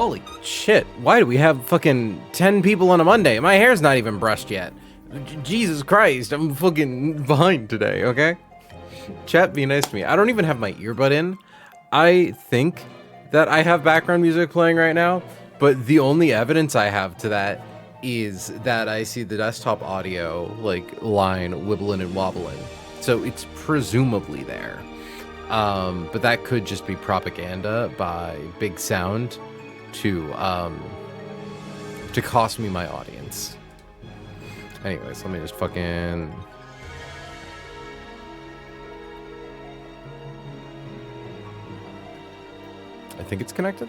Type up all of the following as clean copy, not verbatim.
Holy shit, why do we have fucking 10 people on a Monday? My hair's not even brushed yet. Jesus Christ, I'm fucking behind today, okay? Chat, be nice to me. I don't even have my earbud in. I think that I have background music playing right now, but the only evidence I have to that is that I see the desktop audio, like, line wibbling and wobbling. So it's presumably there. But that could just be propaganda by Big Sound to cost me my audience. Anyways, let me just fucking... I think it's connected.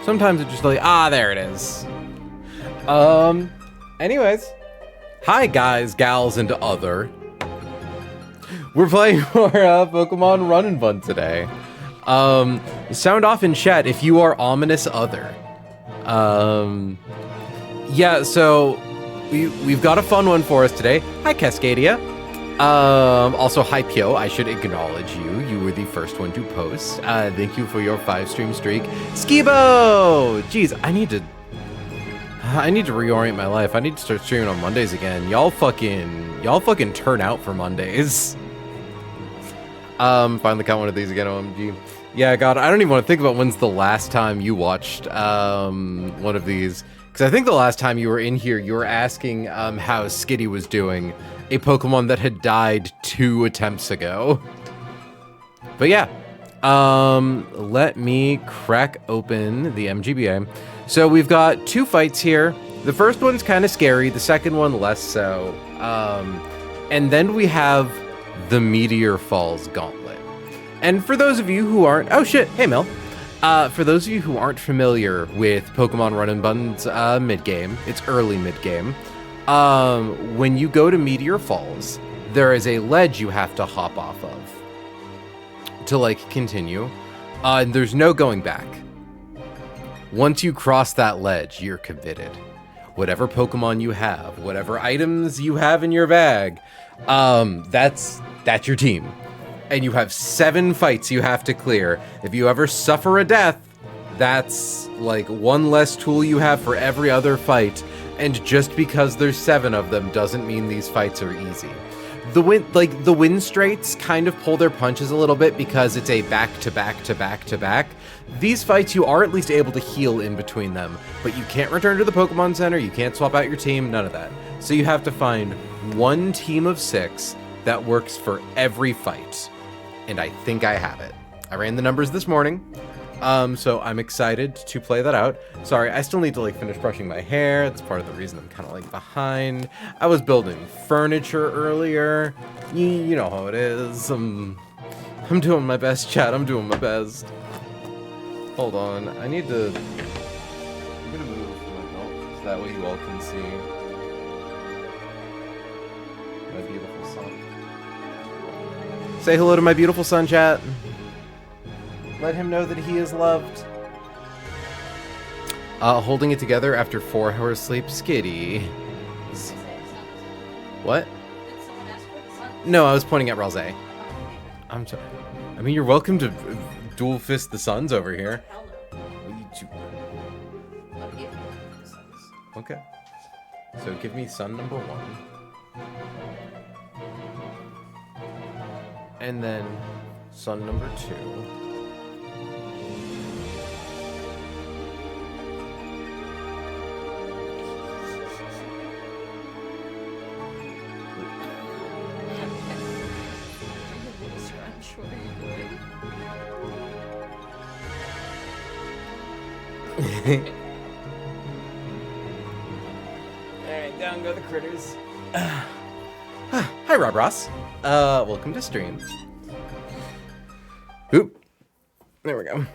Sometimes it just like, there it is. Anyways. Hi guys, gals, and other. We're playing more Pokemon Run and Bun today. Sound off in chat if you are ominous other. Yeah, so we've got a fun one for us today. Hi Cascadia. Also, hi Pio, I should acknowledge you. You were the first one to post. Thank you for your 5-stream streak. Skibo! Jeez, I need to reorient my life. I need to start streaming on Mondays again. Y'all fucking turn out for Mondays. Finally got one of these again, OMG. Yeah, God, I don't even want to think about when's the last time you watched, one of these. Because I think the last time you were in here, you were asking, how Skitty was doing. A Pokemon that had died 2 attempts ago. But yeah, let me crack open the MGBA. So we've got 2 fights here. The first one's kind of scary, the second one less so. And then we have the Meteor Falls Gauntlet. And for those of you who aren't, oh shit, hey Mel. For those of you who aren't familiar with Pokemon Run and Bun's mid-game, it's early mid-game. When you go to Meteor Falls, there is a ledge you have to hop off of to like continue. And there's no going back. Once you cross that ledge, you're committed. Whatever Pokemon you have, whatever items you have in your bag, that's your team. And you have 7 fights you have to clear. If you ever suffer a death, that's like 1 less tool you have for every other fight. And just because there's 7 of them doesn't mean these fights are easy. The win straits kind of pull their punches a little bit because it's a back-to-back-to-back-to-back. These fights, you are at least able to heal in between them, but you can't return to the Pokemon Center, you can't swap out your team, none of that. So you have to find 1 team of 6 that works for every fight. And I think I have it. I ran the numbers this morning, so I'm excited to play that out. Sorry, I still need to like finish brushing my hair. That's part of the reason I'm kind of like behind. I was building furniture earlier. You know how it is. I'm doing my best, chat. I'm doing my best. Hold on, I'm gonna move my belt so that way you all can see my beautiful son. Say hello to my beautiful son, chat. Let him know that he is loved. Holding it together after 4 hours sleep, Skitty. What? No, I was pointing at Ralze. I'm sorry. I mean, you're welcome to dual fist the suns over here. Hell no. I'll give you the suns. Okay. So give me sun number 1. And then sun number 2. Alright, down go the critters. Hi, Rob Ross. Welcome to stream. Oop. There we go.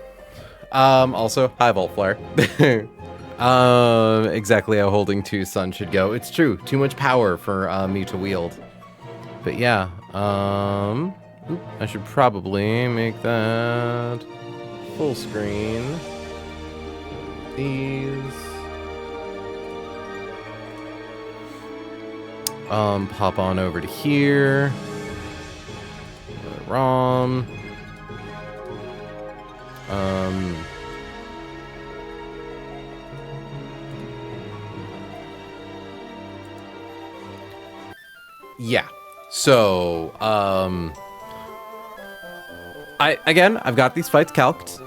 Also, hi, Volt Flare. Exactly how holding 2 sun should go. It's true. Too much power for me to wield. But yeah, I should probably make that full screen. These. Pop on over to here. ROM. Yeah. So, I've got these fights calced.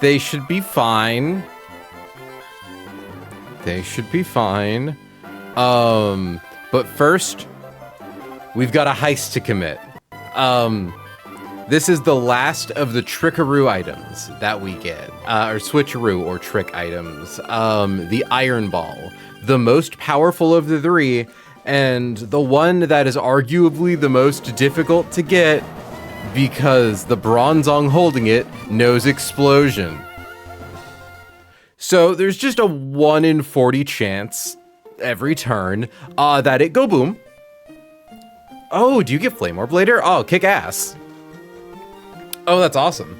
They should be fine. They should be fine. But first, we've got a heist to commit. This is the last of the trickaroo items that we get, or switcheroo or trick items. The Iron Ball, the most powerful of the three, and the one that is arguably the most difficult to get because the Bronzong holding it knows explosion. So there's just a 1 in 40 chance every turn that it go boom. Oh, do you get Flame Orb later? Oh, kick ass. Oh, that's awesome.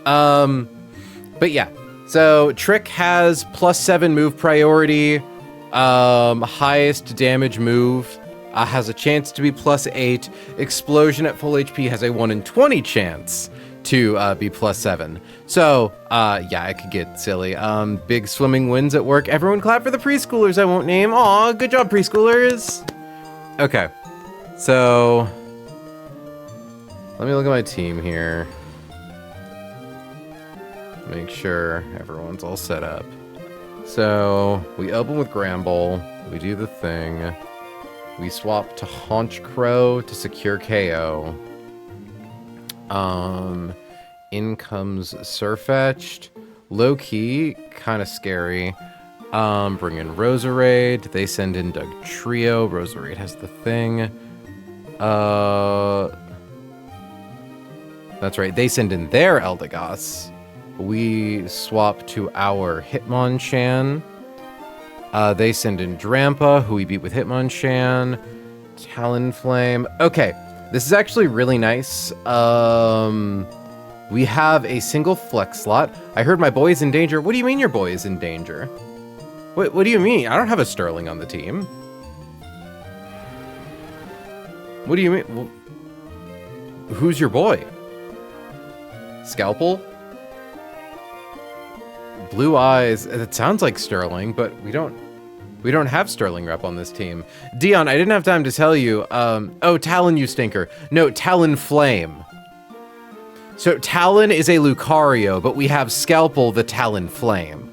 But yeah, so Trick has +7 move priority, highest damage move, has a chance to be +8. Explosion at full HP has a 1 in 20 chance to be +7. So, yeah, it could get silly. Big swimming wins at work. Everyone clap for the preschoolers I won't name. Aw, good job, preschoolers. Okay, so let me look at my team here. Make sure everyone's all set up. So we open with Gramble. We do the thing. We swap to Haunch Crow to secure KO. In comes Surfetched. Low key, kind of scary. Bring in Roserade. They send in Doug Trio. Roserade has the thing. That's right. They send in their Eldegoss. We swap to our Hitmonchan. They send in Drampa, who we beat with Hitmonchan. Talonflame. Okay, this is actually really nice. We have a single flex slot. I heard my boy is in danger. What do you mean your boy is in danger? What do you mean? I don't have a Sterling on the team. What do you mean? Well, who's your boy? Scalpel? Blue Eyes. It sounds like Sterling, but we don't have Sterling rep on this team. Dion, I didn't have time to tell you. Oh, Talon, you stinker. No, Talonflame. So Talon is a Lucario, but we have Scalpel, the Talonflame.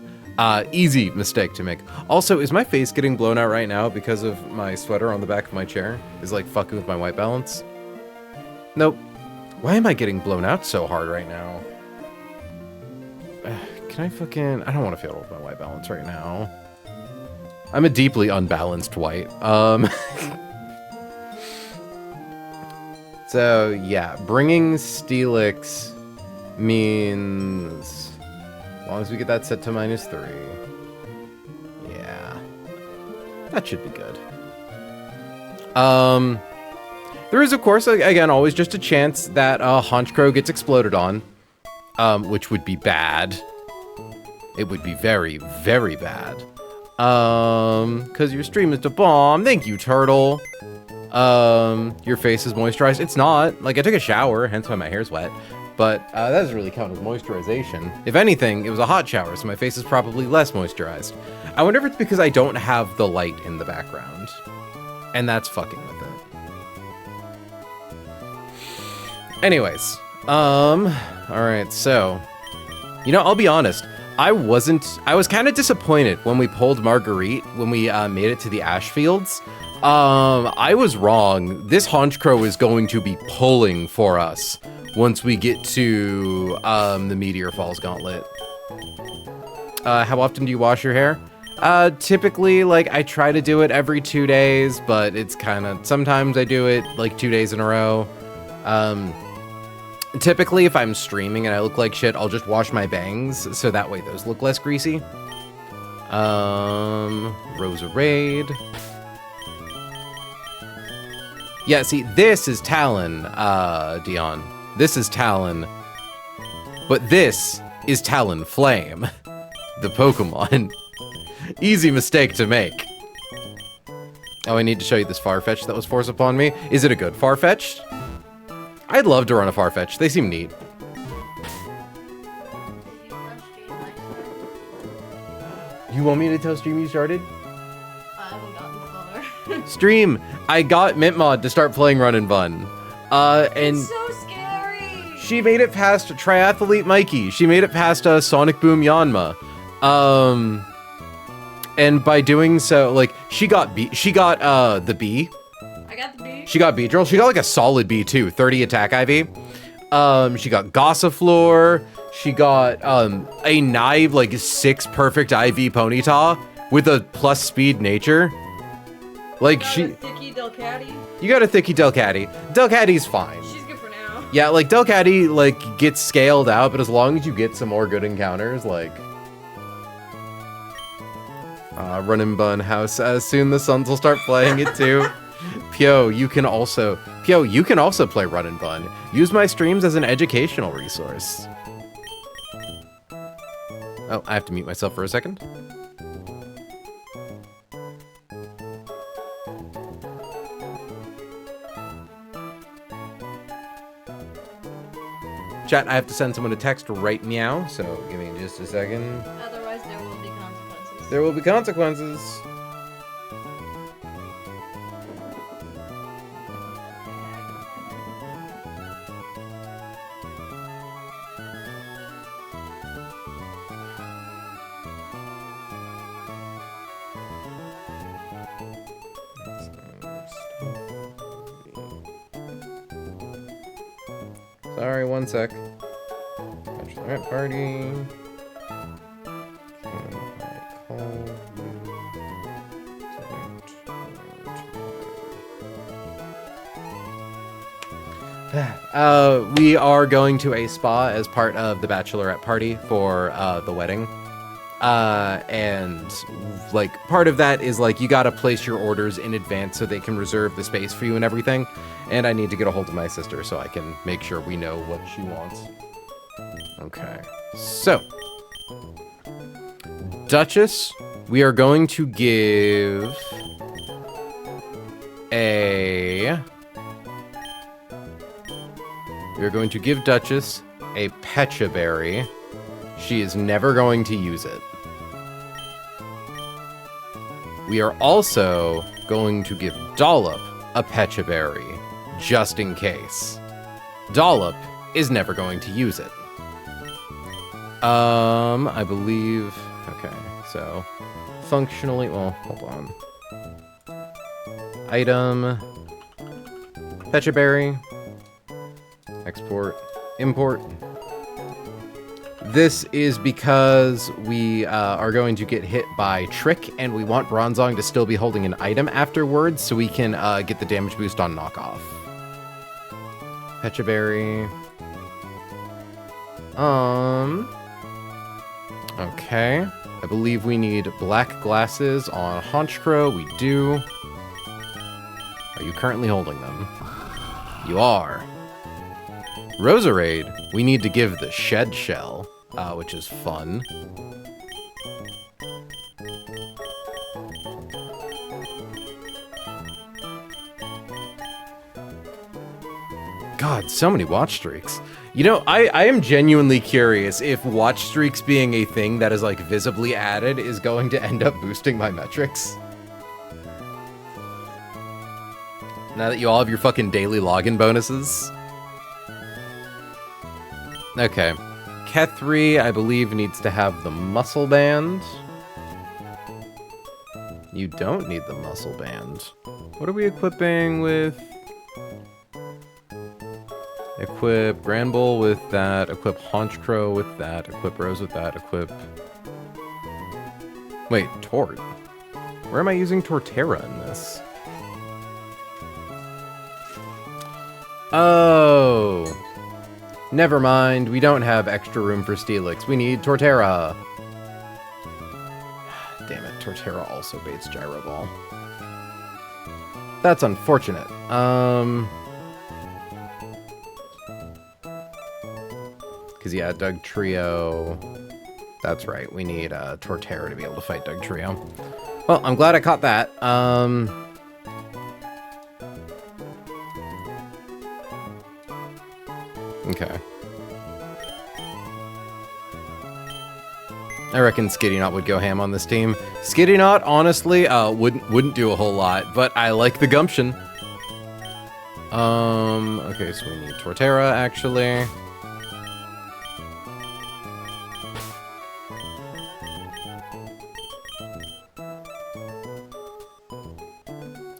Easy mistake to make. Also, is my face getting blown out right now because of my sweater on the back of my chair? Is like fucking with my white balance? Nope. Why am I getting blown out so hard right now? Can I fucking... I don't want to fiddle with my white balance right now. I'm a deeply unbalanced white. So, yeah. Bringing Steelix means... as long as we get that set to -3. Yeah. That should be good. There is, of course, again, always just a chance that Honchcrow gets exploded on. Which would be bad. It would be very, very bad. Cause your stream is the bomb. Thank you, Turtle. Your face is moisturized. It's not. Like, I took a shower, hence why my hair's wet. But that doesn't really count as moisturization. If anything, it was a hot shower, so my face is probably less moisturized. I wonder if it's because I don't have the light in the background. And that's fucking with it. Anyways, alright, so, you know, I'll be honest. I was kind of disappointed when we pulled Marguerite, when we made it to the Ash Fields. I was wrong. This Honchcrow is going to be pulling for us once we get to the Meteor Falls Gauntlet. How often do you wash your hair? Typically, like, I try to do it every 2 days, but it's kind of, sometimes I do it like 2 days in a row. Typically, if I'm streaming and I look like shit, I'll just wash my bangs, so that way those look less greasy. Roserade. Yeah, see, this is Talon, Dion. This is Talon. But this is Talonflame, the Pokemon. Easy mistake to make. Oh, I need to show you this Farfetch'd that was forced upon me. Is it a good Farfetch'd? I'd love to run a Farfetch'd. They seem neat. You want me to tell stream you started? I haven't gotten far. Stream. I got Mintmod to start playing Run and Bun. And It's so scary. she made it past Triathlete Mikey. She made it past Sonic Boom Yanma. And by doing so, like, she got the B. I got the B. She got Beedrill. She got like a solid B too, 30 attack IV. She got Gossifleur. She got a Knife, like 6 perfect IV Ponyta with a plus speed nature. Like Got a Thicky Delcatty. you got a Thicky Delcatty. Delcatty's fine. She's good for now. Yeah, like Delcatty like gets scaled out, but as long as you get some more good encounters, like Run and Bun House. Soon the Suns will start playing it too. Pyo, you can also play Run and Bun. Use my streams as an educational resource. Oh, I have to mute myself for a second. Chat, I have to send someone a text right meow, so give me just a second. Otherwise, there will be consequences. There will be consequences. Sorry, one sec. Bachelorette party. Can I call you? We are going to a spa as part of the bachelorette party for the wedding. And like part of that is like you gotta place your orders in advance so they can reserve the space for you and everything. And I need to get a hold of my sister so I can make sure we know what she wants. Okay, so Duchess, we are going to give Duchess a Pecha Berry. She is never going to use it. We are also going to give Dollop a Pecha Berry, just in case. Dollop is never going to use it. I believe... Okay, so... Functionally... Well, hold on. Item... Pecha Berry. Export. Import. This is because we are going to get hit by Trick, and we want Bronzong to still be holding an item afterwards, so we can get the damage boost on knockoff. Pecha Berry. Okay. I believe we need black glasses on Honchcrow. We do. Are you currently holding them? You are. Roserade, we need to give the Shed Shell, which is fun. God, so many watch streaks. You know, I am genuinely curious if watch streaks being a thing that is, like, visibly added is going to end up boosting my metrics. Now that you all have your fucking daily login bonuses. Okay. Kethri, I believe, needs to have the muscle band. You don't need the muscle band. What are we equipping with? Equip Granbull with that, equip Honchcrow with that, equip Rose with that, equip... Wait, Tort. Where am I using Torterra in this? Oh! Never mind, we don't have extra room for Steelix. We need Torterra. Damn it, Torterra also baits Gyro Ball. That's unfortunate. Because, yeah, Doug Trio... That's right, we need Torterra to be able to fight Doug Trio. Well, I'm glad I caught that. Okay. I reckon Skiddynaut would go ham on this team. Skiddynaut, honestly, wouldn't do a whole lot, but I like the gumption. Okay, so we need Torterra, actually.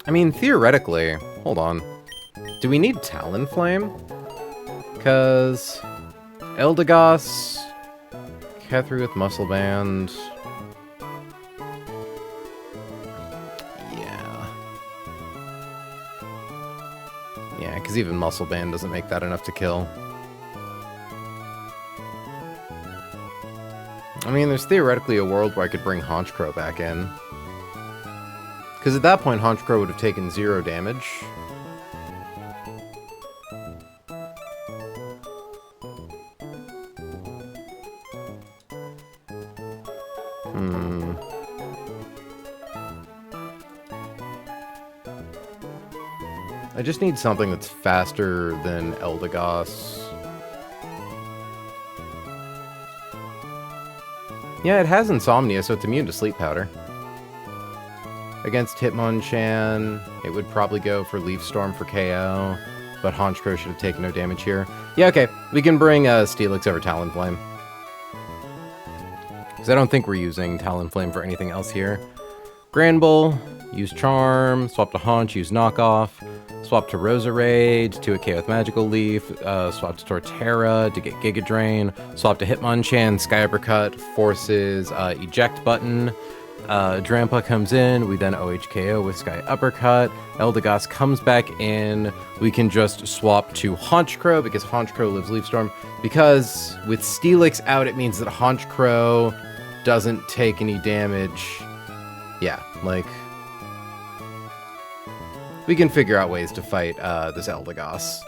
I mean, theoretically, hold on. Do we need Talonflame? Because Eldegoss, Kethri with Muscle Band. Yeah, because even Muscle Band doesn't make that enough to kill. I mean, there's theoretically a world where I could bring Honchkrow back in. Because at that point, Honchkrow would have taken 0 damage. I just need something that's faster than Eldegoss. Yeah, it has Insomnia, so it's immune to Sleep Powder. Against Hitmonchan, it would probably go for Leaf Storm for KO, but Honchkrow should have taken no damage here. Yeah, okay, we can bring Steelix over Talonflame. Because I don't think we're using Talonflame for anything else here. Granbull, use Charm, swap to Haunch, use Knockoff, swap to Roserade to a KO with Magical Leaf, swap to Torterra to get Giga Drain, swap to Hitmonchan, Sky Uppercut, forces Eject Button. Drampa comes in, we then OHKO with Sky Uppercut, Eldegoss comes back in, we can just swap to Honchkrow because Honchkrow lives Leaf Storm, because with Steelix out it means that Honchkrow doesn't take any damage. Yeah, like, we can figure out ways to fight this Eldegoss.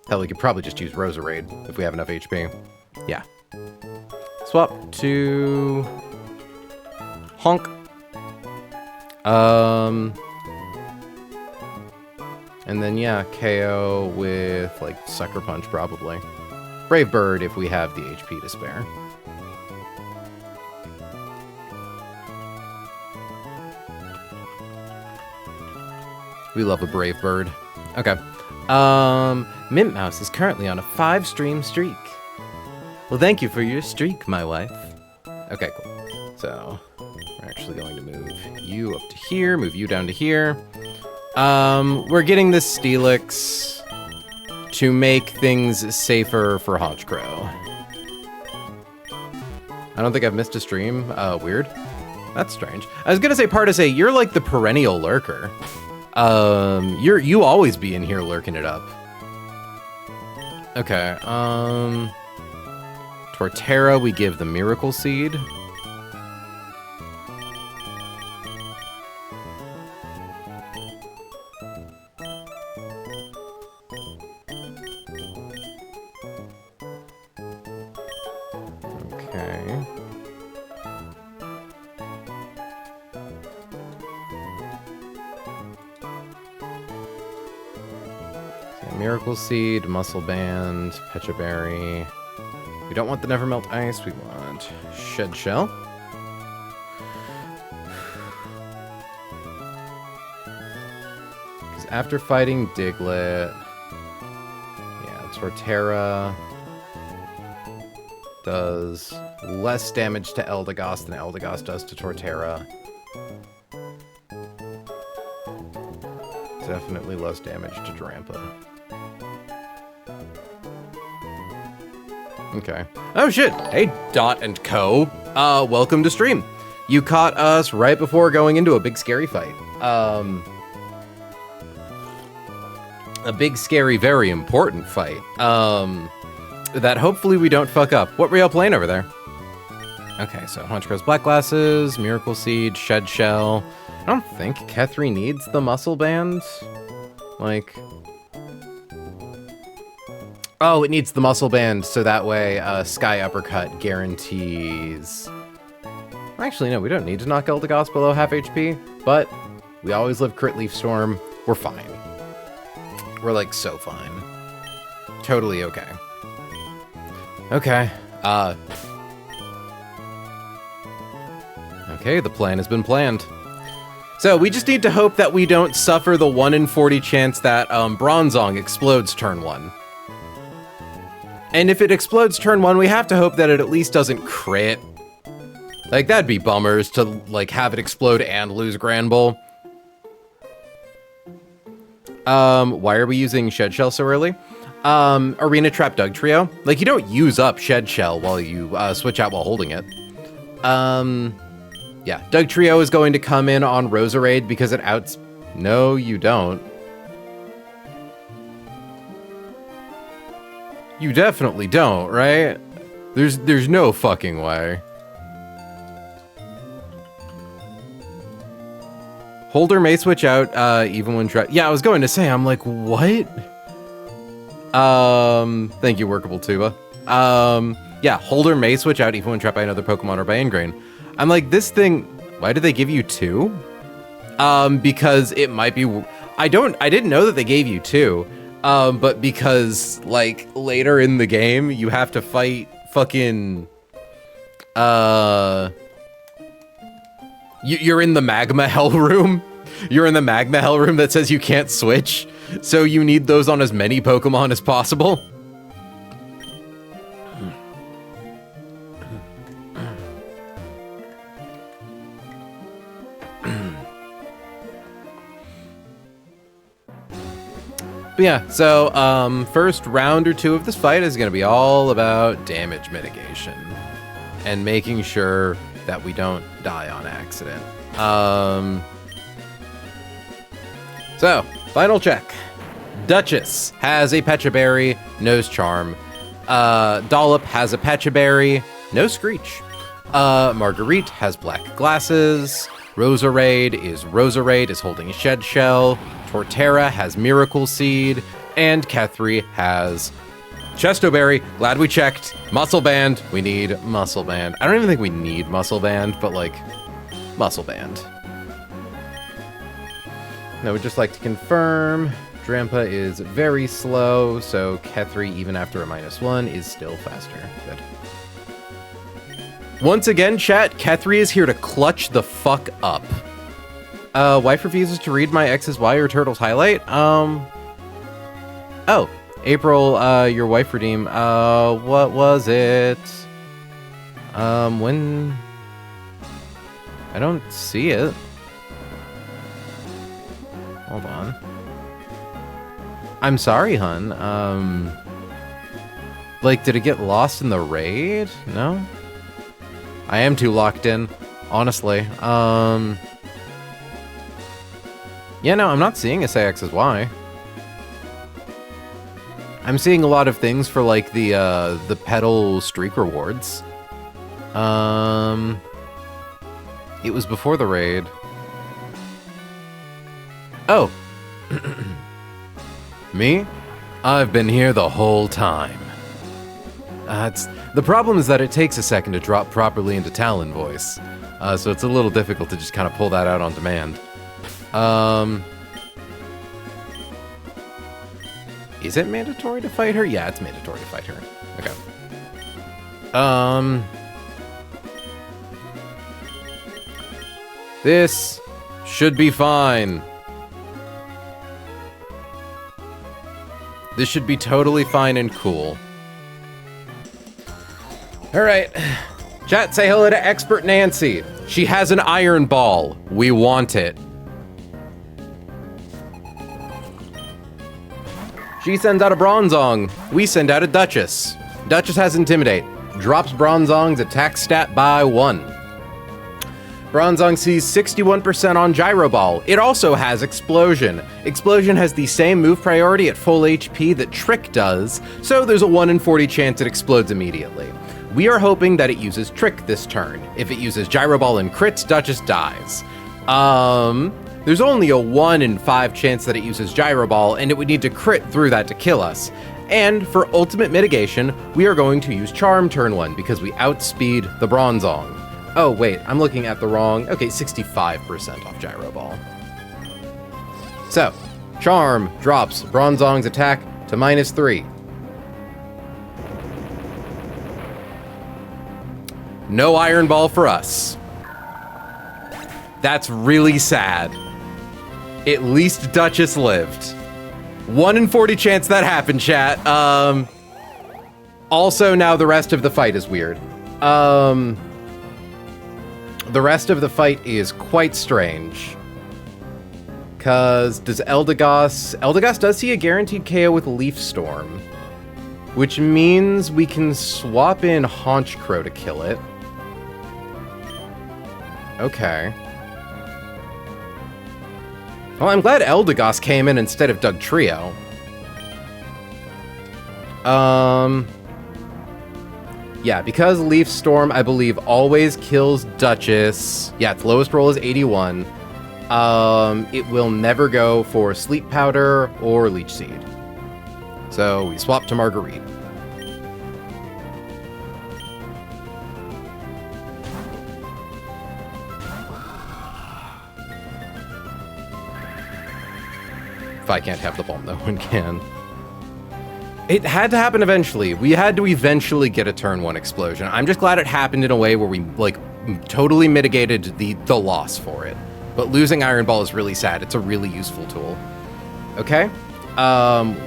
Hell, we could probably just use Roserade if we have enough HP. Yeah. Swap to Honk. And then, yeah, KO with, like, Sucker Punch, probably. Brave Bird if we have the HP to spare. We love a Brave Bird. Okay. Mint Mouse is currently on a 5-stream streak. Well, thank you for your streak, my wife. Okay, cool. So, we're actually going to move you up to here, move you down to here. We're getting this Steelix to make things safer for Honchkrow. I don't think I've missed a stream. Weird. That's strange. I was gonna say, Partise, you're like the perennial lurker. You always be in here lurking it up. Okay, Torterra, we give the Miracle Seed. Okay. Miracle Seed, Muscle Band, Pecha Berry. We don't want the Nevermelt Ice, we want Shed Shell. Because after fighting Diglett, yeah, Torterra does less damage to Eldegoss than Eldegoss does to Torterra. Definitely less damage to Drampa. Okay. Oh shit! Hey, Dot and Co. Welcome to stream. You caught us right before going into a big scary fight. A big scary, very important fight. That hopefully we don't fuck up. What were y'all playing over there? Okay, so Honchkrow's Black Glasses, Miracle Seed, Shed Shell. I don't think Kethri needs the Muscle Band. Like... Oh, it needs the Muscle Band, so that way Sky Uppercut guarantees... Actually, no, we don't need to knock Eldegoss below half HP, but we always live Crit Leaf Storm. We're fine. We're, like, so fine. Totally okay. Okay, Okay, the plan has been planned. So we just need to hope that we don't suffer the 1 in 40 chance that Bronzong explodes turn 1. And if it explodes turn 1, we have to hope that it at least doesn't crit. Like, that'd be bummers to, like, have it explode and lose Grand Bull. Why are we using Shed Shell so early? Arena Trap Dugtrio. Like, you don't use up Shed Shell while you switch out while holding it. Yeah, Dugtrio is going to come in on Roserade because it outs... No, you don't. You definitely don't, right? There's no fucking way. Holder may switch out even when yeah, I was going to say, I'm like, what? Thank you, Workable Tuba. Yeah, Holder may switch out even when trapped by another Pokemon or by Ingrain. I'm like, this thing, why did they give you 2? Because it might be, I didn't know that they gave you 2. But because, like, later in the game, you have to fight fucking, you're in the magma hell room. You're in the magma hell room that says you can't switch. So you need those on as many Pokemon as possible. But yeah, so first round or 2 of this fight is going to be all about damage mitigation and making sure that we don't die on accident. So, final check. Duchess has a Pecha Berry, no Charm. Dollop has a Pecha Berry, no Screech. Marguerite has black glasses. Roserade is holding a Shed Shell. Torterra has Miracle Seed, and Kethri has Chesto Berry. Glad we checked. Muscle Band. We need Muscle Band. I don't even think we need Muscle Band, but like, Muscle Band. Now we'd just like to confirm, Drampa is very slow, so Kethri, even after a -1, is still faster. Good. Once again, chat, Kethri is here to clutch the fuck up. Wife refuses to read my ex's Y or Turtle's highlight. Oh, April, your wife redeem. What was it? When? I don't see it. Hold on. I'm sorry, hun. Like, did it get lost in the raid? No? I am too locked in, honestly. Yeah, no, I'm not seeing a say X as Y. I'm seeing a lot of things for, like, the pedal streak rewards. It was before the raid. Oh. Me? I've been here the whole time. The problem is that it takes a second to drop properly into Talon voice. So it's a little difficult to just kind of pull that out on demand. Is it mandatory to fight her? Yeah, it's mandatory to fight her. Okay. This should be fine. This should be totally fine and cool. All right. Chat, say hello to Expert Nancy. She has an Iron Ball. We want it. She sends out a Bronzong. We send out a Duchess. Duchess has Intimidate. Drops Bronzong's attack stat by 1. Bronzong sees 61% on Gyro Ball. It also has Explosion. Explosion has the same move priority at full HP that Trick does, so there's a 1 in 40 chance it explodes immediately. We are hoping that it uses Trick this turn. If it uses Gyro Ball and crits, Duchess dies. There's only a 1 in 5 chance that it uses Gyro Ball, and it would need to crit through that to kill us. And for ultimate mitigation, we are going to use Charm turn 1 because we outspeed the Bronzong. Oh wait, I'm looking at the wrong, okay, 65% off Gyro Ball. So, Charm drops Bronzong's attack to -3. No Iron Ball for us. That's really sad. At least Duchess lived. 1 in 40 chance that happened, chat. Also, now the rest of the fight is weird. The rest of the fight is quite strange. Because does Eldegoss does see a guaranteed KO with Leaf Storm, which means we can swap in Haunch Crow to kill it. Okay. Well, I'm glad Eldegoss came in instead of Doug Trio. Yeah, because Leaf Storm, I believe, always kills Duchess. Yeah, its lowest roll is 81. It will never go for Sleep Powder or Leech Seed. So we swap to Marguerite. If I can't have the bomb, no one can. It had to happen eventually. We had to eventually get a turn 1 explosion. I'm just glad it happened in a way where we, like, totally mitigated the loss for it. But losing Iron Ball is really sad. It's a really useful tool. Okay.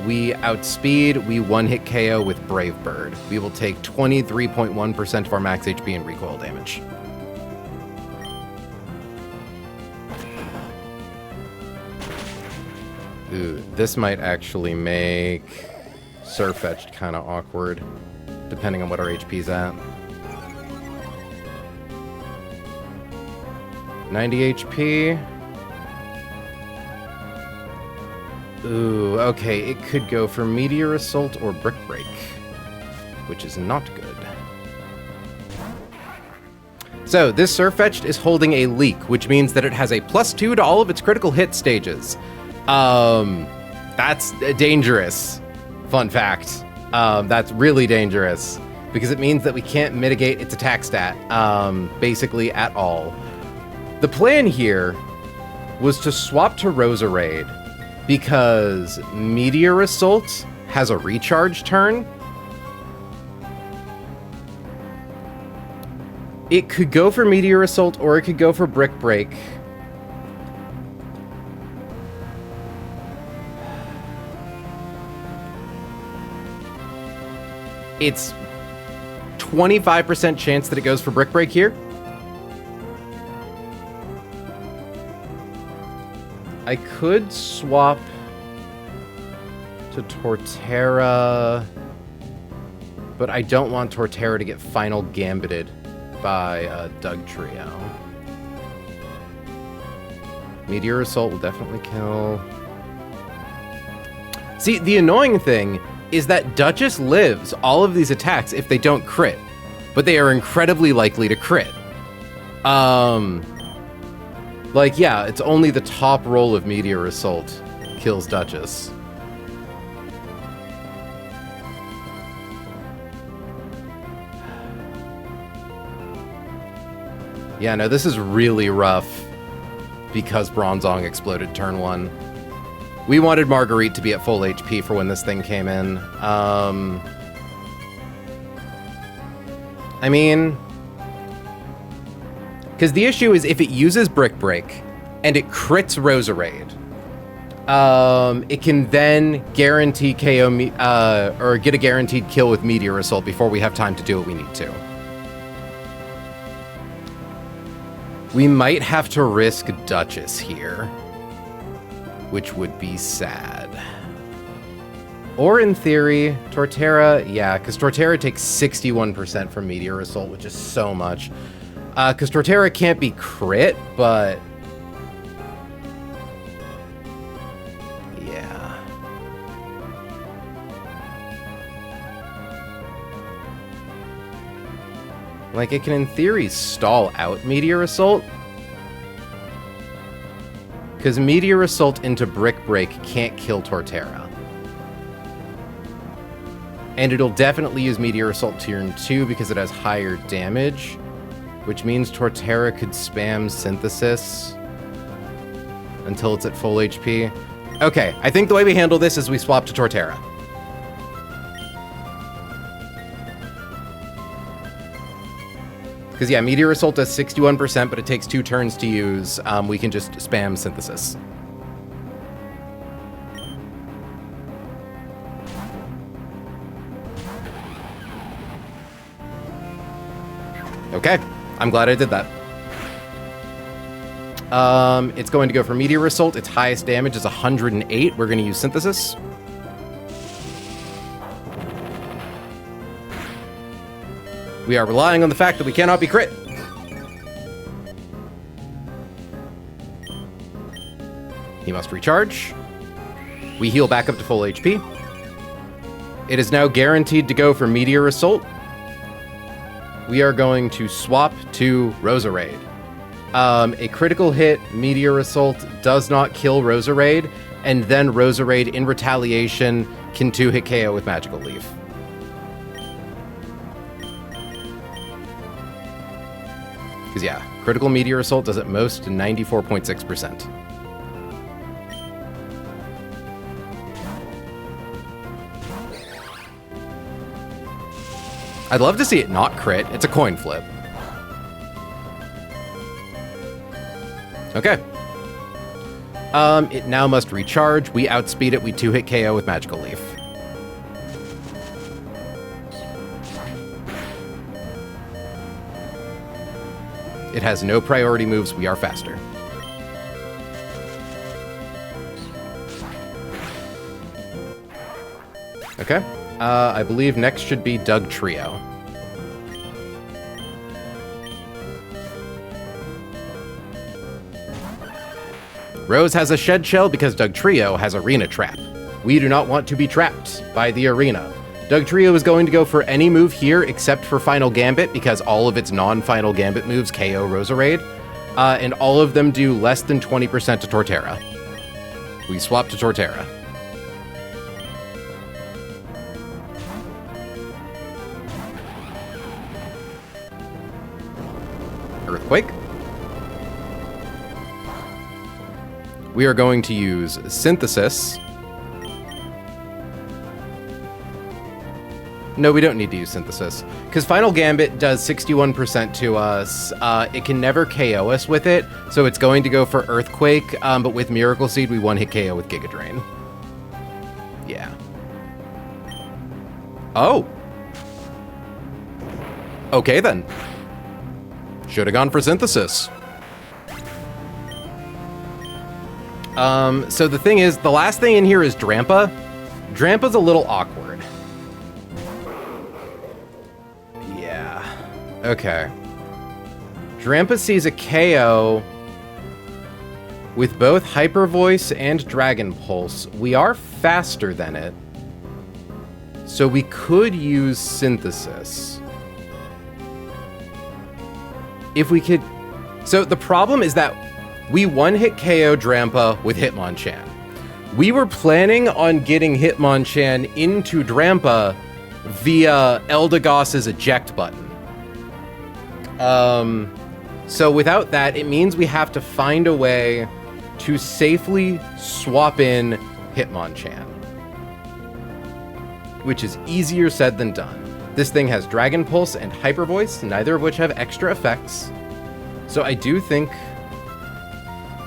We outspeed. We one-hit KO with Brave Bird. We will take 23.1% of our max HP and recoil damage. Ooh, this might actually make Surfetched kind of awkward, depending on what our HP's at. 90 HP. Ooh, okay, it could go for Meteor Assault or Brick Break, which is not good. So, this Surfetched is holding a Leak, which means that it has a +2 to all of its critical hit stages. That's dangerous. Fun fact. That's really dangerous, because it means that we can't mitigate its attack stat, basically at all. The plan here was to swap to Roserade, because Meteor Assault has a recharge turn. It could go for Meteor Assault, or it could go for Brick Break. It's 25% chance that it goes for Brick Break here. I could swap to Torterra, but I don't want Torterra to get final gambited by Doug Trio. Meteor Assault will definitely kill. See, the annoying thing is that Duchess lives all of these attacks if they don't crit, but they are incredibly likely to crit. Like, yeah, it's only the top roll of Meteor Assault kills Duchess. Yeah, no, this is really rough because Bronzong exploded turn 1. We wanted Marguerite to be at full HP for when this thing came in. I mean, because the issue is if it uses Brick Break and it crits Roserade, it can then guarantee KO or get a guaranteed kill with Meteor Assault before we have time to do what we need to. We might have to risk Duchess here, which would be sad. Or in theory, Torterra, yeah, because Torterra takes 61% from Meteor Assault, which is so much. Because Torterra can't be crit, but... yeah. Like, it can in theory stall out Meteor Assault. Because Meteor Assault into Brick Break can't kill Torterra. And it'll definitely use Meteor Assault turn 2 because it has higher damage, which means Torterra could spam Synthesis until it's at full HP. Okay, I think the way we handle this is we swap to Torterra. Because, yeah, Meteor Assault does 61%, but it takes 2 turns to use. We can just spam Synthesis. Okay, I'm glad I did that. It's going to go for Meteor Assault. Its highest damage is 108. We're going to use Synthesis. We are relying on the fact that we cannot be crit. He must recharge. We heal back up to full HP. It is now guaranteed to go for Meteor Assault. We are going to swap to Roserade. A critical hit, Meteor Assault, does not kill Roserade, and then Roserade, in retaliation, can 2-hit KO with Magical Leaf. Because, yeah, critical Meteor Assault does at most 94.6%. I'd love to see it not crit. It's a coin flip. Okay. It now must recharge. We outspeed it. We 2-hit KO with Magical Leaf. It has no priority moves. We are faster. Okay. I believe next should be Doug Trio. Rose has a Shed Shell because Doug Trio has Arena Trap. We do not want to be trapped by the Arena. Doug Trio is going to go for any move here except for Final Gambit because all of its non-Final Gambit moves KO Roserade, and all of them do less than 20% to Torterra. We swap to Torterra. Earthquake. We are going to use Synthesis. No, we don't need to use Synthesis. Because Final Gambit does 61% to us. It can never KO us with it, so it's going to go for Earthquake, but with Miracle Seed, we 1-hit KO with Giga Drain. Yeah. Oh. Okay, then. Should have gone for Synthesis. So the thing is, the last thing in here is Drampa. Drampa's a little awkward. Yeah. Okay. Drampa sees a KO with both Hyper Voice and Dragon Pulse. We are faster than it, so we could use Synthesis. If we could... So the problem is that we 1-hit KO Drampa with Hitmonchan. We were planning on getting Hitmonchan into Drampa via Eldegoss's eject button. So without that, it means we have to find a way to safely swap in Hitmonchan, which is easier said than done. This thing has Dragon Pulse and Hyper Voice, neither of which have extra effects. So I do think,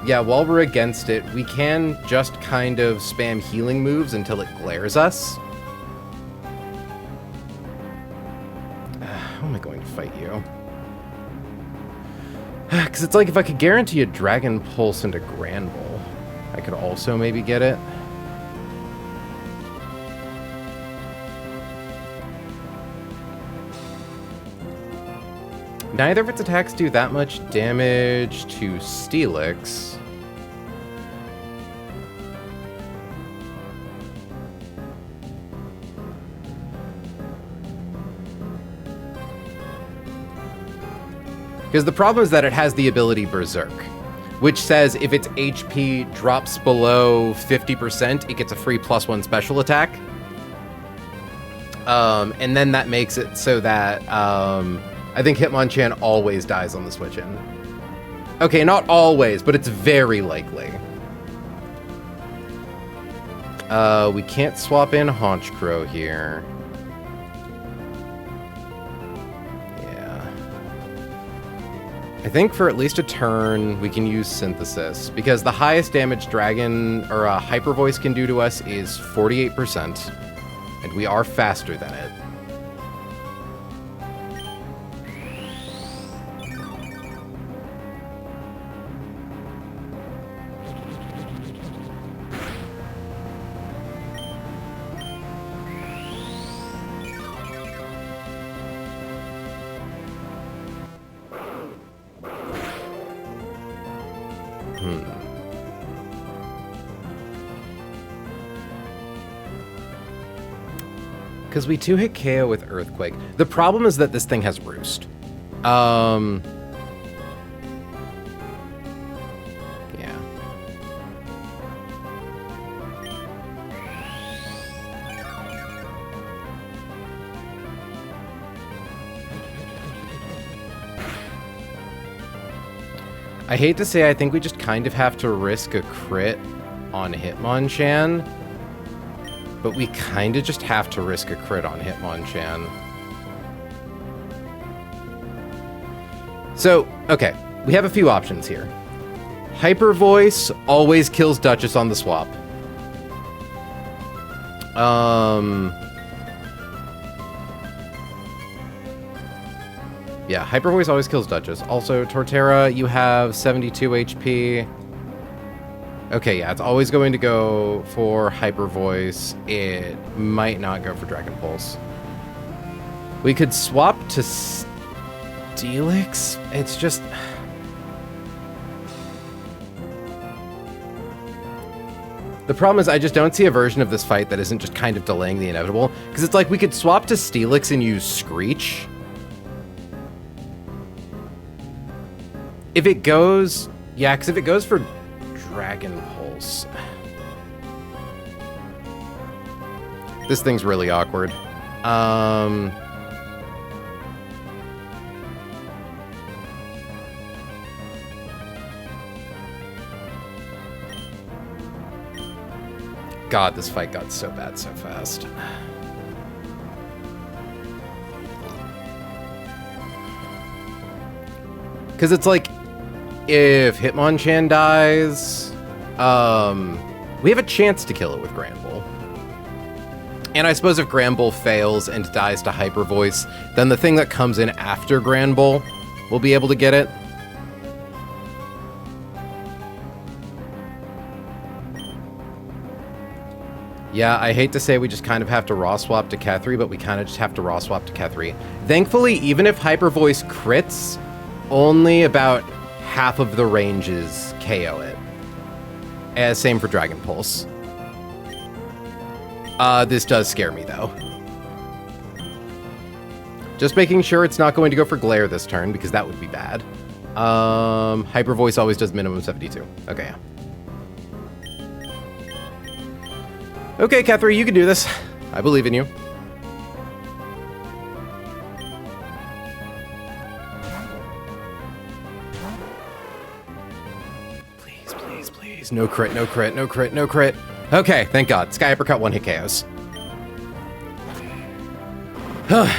yeah, while we're against it, we can just kind of spam healing moves until it glares us. How am I going to fight you? Because it's like if I could guarantee a Dragon Pulse into Granbull, I could also maybe get it. Neither of its attacks do that much damage to Steelix. Because the problem is that it has the ability Berserk, which says if its HP drops below 50%, it gets a free +1 special attack. And then that makes it so that... I think Hitmonchan always dies on the switch-in. Okay, not always, but it's very likely. We can't swap in Haunchcrow here. Yeah. I think for at least a turn, we can use Synthesis, because the highest damage Dragon, or Hyper Voice can do to us is 48%, and we are faster than it. Because we 2-hit KO with Earthquake. The problem is that this thing has Roost. Yeah. I hate to say, I think we just kind of have to risk a crit on Hitmonchan. But we kind of just have to risk a crit on Hitmonchan. So, okay. We have a few options here. Hyper Voice always kills Duchess on the swap. Yeah, Hyper Voice always kills Duchess. Also, Torterra, you have 72 HP. Okay, yeah, it's always going to go for Hyper Voice. It might not go for Dragon Pulse. We could swap to Steelix. It's just... The problem is I just don't see a version of this fight that isn't just kind of delaying the inevitable. Because it's like we could swap to Steelix and use Screech. If it goes... Yeah, because if it goes for Dragon Pulse... This thing's really awkward. God, this fight got so bad so fast. Because it's like, if Hitmonchan dies, we have a chance to kill it with Granbull. And I suppose if Granbull fails and dies to Hyper Voice, then the thing that comes in after Granbull will be able to get it. Yeah, I hate to say we just kind of have to raw swap to Kethri, but we kind of just have to raw swap to Kethri. Thankfully, even if Hyper Voice crits, only about half of the ranges KO it. Same for Dragon Pulse. This does scare me, though. Just making sure it's not going to go for Glare this turn, because that would be bad. Hyper Voice always does minimum 72. Okay, yeah. Okay, Kethri, you can do this. I believe in you. Please, please, please. No crit, no crit, no crit, no crit. Okay, thank God. Sky Uppercut, 1-hit KOs.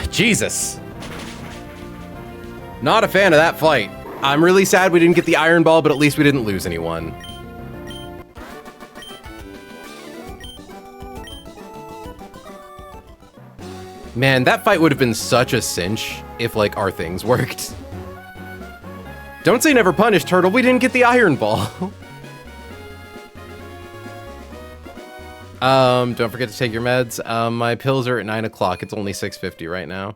Jesus. Not a fan of that fight. I'm really sad we didn't get the Iron Ball, but at least we didn't lose anyone. Man, that fight would have been such a cinch if, like, our things worked. Don't say never punish, Turtle. We didn't get the Iron Ball. Don't forget to take your meds. My pills are at 9 o'clock. It's only 6:50 right now.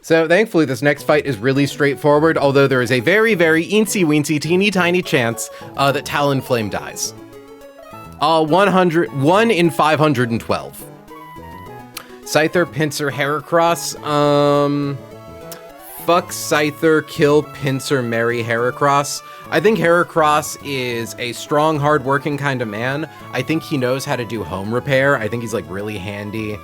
So thankfully this next fight is really straightforward, although there is a very, very eensy-weensy, teeny-tiny chance that Talonflame dies. 1 in 512. Scyther, Pinsir, Heracross. Fuck Scyther, kill Pinsir, marry Heracross. I think Heracross is a strong, hard-working kind of man. I think he knows how to do home repair. I think he's, like, really handy.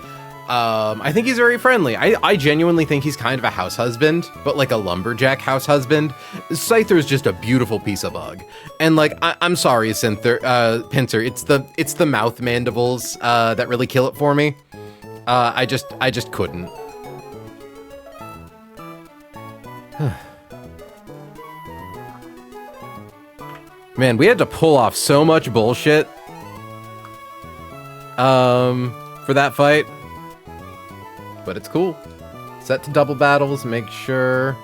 I think he's very friendly. I genuinely think he's kind of a house husband, but like a lumberjack house husband. Scyther is just a beautiful piece of bug. And like, I'm sorry, Pinsir, it's the mouth mandibles, that really kill it for me. I just couldn't. Man, we had to pull off so much bullshit. For that fight. But it's cool. Set to double battles, make sure...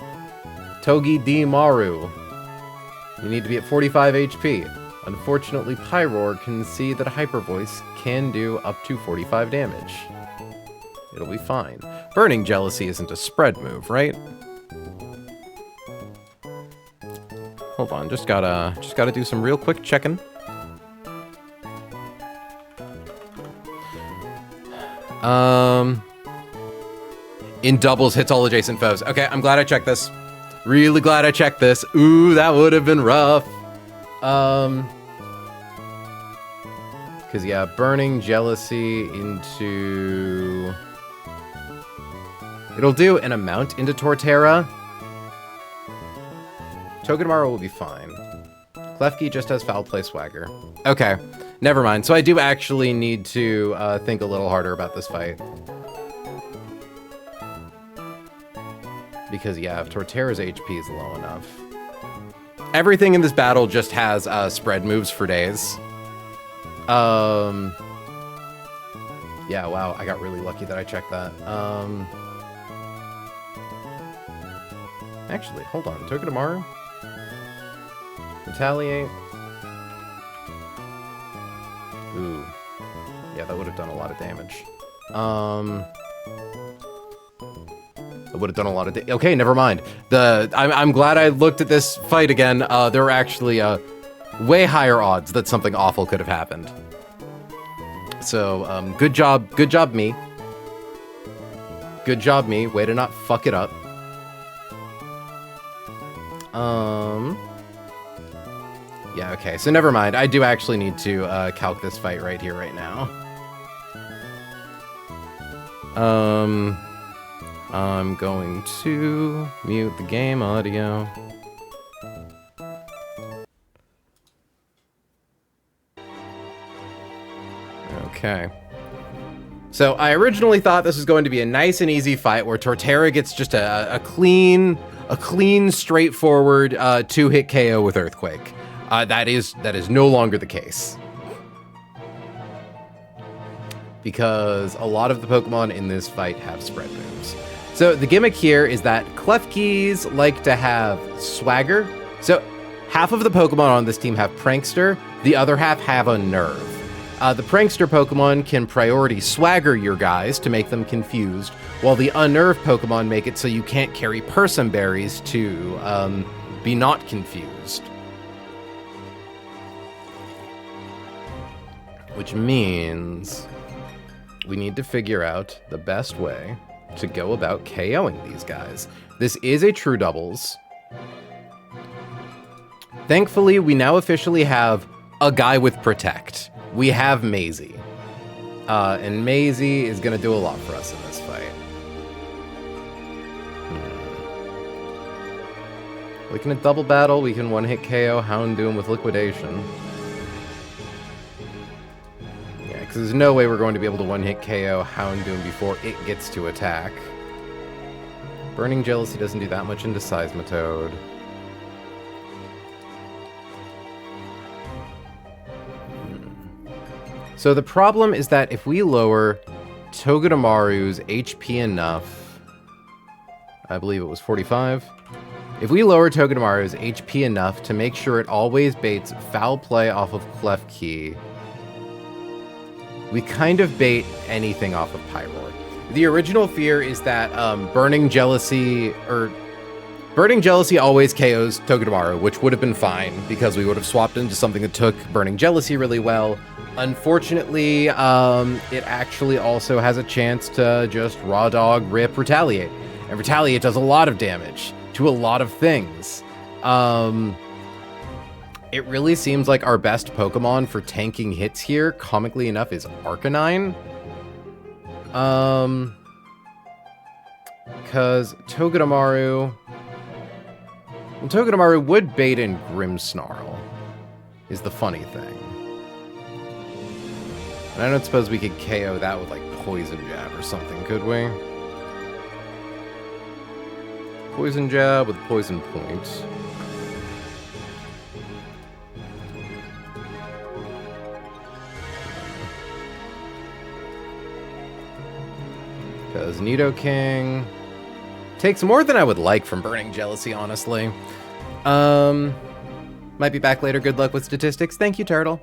Togi D Maru. You need to be at 45 HP. Unfortunately, Pyroar can see that Hyper Voice can do up to 45 damage. It'll be fine. Burning Jealousy isn't a spread move, right? Hold on, just gotta do some real quick checking. In doubles, hits all adjacent foes. Okay, I'm glad I checked this. Really glad I checked this. Ooh, that would have been rough. Because, yeah, Burning Jealousy into... It'll do an amount into Torterra. Togedemaru will be fine. Klefki just has Foul Play Swagger. Okay, never mind. So I do actually need to think a little harder about this fight. Because, yeah, if Torterra's HP is low enough. Everything in this battle just has spread moves for days. Yeah, wow, I got really lucky that I checked that. Actually, hold on. Togedemaru? Retaliate. Ooh. Yeah, that would have done a lot of damage. That would have done a lot of okay, never mind. I'm glad I looked at this fight again. There were actually way higher odds that something awful could have happened. So, good job me. Good job me. Way to not fuck it up. Yeah, okay, so never mind. I do actually need to calc this fight right here, right now. I'm going to mute the game audio. Okay. So I originally thought this was going to be a nice and easy fight where Torterra gets just a clean, straightforward 2-hit KO with Earthquake. That is no longer the case. Because a lot of the Pokemon in this fight have spread moves. So the gimmick here is that Klefkis like to have Swagger. So half of the Pokemon on this team have Prankster, the other half have Unnerve. The Prankster Pokemon can priority Swagger your guys to make them confused, while the Unnerved Pokemon make it so you can't carry Persim Berries to be not confused. Which means we need to figure out the best way to go about KOing these guys. This is a true doubles. Thankfully, we now officially have a guy with Protect. We have Maisie. And Maisie is going to do a lot for us in this fight. We can double battle, we can one-hit KO Houndoom with Liquidation. Yeah, because there's no way we're going to be able to one-hit KO Houndoom before it gets to attack. Burning Jealousy doesn't do that much into Seismitoad. So the problem is that if we lower Togedemaru's HP enough, I believe it was 45. If we lower Togedemaru's HP enough to make sure it always baits Foul Play off of Klefki, we kind of bait anything off of Pyroar. The original fear is that Burning Jealousy always KOs Togedemaru, which would have been fine because we would have swapped into something that took Burning Jealousy really well. Unfortunately, it actually also has a chance to just raw dog rip Retaliate. And Retaliate does a lot of damage to a lot of things. It really seems like our best Pokemon for tanking hits here, comically enough, is Arcanine. Because Togedemaru would bait in Grimmsnarl, is the funny thing. I don't suppose we could KO that with, like, Poison Jab or something, could we? Poison Jab with Poison Point. Because Nidoking takes more than I would like from Burning Jealousy, honestly. Might be back later. Good luck with statistics. Thank you, Turtle.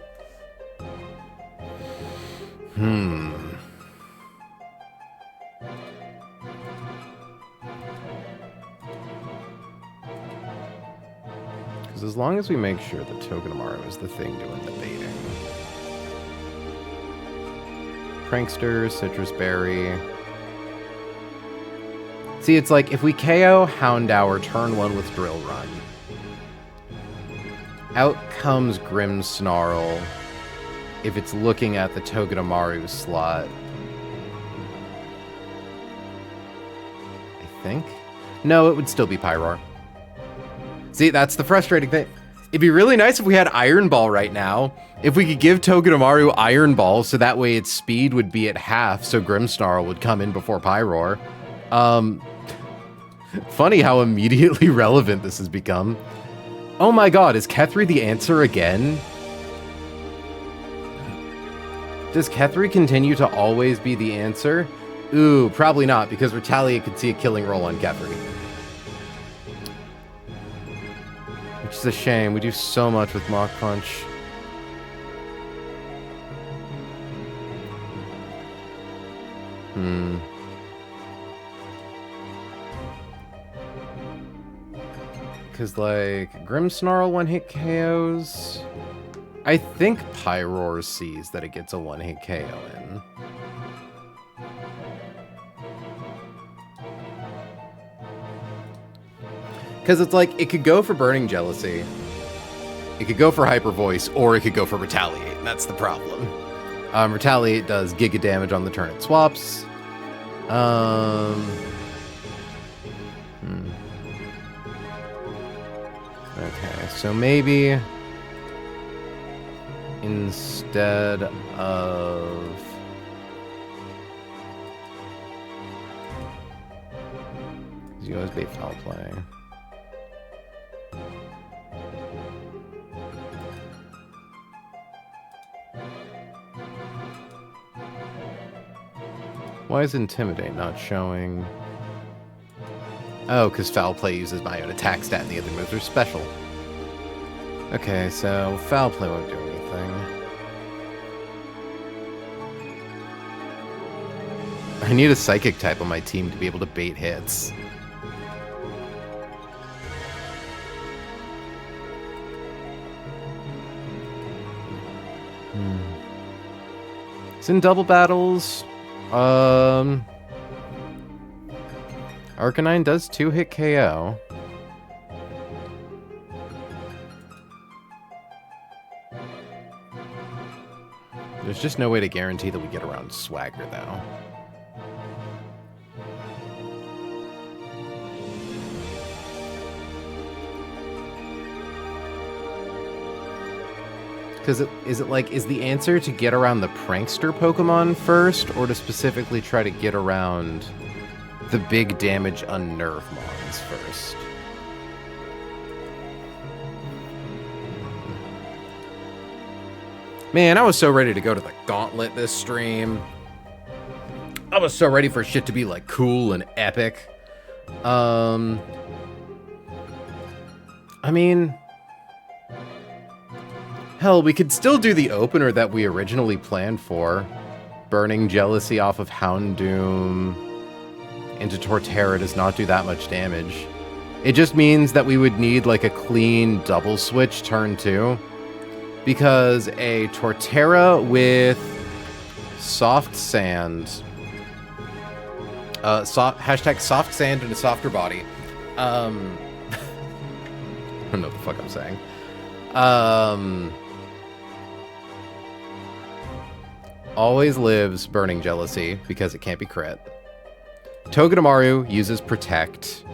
Because as long as we make sure that Togedemaru is the thing doing the baiting. Prankster, Citrus Berry. See, it's like if we KO Houndour turn 1 with Drill Run. Out comes Grimmsnarl if it's looking at the Togedemaru slot. I think? No, it would still be Pyroar. See, that's the frustrating thing. It'd be really nice if we had Iron Ball right now. If we could give Togedemaru Iron Ball, so that way its speed would be at half, so Grimmsnarl would come in before Pyroar. Funny how immediately relevant this has become. Oh my god, is Kethri the answer again? Does Kethri continue to always be the answer? Ooh, probably not, because Retaliate could see a killing roll on Kethri. Which is a shame. We do so much with Mach Punch. Because, like, Grimmsnarl one-hit KOs. I think Pyroar sees that it gets a one-hit KO in. Because it's like, it could go for Burning Jealousy, it could go for Hyper Voice, or it could go for Retaliate, and that's the problem. Retaliate does Giga damage on the turn it swaps. Okay, so maybe instead of... You always bait foul play. Why is Intimidate not showing? Oh, because Foul Play uses my own attack stat and the other moves are special. Okay, so Foul Play won't do anything. I need a Psychic type on my team to be able to bait hits. It's in double battles. Arcanine does 2-hit KO. There's just no way to guarantee that we get around Swagger, though. Because is the answer to get around the Prankster Pokemon first, or to specifically try to get around the big damage unnerve mons first? Man, I was so ready to go to the Gauntlet this stream. I was so ready for shit to be like cool and epic. I mean, hell, we could still do the opener that we originally planned for. Burning Jealousy off of Houndoom into Torterra does not do that much damage. It just means that we would need like a clean double switch turn 2. Because a Torterra with soft sand, hashtag soft sand and a softer body. I don't know what the fuck I'm saying. Always lives Burning Jealousy because it can't be crit. Togedemaru uses Protect,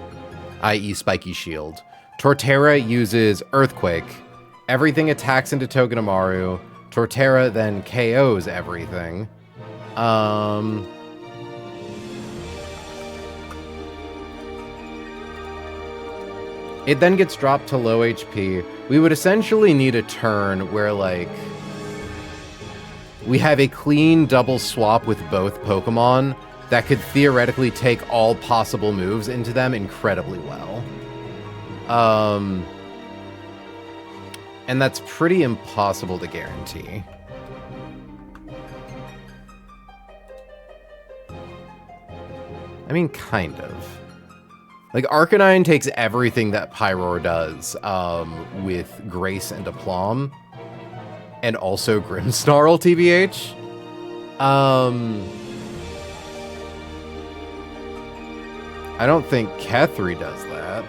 i.e. Spiky Shield. Torterra uses Earthquake. Everything attacks into Togedemaru. Torterra then KOs everything. It then gets dropped to low HP. We would essentially need a turn where, like, we have a clean double swap with both Pokemon that could theoretically take all possible moves into them incredibly well. And that's pretty impossible to guarantee. I mean, kind of. Like, Arcanine takes everything that Pyroar does, with grace and aplomb. And also Grimmsnarl, TBH. I don't think Kethri does that.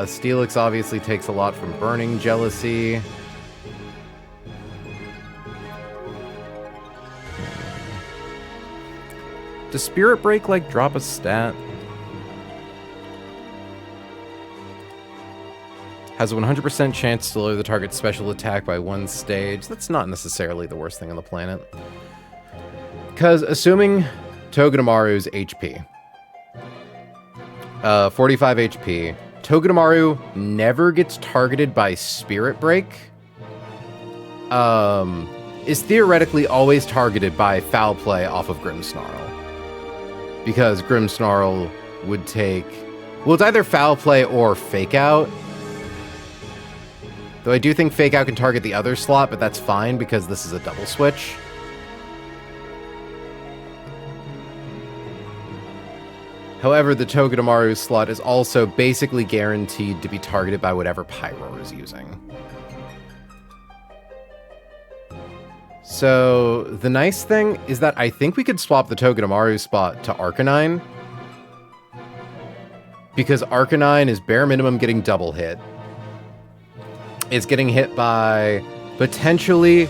Steelix obviously takes a lot from Burning Jealousy. Does Spirit Break, like, drop a stat? Has a 100% chance to lower the target's special attack by 1 stage. That's not necessarily the worst thing on the planet. Because assuming Togedemaru's HP, 45 HP, Togedemaru never gets targeted by Spirit Break, is theoretically always targeted by Foul Play off of Grimmsnarl. Because Grimmsnarl would take... Well, it's either Foul Play or Fake Out. Though I do think Fake Out can target the other slot, but that's fine because this is a double switch. However, the Togedemaru slot is also basically guaranteed to be targeted by whatever Pyroar is using. So, the nice thing is that I think we could swap the Togedemaru spot to Arcanine. Because Arcanine is bare minimum getting double hit. It's getting hit by potentially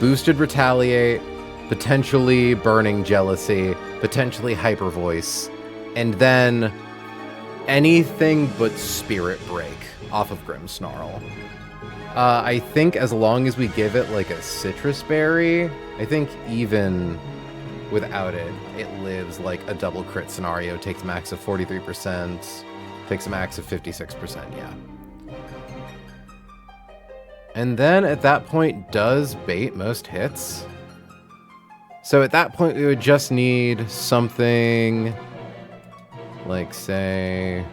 boosted Retaliate, potentially Burning Jealousy, potentially Hyper Voice, and then anything but Spirit Break off of Grimmsnarl. I think as long as we give it like a Citrus Berry, I think even without it, it lives like a double crit scenario, takes a max of 43%, takes a max of 56%, yeah. And then at that point does bait most hits. So at that point we would just need something like, say...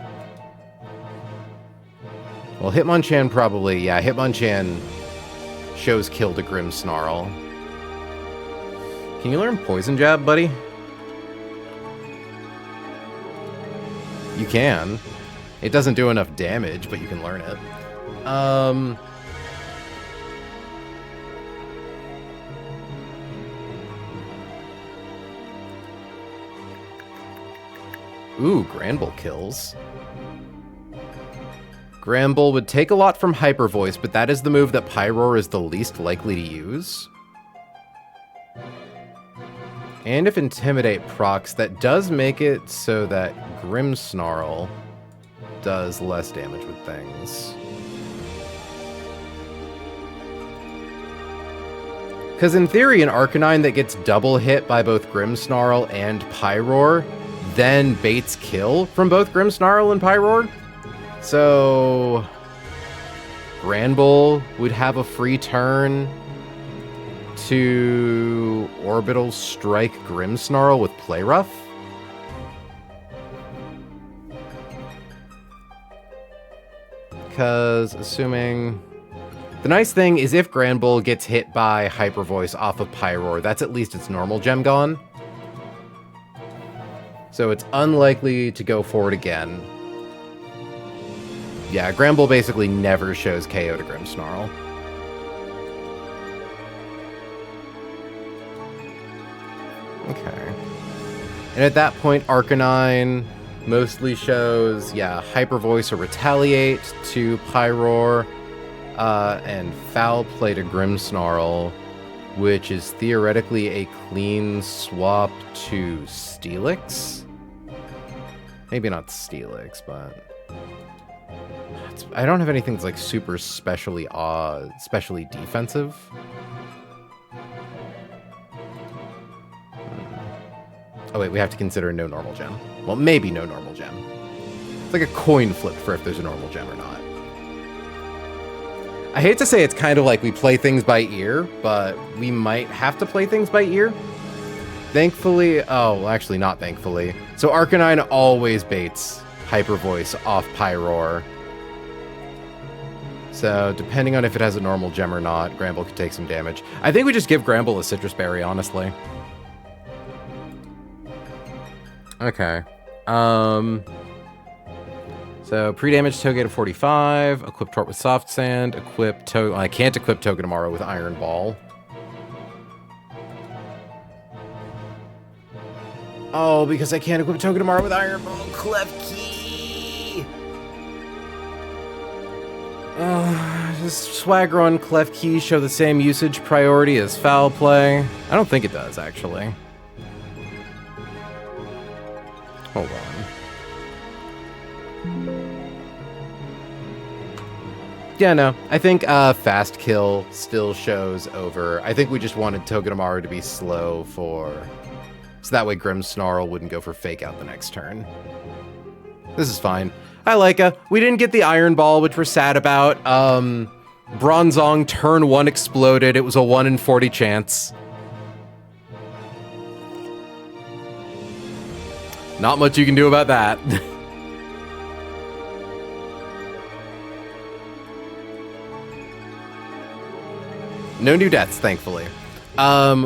Well, Hitmonchan probably, yeah, Hitmonchan shows kill to Grimmsnarl. Can you learn Poison Jab, buddy? You can. It doesn't do enough damage, but you can learn it. Ooh, Granbull kills. Granbull would take a lot from Hyper Voice, but that is the move that Pyroar is the least likely to use. And if Intimidate procs, that does make it so that Grimmsnarl does less damage with things. Because in theory, an Arcanine that gets double hit by both Grimmsnarl and Pyroar then baits kill from both Grimmsnarl and Pyroar. So Granbull would have a free turn to Orbital Strike Grimmsnarl with Play Rough. Because assuming... The nice thing is if Granbull gets hit by Hyper Voice off of Pyroar, that's at least its normal gem gone. So it's unlikely to go forward again. Yeah, Granbull basically never shows KO to Grimmsnarl. Okay. And at that point, Arcanine mostly shows, yeah, Hyper Voice or Retaliate to Pyroar, and Foul Play to Grimmsnarl, which is theoretically a clean swap to Steelix. Maybe not Steelix, but... I don't have anything that's like super specially defensive. Oh wait, we have to consider no normal gem. Well, maybe no normal gem. It's like a coin flip for if there's a normal gem or not. I hate to say it's kind of like we play things by ear, but we might have to play things by ear. Thankfully, oh, actually not thankfully. So Arcanine always baits Hyper Voice off Pyroar. So depending on if it has a normal gem or not, Gramble could take some damage. I think we just give Gramble a Citrus Berry, honestly. Okay. So pre-damage Toge to 45, equip Tort with Soft Sand, equip I can't equip Togedemaru with Iron Ball. Oh, because I can't equip Togedemaru with Iron Ball. Klefki! Does Swagger on Klefki show the same usage priority as Foul Play? I don't think it does, actually. Hold on. Yeah, no. I think Fast Kill still shows over. I think we just wanted Togedemaru to be slow so that way Grimmsnarl wouldn't go for Fake Out the next turn. This is fine. I like we didn't get the Iron Ball, which we're sad about. Bronzong turn 1 exploded. It was a 1 in 40 chance. Not much you can do about that. No new deaths, thankfully.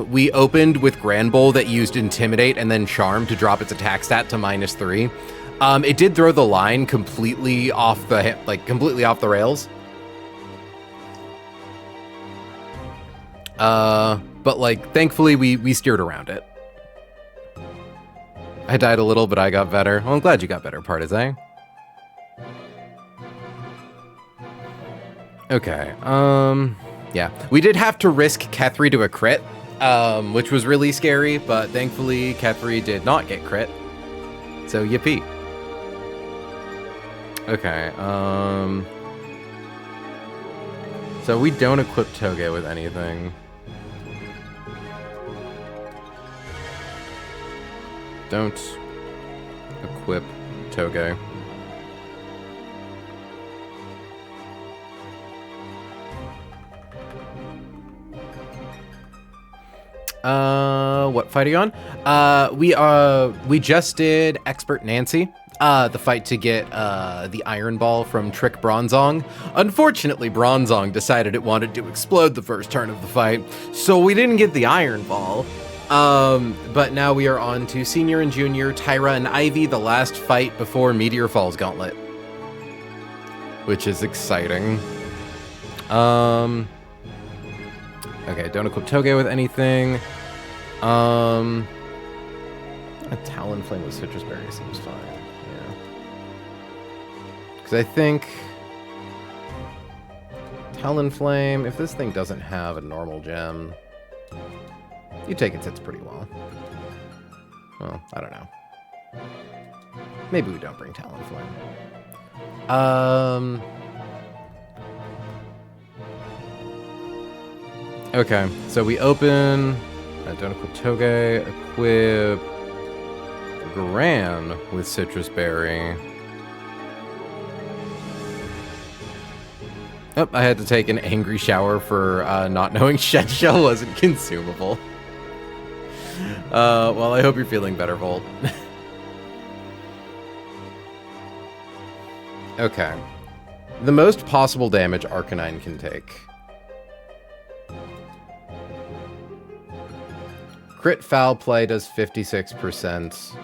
We opened with Grand Bowl that used Intimidate and then Charm to drop its attack stat to -3. It did throw the line completely off the rails. But like, thankfully we steered around it. I died a little, but I got better. Well, I'm glad you got better, Partizan. Okay, yeah. We did have to risk Kethri to a crit, which was really scary, but thankfully Kethri did not get crit. So, yippee. Okay, so we don't equip Toge with anything. Don't equip Toge. What fight are you on? We just did Expert Nancy. The fight to get the Iron Ball from Trick Bronzong. Unfortunately, Bronzong decided it wanted to explode the first turn of the fight, so we didn't get the Iron Ball. But now we are on to Senior and Junior, Tyra and Ivy, the last fight before Meteor Falls Gauntlet, which is exciting. Okay, don't equip Toge with anything. A Talonflame with Citrus Berry seems fine. Yeah. Because I think Talonflame, if this thing doesn't have a normal gem, you take its hits pretty well. Well, I don't know. Maybe we don't bring Talonflame. Okay, so we open. Don't equip Toge. Equip Gran with Citrus Berry. Oh, I had to take an angry shower for not knowing Shed Shell wasn't consumable. Well, I hope you're feeling better, Volt. Okay. The most possible damage Arcanine can take. Crit Foul Play does 56%.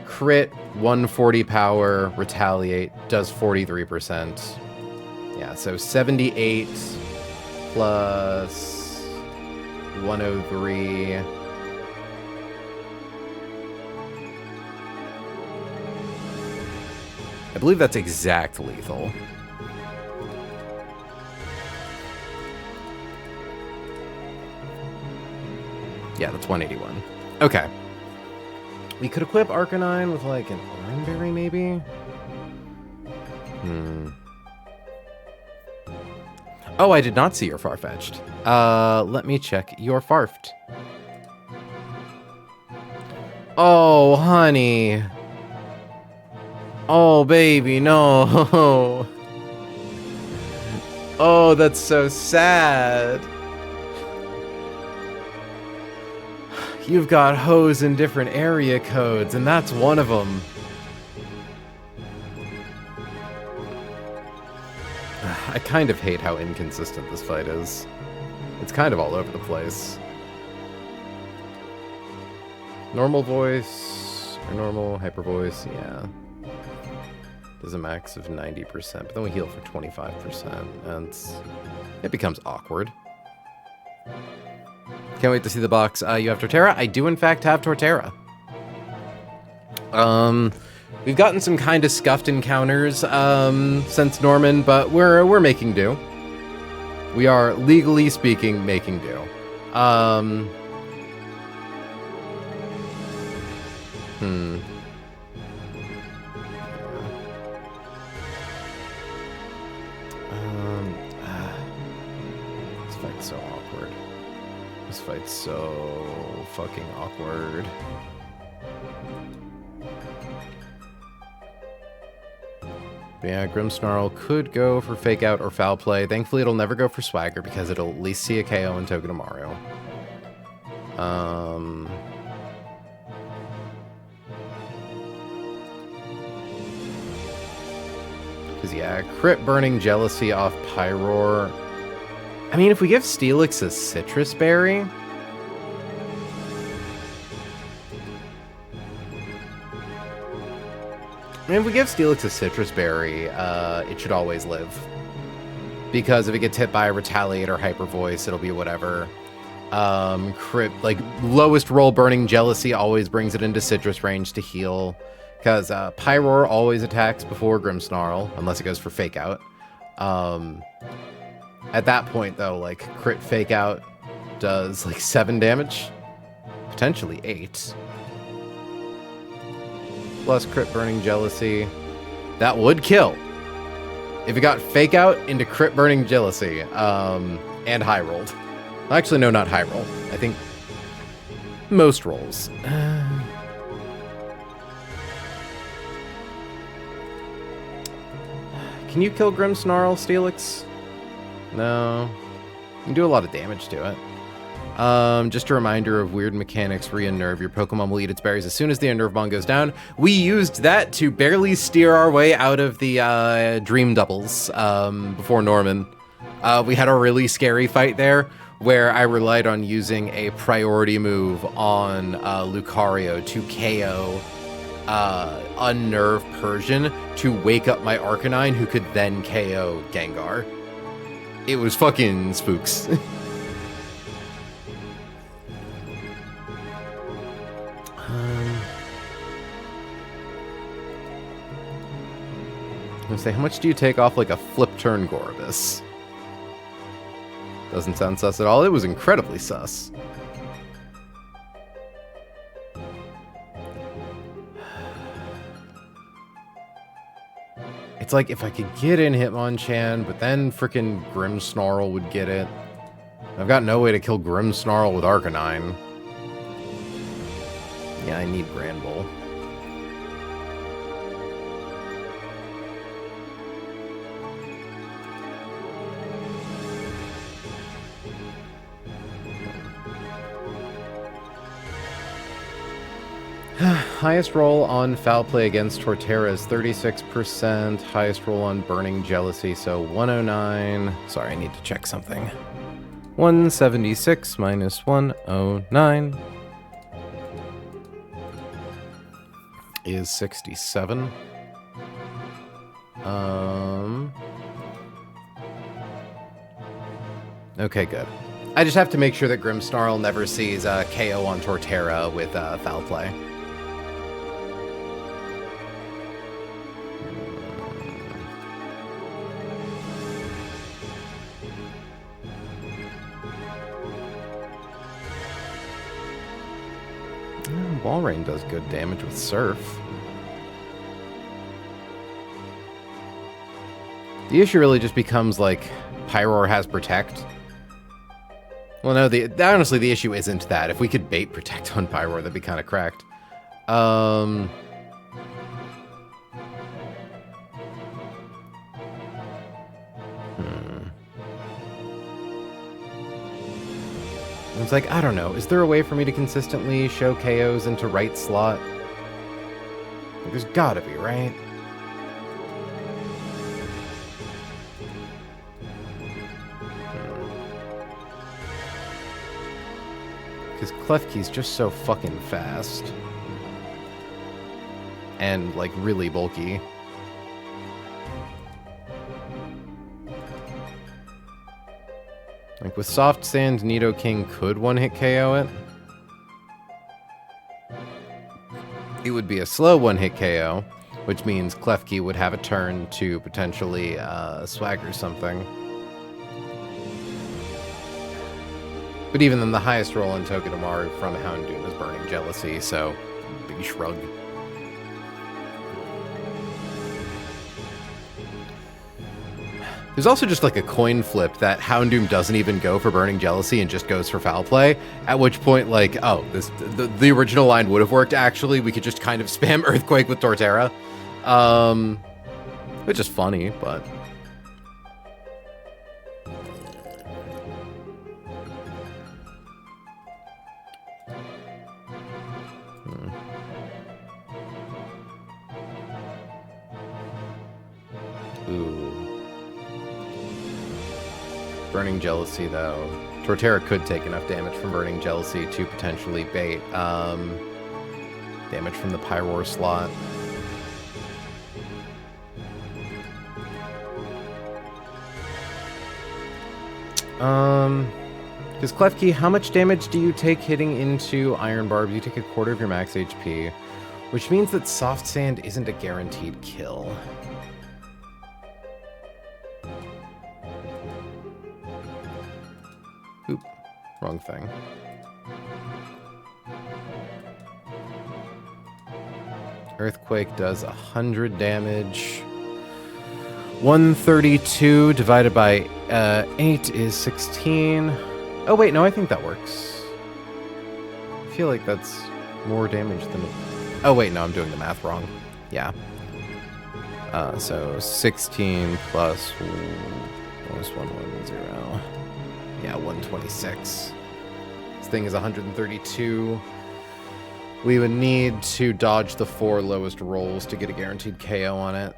Crit 140 power, Retaliate does 43%. Yeah, so 78 plus 103. I believe that's exact lethal. Yeah, that's 181. Okay. We could equip Arcanine with like an Oranberry, maybe? Oh, I did not see your Farfetch'd. Let me check your Farfed. Oh, honey. Oh, baby, no. Oh, that's so sad. You've got hoes in different area codes, and that's one of them. I kind of hate how inconsistent this fight is. It's kind of all over the place. Normal voice, or normal, hyper voice, yeah. Does a max of 90%, but then we heal for 25%, and it becomes awkward. Can't wait to see the box. You have Torterra? I do in fact have Torterra. We've gotten some kind of scuffed encounters since Norman, but we're making do. We are, legally speaking, making do. This fight's so awkward. This fight's so fucking awkward. But yeah, Grimmsnarl could go for Fake Out or Foul Play. Thankfully, it'll never go for Swagger because it'll at least see a KO in Togedemaru. Because, yeah, crit Burning Jealousy off Pyroar. I mean, if we give Steelix a Citrus Berry... I mean, if we give Steelix a Citrus Berry, it should always live. Because if it gets hit by a Retaliate or Hyper Voice, it'll be whatever. Crit, like, lowest roll Burning Jealousy always brings it into Citrus range to heal. Because Pyroar always attacks before Grimmsnarl, unless it goes for Fake Out. At that point, though, like, crit Fake Out does, like, 7 damage. Potentially 8. Plus crit Burning Jealousy. That would kill. If it got Fake Out into crit Burning Jealousy, and high rolled. Actually, no, not high roll. I think most rolls. Can you kill Grimmsnarl, Steelix? No. You can do a lot of damage to it. Just a reminder of weird mechanics re Unnerve. Your Pokemon will eat its berries as soon as the Unnerve Bond goes down. We used that to barely steer our way out of the Dream Doubles before Norman. We had a really scary fight there where I relied on using a priority move on Lucario to KO Unnerve Persian to wake up my Arcanine, who could then KO Gengar. It was fucking spooks. I'm gonna say, how much do you take off like a flip turn Gorobus? Doesn't sound sus at all. It was incredibly sus. It's like if I could get in Hitmonchan, but then frickin' Grimmsnarl would get it. I've got no way to kill Grimmsnarl with Arcanine. Yeah, I need Granbull. Highest roll on Foul Play against Torterra is 36%. Highest roll on Burning Jealousy, so 109. Sorry, I need to check something. 176 minus 109 is 67. Okay, good. I just have to make sure that Grimmsnarl never sees KO on Torterra with Foul Play. Walrein does good damage with Surf. The issue really just becomes, like, Pyroar has Protect. Well, no, honestly, the issue isn't that. If we could bait Protect on Pyroar, that'd be kind of cracked. It's like, I don't know. Is there a way for me to consistently show KOs into right slot? Like, there's gotta be, right? Because Klefki's just so fucking fast. And, like, really bulky. Like, with Soft Sand, Nidoking could one-hit KO it. It would be a slow one-hit KO, which means Klefki would have a turn to potentially swagger something. But even then, the highest roll in Togedemaru from Houndoom is Burning Jealousy, so big shrug. There's also just like a coin flip that Houndoom doesn't even go for Burning Jealousy and just goes for Foul Play, at which point, like, oh, the original line would have worked, actually. We could just kind of spam Earthquake with Torterra. Which is funny, but... Ooh. Burning Jealousy, though. Torterra could take enough damage from Burning Jealousy to potentially bait damage from the Pyroar slot. Because Klefki, how much damage do you take hitting into Iron Barb? You take a quarter of your max HP, which means that Soft Sand isn't a guaranteed kill. Oop, wrong thing. Earthquake does 100 damage. 132 divided by 8 is 16. Oh wait, no, I think that works. I feel like that's more damage than... Oh wait, no, I'm doing the math wrong. Yeah. So 16 plus 110. Yeah, 126. This thing is 132. We would need to dodge the 4 lowest rolls to get a guaranteed KO on it,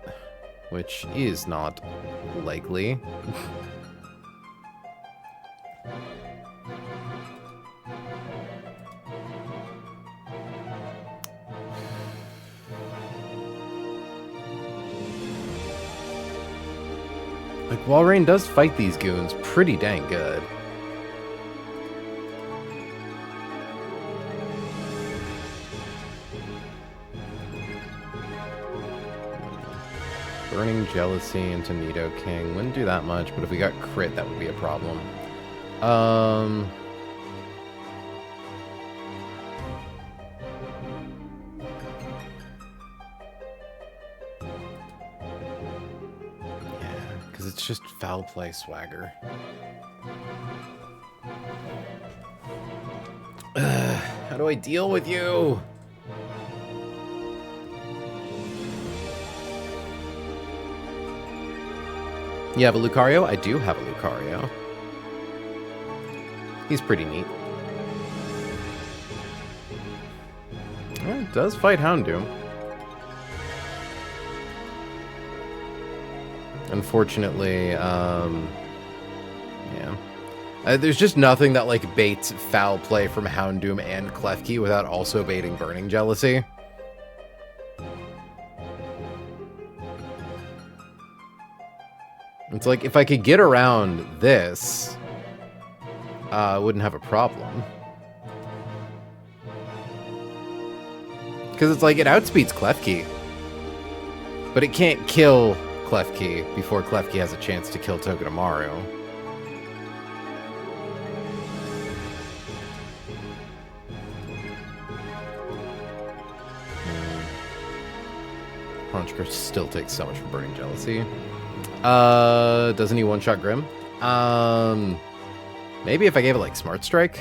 which is not likely. Like, Walrein does fight these goons pretty dang good. Burning Jealousy into Nidoking. Wouldn't do that much, but if we got crit, that would be a problem. Yeah, because it's just Foul Play Swagger. How do I deal with you? You have a Lucario? I do have a Lucario. He's pretty neat. Well, it does fight Houndoom. Unfortunately, yeah. There's just nothing that, like, baits Foul Play from Houndoom and Klefki without also baiting Burning Jealousy. It's like, if I could get around this, I wouldn't have a problem. Because it's like, it outspeeds Klefki. But it can't kill Klefki before Klefki has a chance to kill Togedemaru. Honchkrow still takes so much for Burning Jealousy. Doesn't he one-shot Grim? Maybe if I gave it, like, Smart Strike?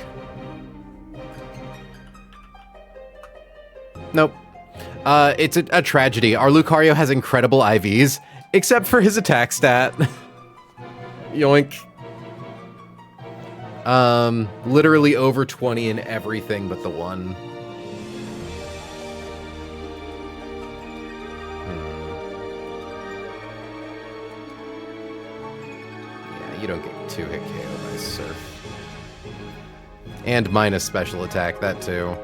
Nope. It's a tragedy. Our Lucario has incredible IVs, except for his attack stat. Yoink. Literally over 20 in everything but the one. Yeah, you don't get 2-hit KO by Surf. And minus special attack, that too.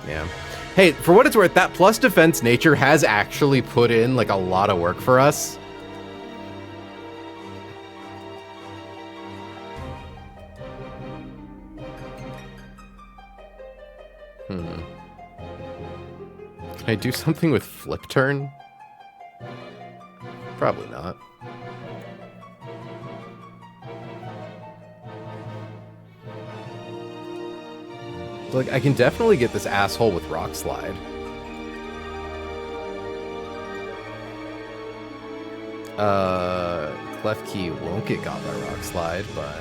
Yeah. Hey, for what it's worth, that plus defense nature has actually put in, like, a lot of work for us. Can I do something with Flip Turn? Probably not. Like, I can definitely get this asshole with Rock Slide. Klefki won't get got by Rock Slide, but...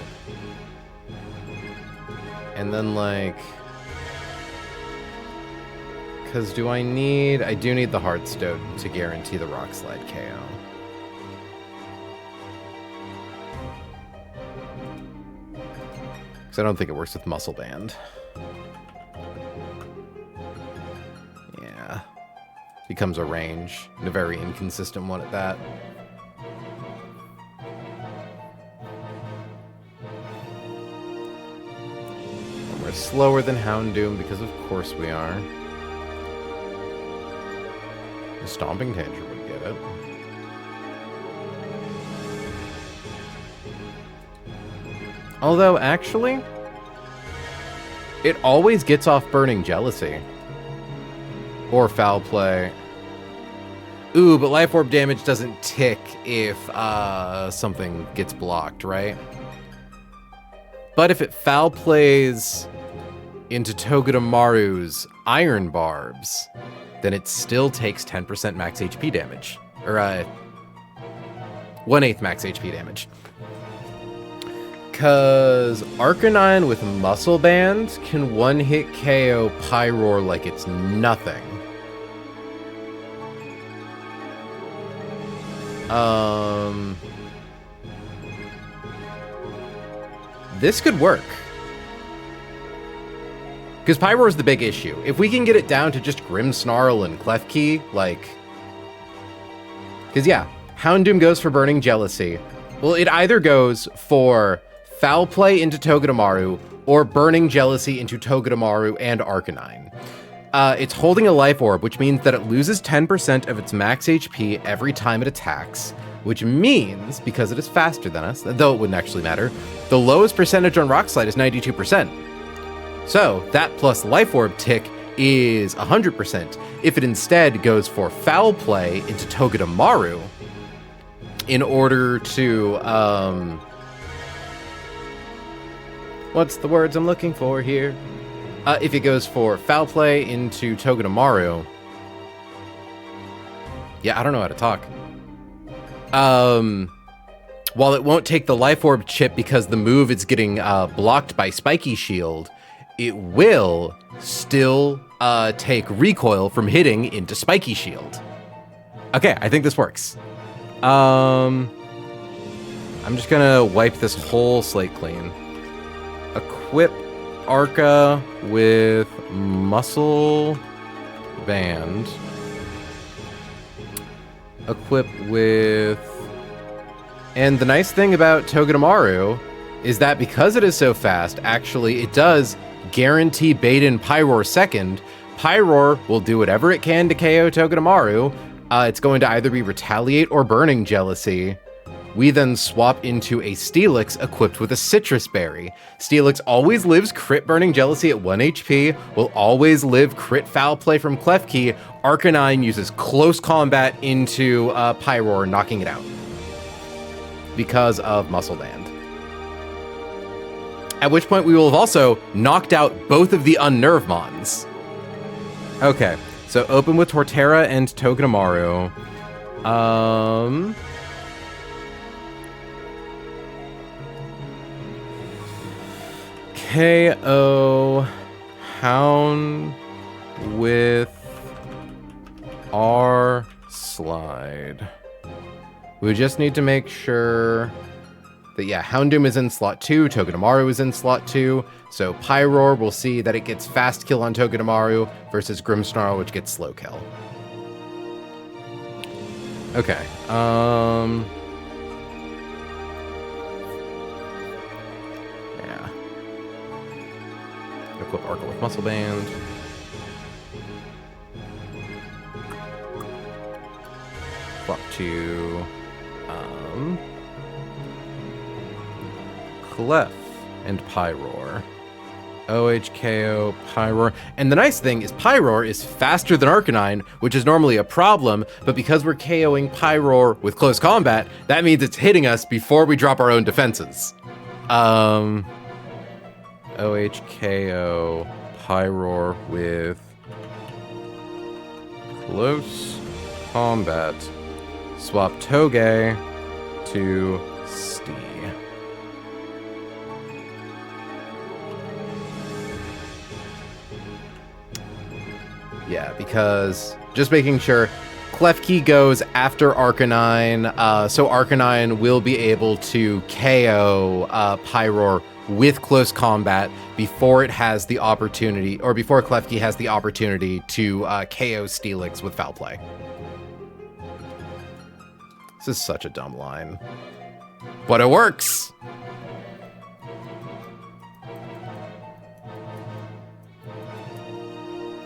And then, like... Because do I need... I do need the Heartstone to guarantee the Rock Slide KO. Because I don't think it works with Muscle Band. Yeah. Becomes a range. And a very inconsistent one at that. And we're slower than Houndoom because of course we are. The Stomping Tantrum would get it. Although, actually, it always gets off Burning Jealousy. Or Foul Play. Ooh, but Life Orb damage doesn't tick if something gets blocked, right? But if it Foul Plays into Togedemaru's Iron Barbs, then it still takes 10% max HP damage. Or, 1/8 max HP damage. Because Arcanine with Muscle Band can one-hit KO Pyroar like it's nothing. This could work. Because Pyroar's the big issue. If we can get it down to just Grimmsnarl and Klefki, like... Because, yeah, Houndoom goes for Burning Jealousy. Well, it either goes for Foul Play into Togedemaru, or Burning Jealousy into Togedemaru and Arcanine. It's holding a Life Orb, which means that it loses 10% of its max HP every time it attacks, which means, because it is faster than us, though it wouldn't actually matter, the lowest percentage on Rock Slide is 92%. So, that plus Life Orb tick is 100%. If it instead goes for Foul Play into Togedemaru, in order to, what's the words I'm looking for here? If it goes for Foul Play into Togedemaru, yeah, I don't know how to talk. While it won't take the Life Orb chip because the move is getting blocked by Spiky Shield, it will still take recoil from hitting into Spiky Shield. Okay, I think this works. I'm just gonna wipe this whole slate clean. Equip Arca with Muscle Band. Equip with... And the nice thing about Togedemaru is that because it is so fast, actually, it does guarantee Baden Pyroar second. Pyroar will do whatever it can to KO Togedemaru. It's going to either be Retaliate or Burning Jealousy. We then swap into a Steelix equipped with a Citrus Berry. Steelix always lives crit Burning Jealousy at 1 HP, will always live crit Foul Play from Klefki. Arcanine uses Close Combat into Pyroar, knocking it out. Because of Muscle Band. At which point we will have also knocked out both of the Unnervemons. Okay, so open with Torterra and Togedemaru. KO Hound with our slide. We just need to make sure that, yeah, Houndoom is in slot 2, Togedemaru is in slot 2, so Pyroar will see that it gets fast kill on Togedemaru versus Grimmsnarl, which gets slow kill. Okay, yeah. Equip Arca with Muscle Band. Flop to, Clef and Pyroar. OHKO, Pyroar. And the nice thing is Pyroar is faster than Arcanine, which is normally a problem, but because we're KOing Pyroar with close combat, that means it's hitting us before we drop our own defenses. OHKO, Pyroar with close combat. Swap Toge to Stee. Yeah, because just making sure Klefki goes after Arcanine, so Arcanine will be able to KO Pyroar with close combat before it has the opportunity, or before Klefki has the opportunity to KO Steelix with Foul Play. This is such a dumb line. But it works!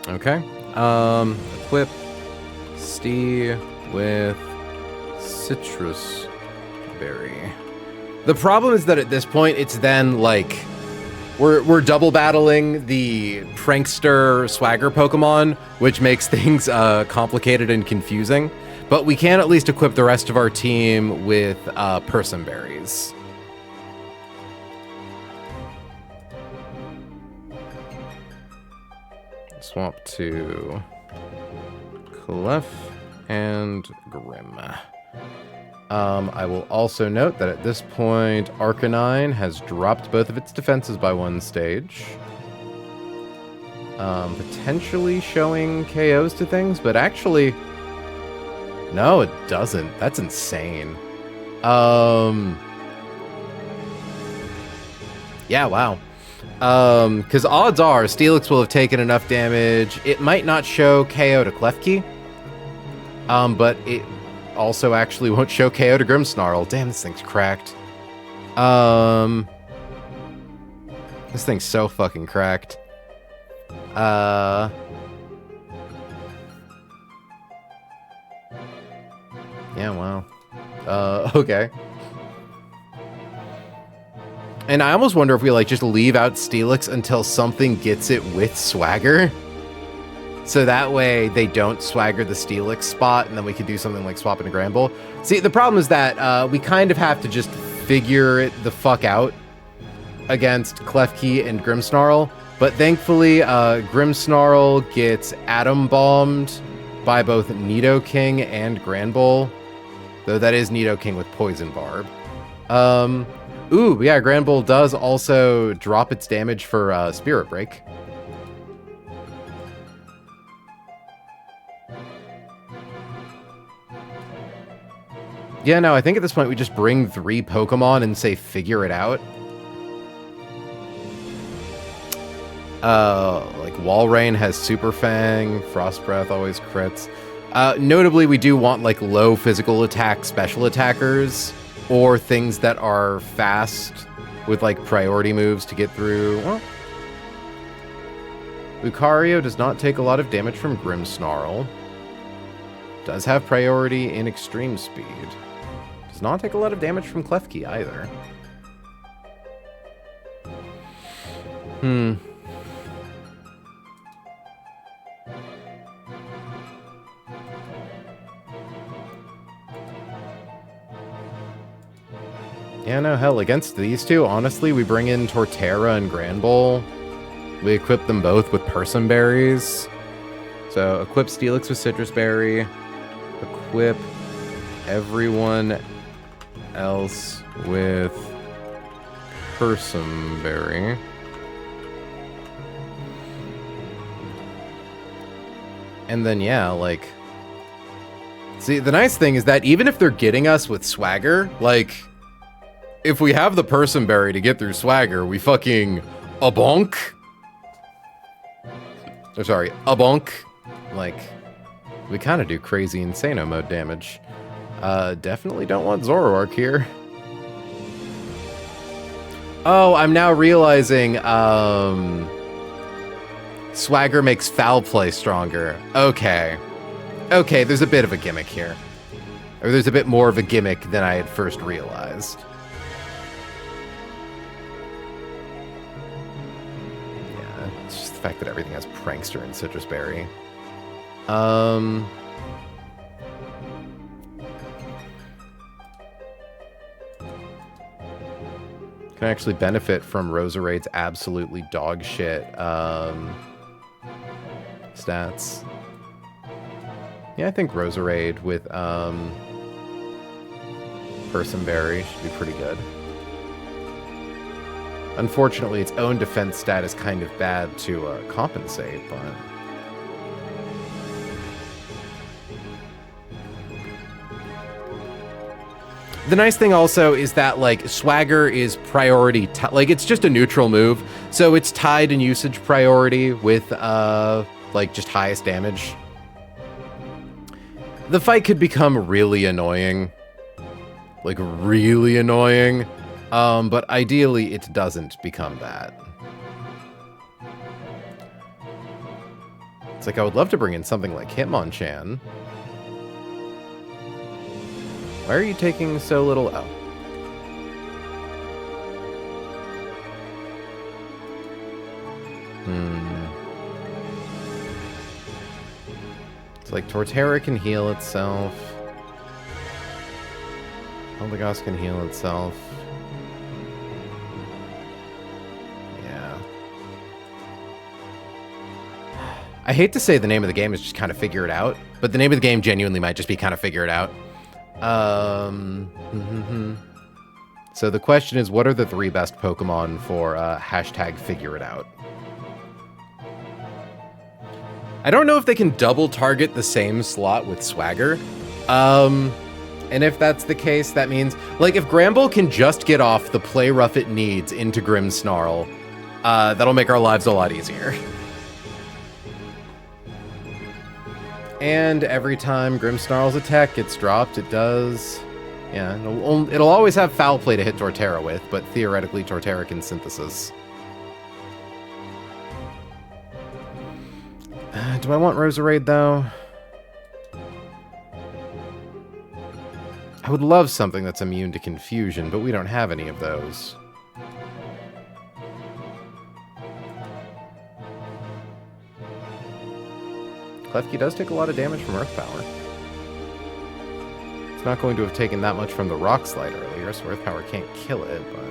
Okay. Equip Stee with Citrus Berry. The problem is that at this point, it's then like we're double battling the prankster swagger Pokemon, which makes things complicated and confusing. But we can at least equip the rest of our team with Person Berries. Swap to Clef and Grim. I will also note that at this point, Arcanine has dropped both of its defenses by one stage. Potentially showing KOs to things, but actually... No, it doesn't. That's insane. Yeah, wow. Because odds are Steelix will have taken enough damage. It might not show KO to Klefki. But it also actually won't show KO to Grimmsnarl. Damn, this thing's cracked. This thing's so fucking cracked. Yeah, wow. Okay. And I almost wonder if we, like, just leave out Steelix until something gets it with Swagger. So that way they don't Swagger the Steelix spot, and then we could do something like swap into Granbull. See, the problem is that we kind of have to just figure it the fuck out against Klefki and Grimmsnarl. But thankfully, Grimmsnarl gets Atom Bombed by both Nidoking and Granbull. Though that is Nidoking with Poison Barb. Ooh, yeah, Granbull does also drop its damage for Spirit Break. Yeah, no, I think at this point we just bring 3 Pokemon and say figure it out. Like Walrein has Super Fang, Frost Breath always crits. Notably, we do want like low physical attack special attackers or things that are fast with like priority moves to get through. Well, Lucario does not take a lot of damage from Grimmsnarl. Does have priority in extreme speed. Does not take a lot of damage from Klefki either. Yeah, no, hell, against these two, honestly, we bring in Torterra and Granbull. We equip them both with Person Berries. So, equip Steelix with Citrus Berry. Equip everyone else with Person Berry. And then, yeah, like... See, the nice thing is that even if they're getting us with swagger, like... If we have the person berry to get through swagger, we fucking... a bonk? Or sorry, a bonk. Like, we kind of do crazy Insano mode damage. Definitely don't want Zoroark here. Oh, I'm now realizing, swagger makes foul play stronger. Okay. Okay, there's a bit of a gimmick here. Or there's a bit more of a gimmick than I had first realized. Yeah, it's just the fact that everything has Prankster and Citrus Berry. Can actually benefit from Roserade's absolutely dog shit stats. Yeah, I think Roserade with Personberry should be pretty good. Unfortunately, its own defense stat is kind of bad to compensate, but... The nice thing also is that, like, Swagger is priority... like, it's just a neutral move, so it's tied in usage priority with, like, just highest damage. The fight could become really annoying. Like, really annoying. But ideally, it doesn't become that. It's like, I would love to bring in something like Hitmonchan. Why are you taking so little? Oh. It's like Torterra can heal itself. Eldegoss can heal itself. Yeah. I hate to say the name of the game is just kind of figure it out, but the name of the game genuinely might just be kind of figure it out. So the question is, what are the 3 best Pokemon for hashtag figure it out? I don't know if they can double target the same slot with Swagger. And if that's the case, that means, like, if Gramble can just get off the play rough it needs into Grimmsnarl, that'll make our lives a lot easier. And every time Grimmsnarl's attack gets dropped, it does... Yeah, it'll always have Foul Play to hit Torterra with, but theoretically Torterra can Synthesis. Do I want Roserade, though? I would love something that's immune to Confusion, but we don't have any of those. Klefki does take a lot of damage from Earth Power. It's not going to have taken that much from the Rock Slide earlier, so Earth Power can't kill it, but...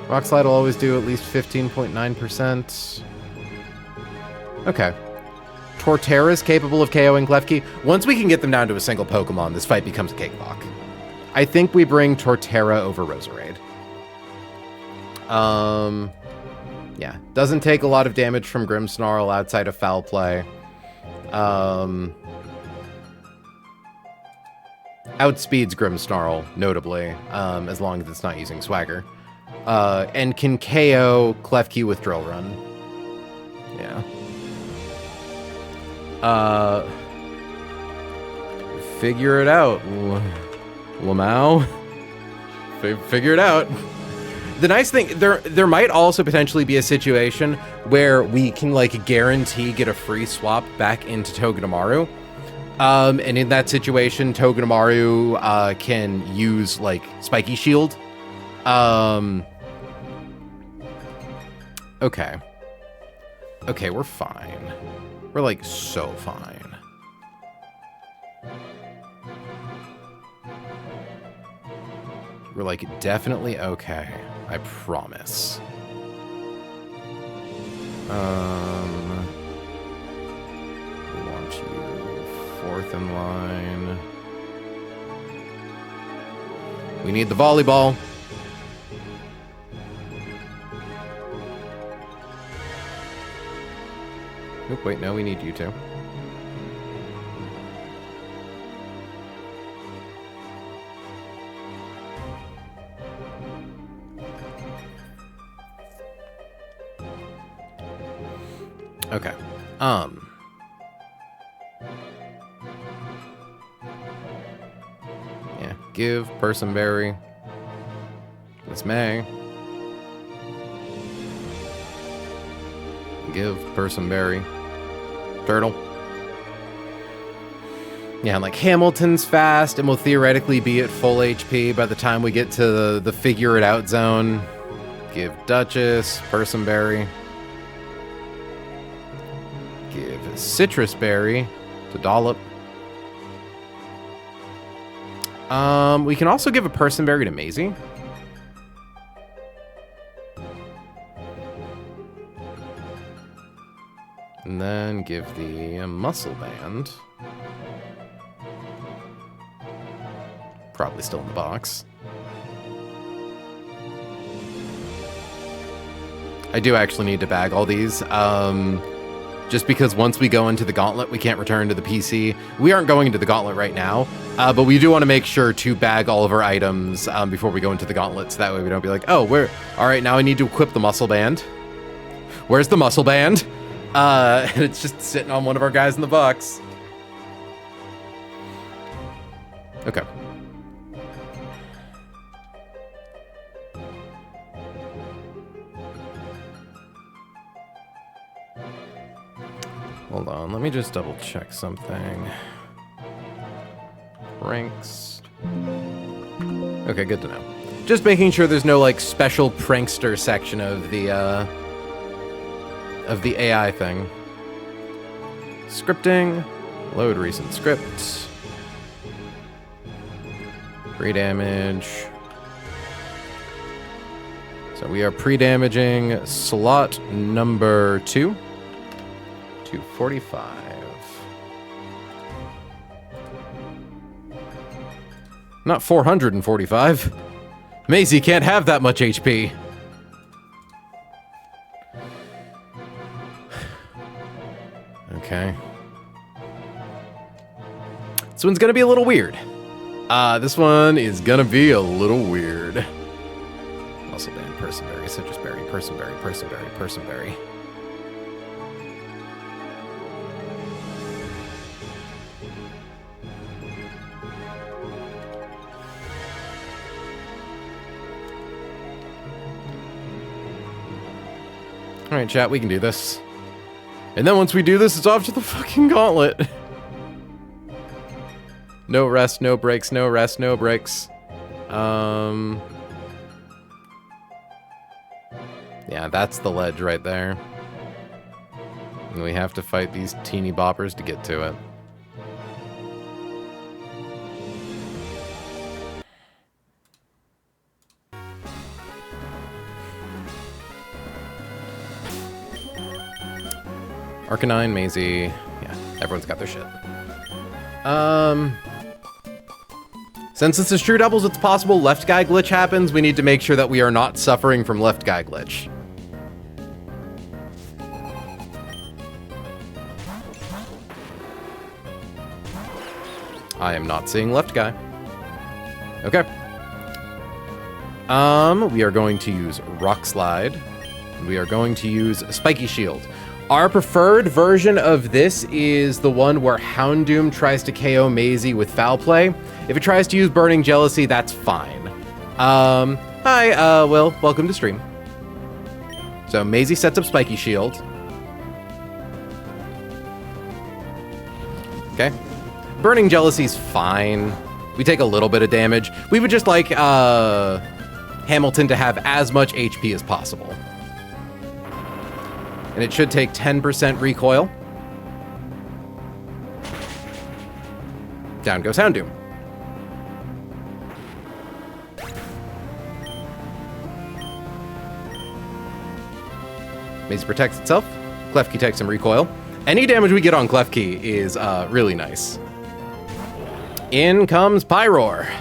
Rock Slide will always do at least 15.9%. Okay. Torterra is capable of KOing Klefki. Once we can get them down to a single Pokemon, this fight becomes a cakewalk. I think we bring Torterra over Roserade. Yeah, doesn't take a lot of damage from Grimmsnarl outside of Foul Play. Outspeeds Grimmsnarl, notably, as long as it's not using Swagger. And can KO Klefki with Drill Run. Yeah. Figure it out, Lamau. Figure it out. The nice thing, there might also potentially be a situation where we can, like, guarantee get a free swap back into Togedemaru. And in that situation, Togedemaru can use, like, Spiky Shield. Okay. Okay, we're fine. We're, like, so fine. We're, like, definitely okay. I promise. We want you 4th in line. We need the volleyball. Oop, wait, no, we need you two. Okay. Yeah, give Personberry. Miss May. Give Personberry. Turtle. Yeah, and like Hamilton's fast and will theoretically be at full HP by the time we get to the figure it out zone. Give Duchess, Personberry. Give Citrus Berry to Dollop. We can also give a Personberry to Maisie. And then give the Muscle Band. Probably still in the box. I do actually need to bag all these. Just because once we go into the Gauntlet, we can't return to the PC. We aren't going into the Gauntlet right now, but we do want to make sure to bag all of our items before we go into the Gauntlet, so that way we don't be like, oh, all right, now I need to equip the Muscle Band. Where's the Muscle Band? And it's just sitting on one of our guys in the box. Okay. Hold on, let me just double check something. Pranks. Okay, good to know. Just making sure there's no like special prankster section of the AI thing. Scripting. Load recent script. Pre-damage. So we are pre-damaging slot number 2. 245. Not 445. Maisie can't have that much HP. Okay. This one's gonna be a little weird. This one is gonna be a little weird. Muscle Band, Personberry, Citrus Berry, Personberry, Personberry, Personberry. Alright, chat, we can do this. And then once we do this, it's off to the fucking Gauntlet. No rest, no breaks, no rest, no breaks. Yeah, that's the ledge right there. And we have to fight these teeny boppers to get to it. Arcanine, Maisie. Yeah, everyone's got their shit. Since this is true doubles, it's possible left guy glitch happens. We need to make sure that we are not suffering from left guy glitch. I am not seeing left guy. Okay. We are going to use Rock Slide. We are going to use Spiky Shield. Our preferred version of this is the one where Houndoom tries to KO Maisie with Foul Play. If it tries to use Burning Jealousy, that's fine. Hi, Will. Welcome to stream. So Maisie sets up Spiky Shield. Okay. Burning Jealousy's fine. We take a little bit of damage. We would just like Hamilton to have as much HP as possible. And it should take 10% recoil. Down goes Houndoom. Maisie protects itself. Klefki takes some recoil. Any damage we get on Klefki is really nice. In comes Pyroar.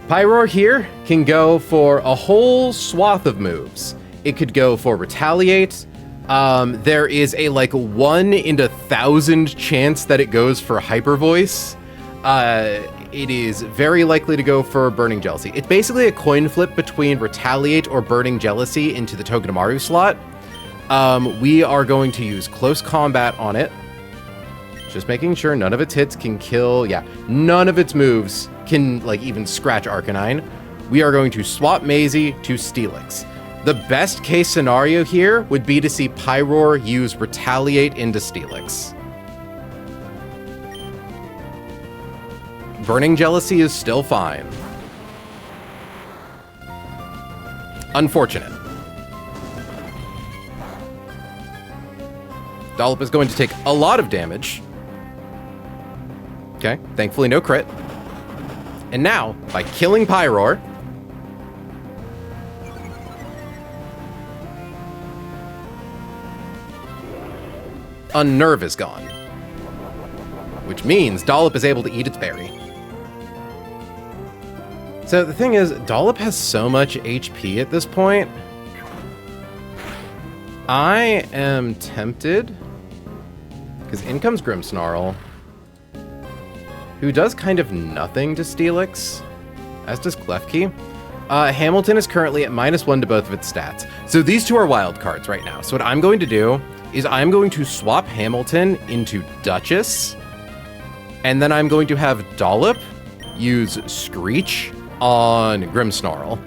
Pyroar here can go for a whole swath of moves. It could go for Retaliate, there is a like 1 in 1,000 chance that it goes for Hyper Voice. It is very likely to go for Burning Jealousy. It's basically a coin flip between Retaliate or Burning Jealousy into the Togedemaru slot. We are going to use Close Combat on it. Just making sure none of its hits can kill. Yeah, none of its moves can like even scratch Arcanine. We are going to swap Maisie to Steelix. The best case scenario here would be to see Pyroar use Retaliate into Steelix. Burning Jealousy is still fine. Unfortunate. Dollop is going to take a lot of damage. Okay, thankfully no crit. And now, by killing Pyroar, Unnerve is gone. Which means Dollop is able to eat its berry. So the thing is, Dollop has so much HP at this point. I am tempted, because in comes Grimmsnarl, who does kind of nothing to Steelix, as does Klefki. Hamilton is currently at -1 to both of its stats. So these two are wild cards right now. So what I'm going to do is I'm going to swap Hamilton into Duchess, and then I'm going to have Dollop use Screech on Grimmsnarl.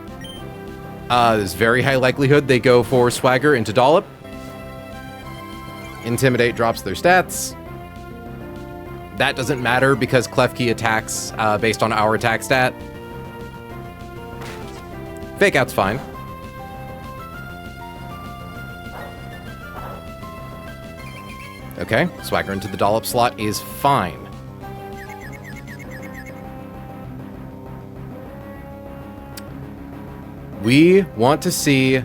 There's very high likelihood they go for Swagger into Dollop. Intimidate drops their stats. That doesn't matter because Klefki attacks based on our attack stat. Fake Out's fine. Okay, Swagger into the Dollop slot is fine. We want to see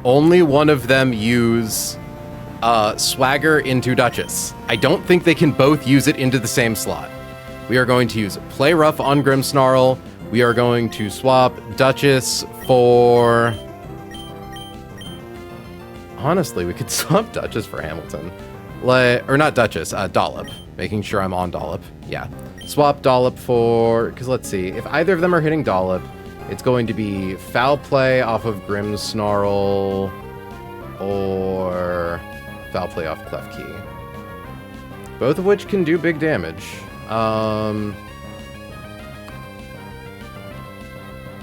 only one of them use Swagger into Duchess. I don't think they can both use it into the same slot. We are going to use Play Rough on Grimmsnarl. We are going to swap Duchess for... Honestly, we could swap Duchess for Hamilton. Or not Duchess, Dollop. Making sure I'm on Dollop. Yeah. Swap Dollop for... Because let's see. If either of them are hitting Dollop, it's going to be Foul Play off of Grimmsnarl or Foul Play off Klefki. Both of which can do big damage.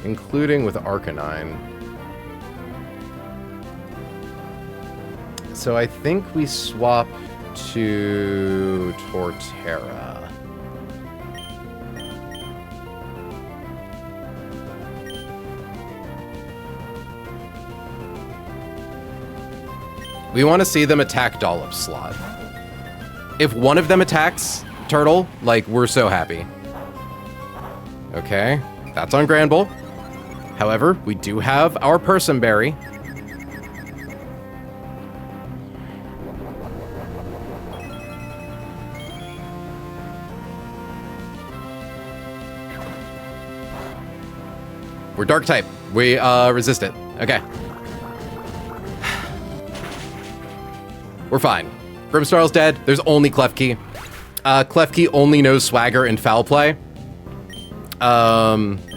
Including with Arcanine. So I think we swap to Torterra. We want to see them attack Dollop's slot. If one of them attacks Turtle, like, we're so happy. Okay, that's on Granbull. However, we do have our Persimberry. We're Dark type. We resist it. Okay. We're fine. Grimmsnarl's dead. There's only Klefki. Klefki only knows Swagger and Foul Play.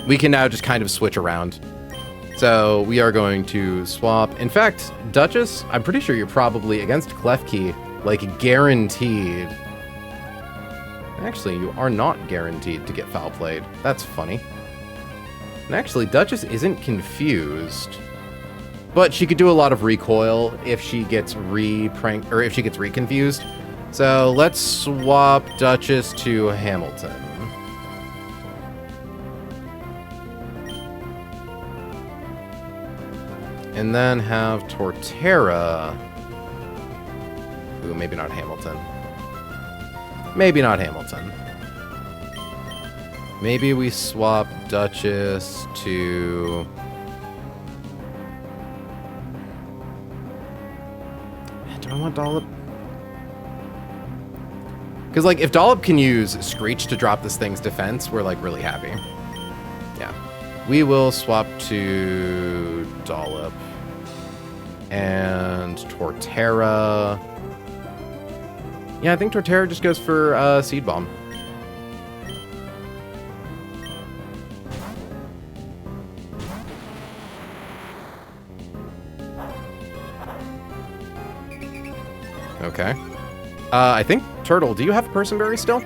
We can now just kind of switch around. So we are going to swap. In fact, Duchess, I'm pretty sure you're probably against Klefki, like guaranteed. Actually, you are not guaranteed to get Foul Played. That's funny. And actually, Duchess isn't confused. But she could do a lot of recoil if she gets if she gets reconfused. So let's swap Duchess to Hamilton. And then have Torterra. Ooh, maybe not Hamilton. Maybe not Hamilton. Maybe we swap Duchess to... Do I want Dollop? Because, like, if Dollop can use Screech to drop this thing's defense, we're, like, really happy. Yeah. We will swap to Dollop. And Torterra. Yeah, I think Torterra just goes for Seed Bomb. Okay. I think, Turtle, do you have a Person Berry still?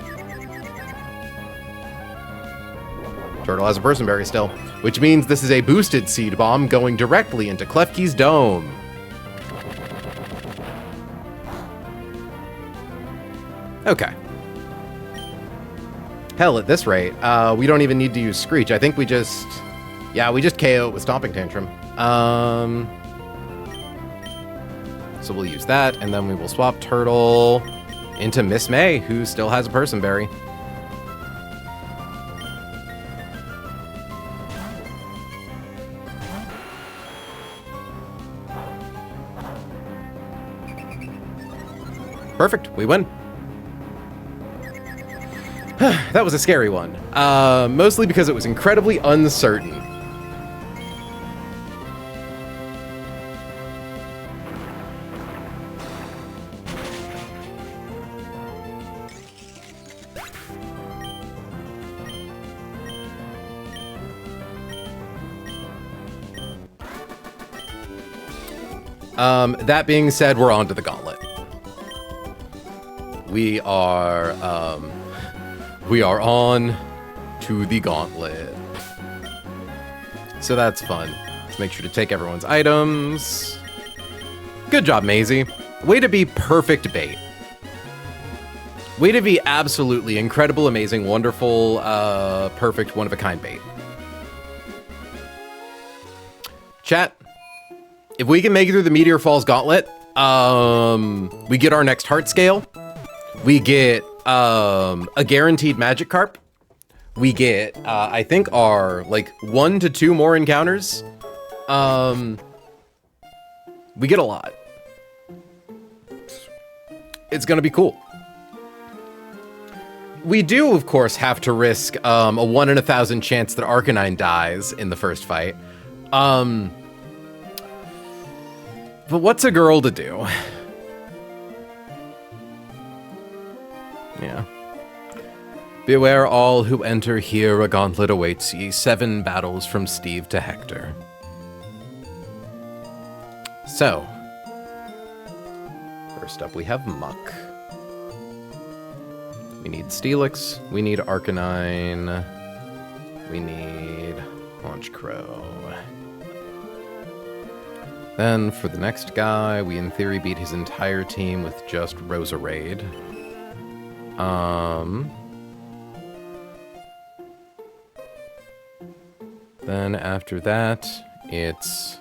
Turtle has a Person Berry still, which means this is a boosted Seed Bomb going directly into Klefki's Dome. Okay. Hell, at this rate, we don't even need to use Screech. I think we just... Yeah, we just KO it with Stomping Tantrum. So we'll use that, and then we will swap Turtle into Miss May, who still has a Person Berry. Perfect, we win. That was a scary one. Mostly because it was incredibly uncertain. That being said, we're on to the Gauntlet. We are on to the Gauntlet. So that's fun. Let's make sure to take everyone's items. Good job, Maisie. Way to be perfect bait. Way to be absolutely incredible, amazing, wonderful, perfect, one-of-a-kind bait. Chat, if we can make it through the Meteor Falls Gauntlet, we get our next heart scale. We get a guaranteed magic carp. We get, I think, our, like, 1 to 2 more encounters. We get a lot. It's gonna be cool. We do, of course, have to risk a 1 in 1,000 chance that Arcanine dies in the first fight. But what's a girl to do? Yeah. Beware all who enter here, a gauntlet awaits ye, 7 battles from Steve to Hector. So, first up we have Muck. We need Steelix, we need Arcanine, we need Honchkrow. Then for the next guy, we in theory beat his entire team with just Roserade. Then after that, it's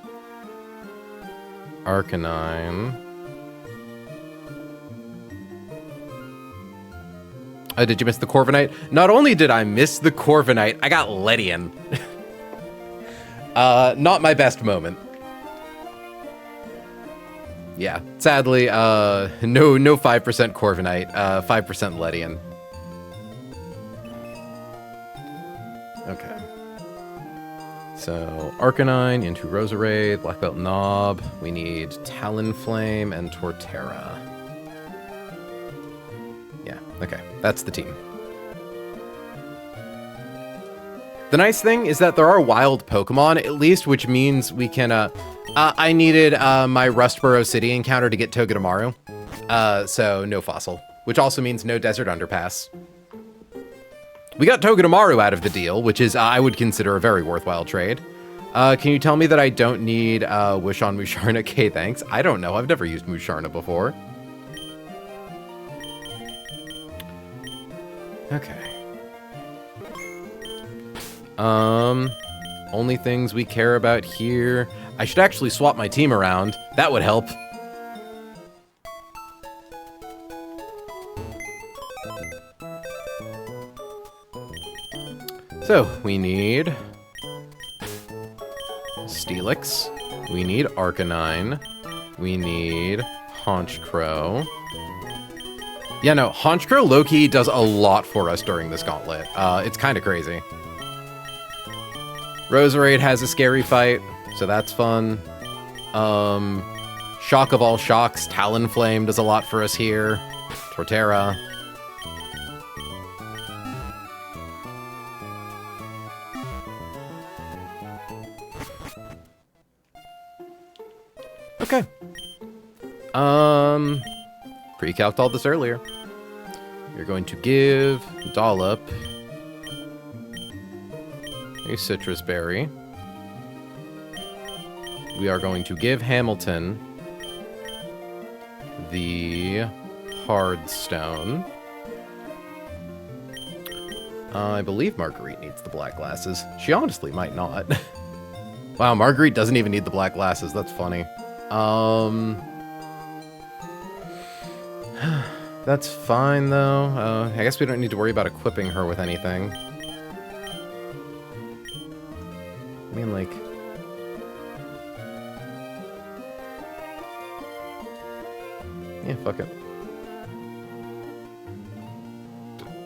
Arcanine. Did you miss the Corviknight? Not only did I miss the Corviknight, I got Ledian. Not my best moment. Yeah, sadly, no 5% Corviknight, 5% Ledian. Okay. So, Arcanine into Roserade, Black Belt Knob. We need Talonflame and Torterra. Yeah, okay, that's the team. The nice thing is that there are wild Pokemon, at least, which means we can, I needed my Rustboro City encounter to get Togedemaru, so no Fossil, which also means no Desert Underpass. We got Togedemaru out of the deal, which is, I would consider a very worthwhile trade. Can you tell me that I don't need Wish on Musharna? Okay, thanks. I don't know, I've never used Musharna before. Okay. Only things we care about here. I should actually swap my team around. That would help. So, we need Steelix. We need Arcanine. We need Honchkrow. Yeah, no, Honchkrow low-key does a lot for us during this gauntlet. It's kind of crazy. Roserade has a scary fight, so that's fun. Shock of all shocks, Talonflame does a lot for us here. Torterra. Okay. Pre-calced all this earlier. You're going to give Dollop a citrus berry. We are going to give Hamilton the hard stone. I believe Marguerite needs the black glasses. She honestly might not. Wow, Marguerite doesn't even need the black glasses. That's funny. That's fine, though. I guess we don't need to worry about equipping her with anything. I mean, like... yeah, fuck it.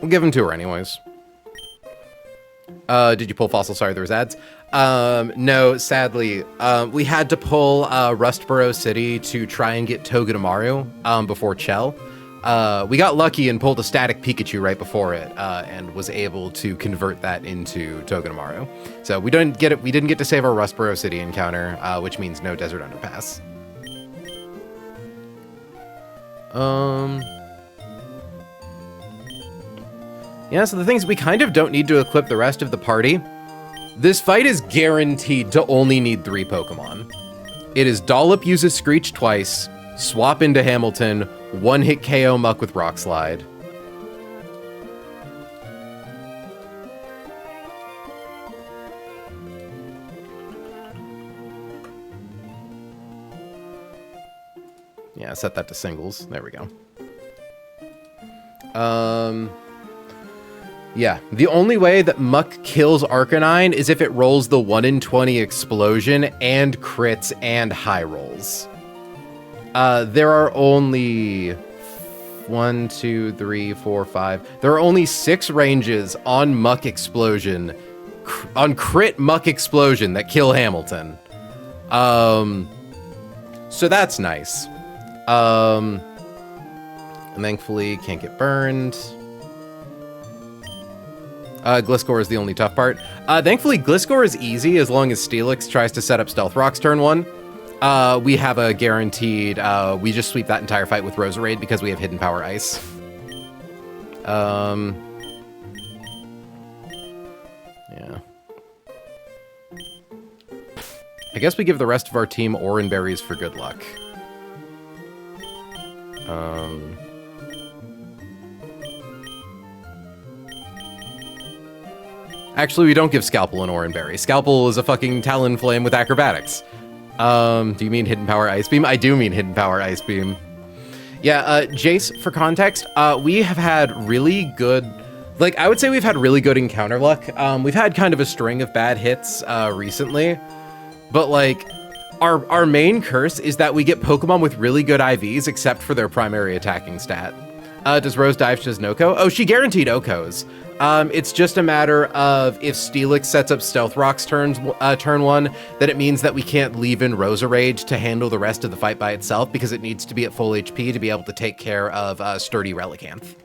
We'll give them to her anyways. Did you pull Fossil? Sorry, there was ads. No, sadly. We had to pull Rustboro City to try and get Togedemaru before Chell. We got lucky and pulled a static Pikachu right before it, and was able to convert that into Togedemaru. So we didn't get it. We didn't get to save our Rustboro City encounter, which means no Desert Underpass. Yeah, so the things we kind of don't need to equip the rest of the party. This fight is guaranteed to only need 3 Pokemon. It is Dollop uses Screech twice, swap into Hamilton, one-hit KO Muck with Rock Slide. Yeah, set that to singles. There we go. Yeah, the only way that Muck kills Arcanine is if it rolls the 1 in 20 explosion and crits and high rolls. There are only 1, 2, 3, 4, 5. There are only 6 ranges on Muck Explosion, on crit Muck Explosion that kill Hamilton. So that's nice. And thankfully can't get burned. Gliscor is the only tough part. Thankfully, Gliscor is easy as long as Steelix tries to set up Stealth Rocks turn 1. We have a guaranteed, we just sweep that entire fight with Roserade because we have Hidden Power Ice. Yeah. I guess we give the rest of our team Oran Berries for good luck. Actually, we don't give Scalpel an Oran Berry. Scalpel is a fucking Talonflame with acrobatics. Do you mean Hidden Power Ice Beam? I do mean Hidden Power Ice Beam. Yeah, Jace, for context, we have had really good... like, I would say we've had really good encounter luck. We've had kind of a string of bad hits recently. But, like, our main curse is that we get Pokemon with really good IVs, except for their primary attacking stat. Does Rose dive to Noko? Oh, she guaranteed Okos. It's just a matter of if Steelix sets up Stealth Rocks turn 1, then it means that we can't leave in Roserade to handle the rest of the fight by itself because it needs to be at full HP to be able to take care of Sturdy Relicanth.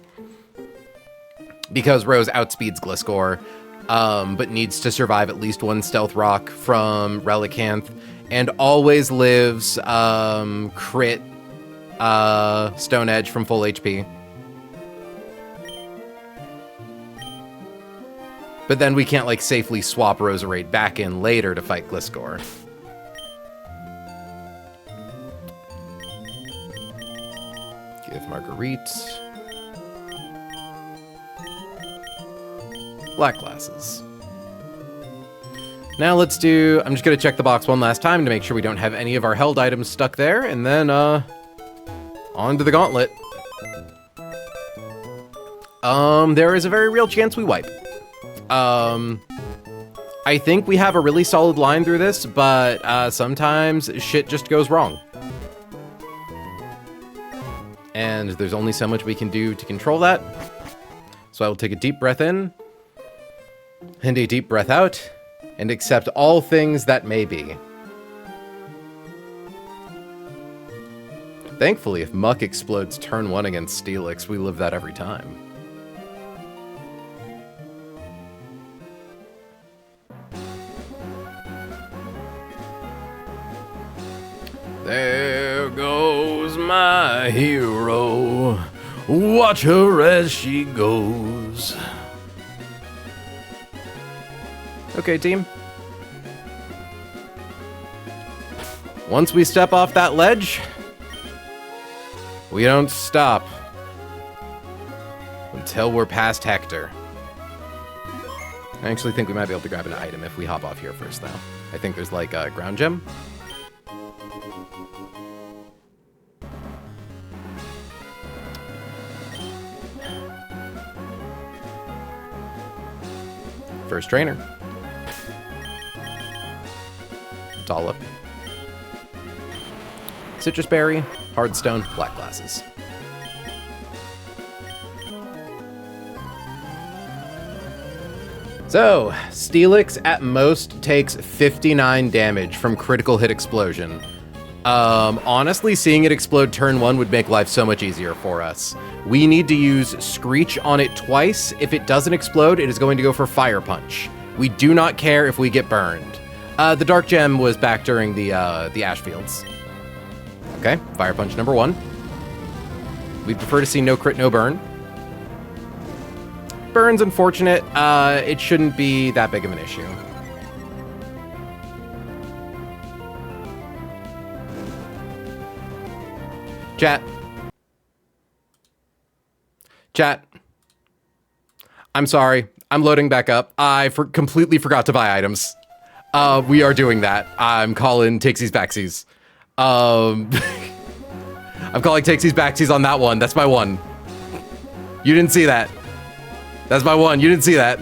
Because Rose outspeeds Gliscor, but needs to survive at least 1 Stealth Rock from Relicanth, and always lives crit Stone Edge from full HP. But then we can't, like, safely swap Roserade back in later to fight Gliscor. Give Marguerite black glasses. Now let's do... I'm just going to check the box one last time to make sure we don't have any of our held items stuck there, and then, on to the Gauntlet. There is a very real chance we wipe. I think we have a really solid line through this, but sometimes shit just goes wrong. And there's only so much we can do to control that. So I will take a deep breath in, and a deep breath out, and accept all things that may be. Thankfully, if Muck explodes turn 1 against Steelix, we live that every time. There goes my hero. Watch her as she goes. Okay, team. Once we step off that ledge, we don't stop until we're past Hector. I actually think we might be able to grab an item if we hop off here first, though. I think there's like a ground gem. First trainer. Dollop. Citrus berry, hardstone, black glasses. So, Steelix at most takes 59 damage from critical hit explosion. Honestly, seeing it explode turn 1 would make life so much easier for us. We need to use Screech on it twice. If it doesn't explode, it is going to go for Fire Punch. We do not care if we get burned. The Dark Gem was back during the Ash Fields. Okay, Fire Punch number 1. We'd prefer to see no crit, no burn. Burn's unfortunate. It shouldn't be that big of an issue. Chat. I'm sorry. I'm loading back up. I completely forgot to buy items. We are doing that. I'm calling Takesies Backsies. I'm calling Takesies Backsies on that one. That's my one. You didn't see that. That's my one. You didn't see that.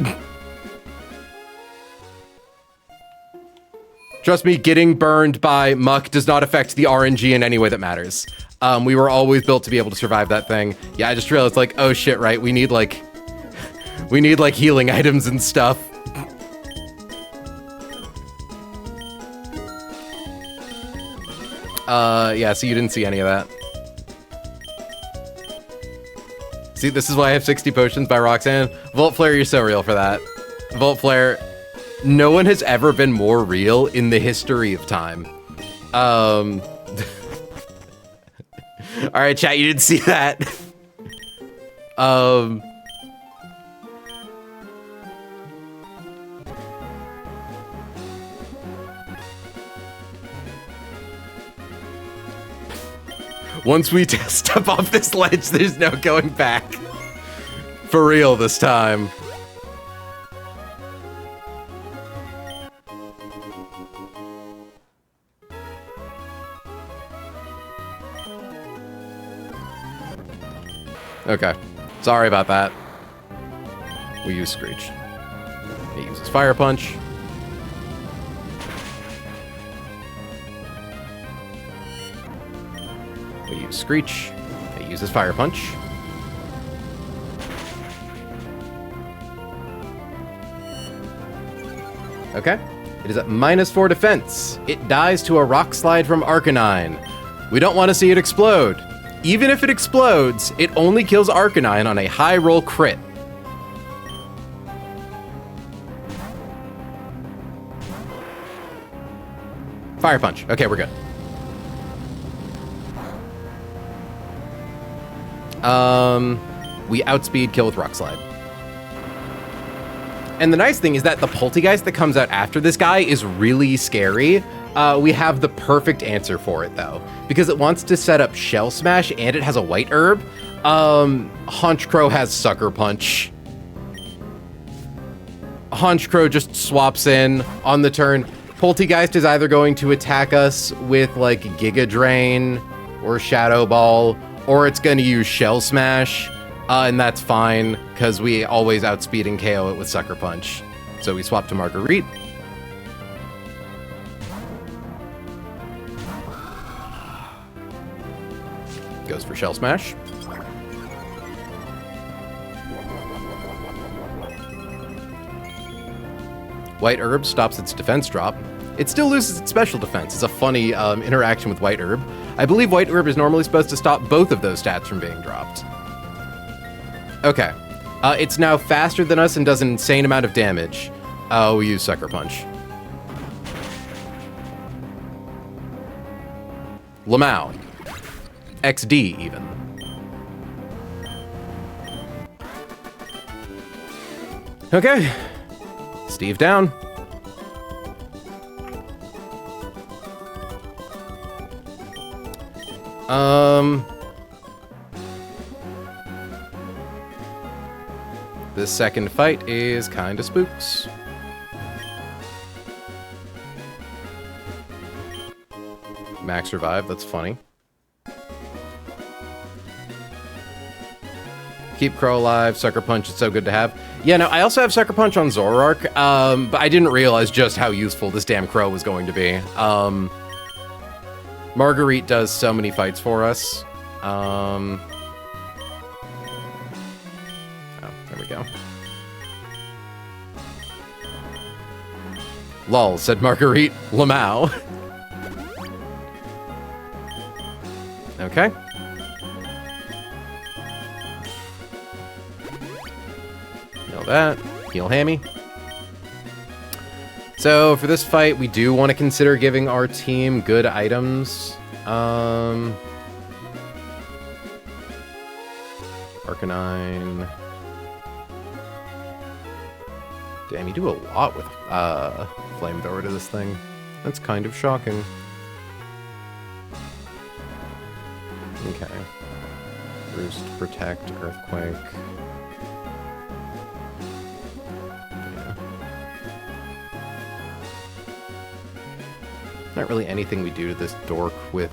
Trust me, getting burned by Muck does not affect the RNG in any way that matters. We were always built to be able to survive that thing. Yeah, I just realized, like, oh shit, right? We need like healing items and stuff. Yeah, so you didn't see any of that. See, this is why I have 60 potions by Roxanne. Volt Flare, you're so real for that. Volt Flare, no one has ever been more real in the history of time. Alright, chat, you didn't see that. Once we step off this ledge, there's no going back. For real this time. Okay. Sorry about that. We use Screech. He uses Fire Punch. We use Screech. He uses Fire Punch. Okay. It is at -4 defense. It dies to a Rock Slide from Arcanine. We don't want to see it explode. Even if it explodes, it only kills Arcanine on a high roll crit. Fire Punch. Okay, we're good. We outspeed kill with Rock Slide. And the nice thing is that the Poltegeist that comes out after this guy is really scary. We have the perfect answer for it, though, because it wants to set up Shell Smash and it has a white herb. Honchkrow has Sucker Punch. Honchkrow just swaps in on the turn. Poltegeist is either going to attack us with, like, Giga Drain or Shadow Ball, or it's going to use Shell Smash, and that's fine, because we always outspeed and KO it with Sucker Punch. So we swap to Marguerite. Goes for Shell Smash. White Herb stops its defense drop. It still loses its special defense. It's a funny interaction with White Herb. I believe White Orb is normally supposed to stop both of those stats from being dropped. Okay. It's now faster than us and does an insane amount of damage. We use Sucker Punch. Lamau. XD, even. Okay. Steve down. This second fight is kinda spooks. Max revive, that's funny. Keep Crow alive, Sucker Punch, it's so good to have. Yeah, no, I also have Sucker Punch on Zoroark, but I didn't realize just how useful this damn Crow was going to be. Marguerite does so many fights for us. Oh, there we go. Lol, said Marguerite. Lamau. Okay. Heal that. Heal Hammy. So for this fight, we do want to consider giving our team good items. Arcanine. Damn, you do a lot with Flamethrower to this thing. That's kind of shocking. Okay. Roost, Protect, Earthquake. Yeah. Not really anything we do to this dork with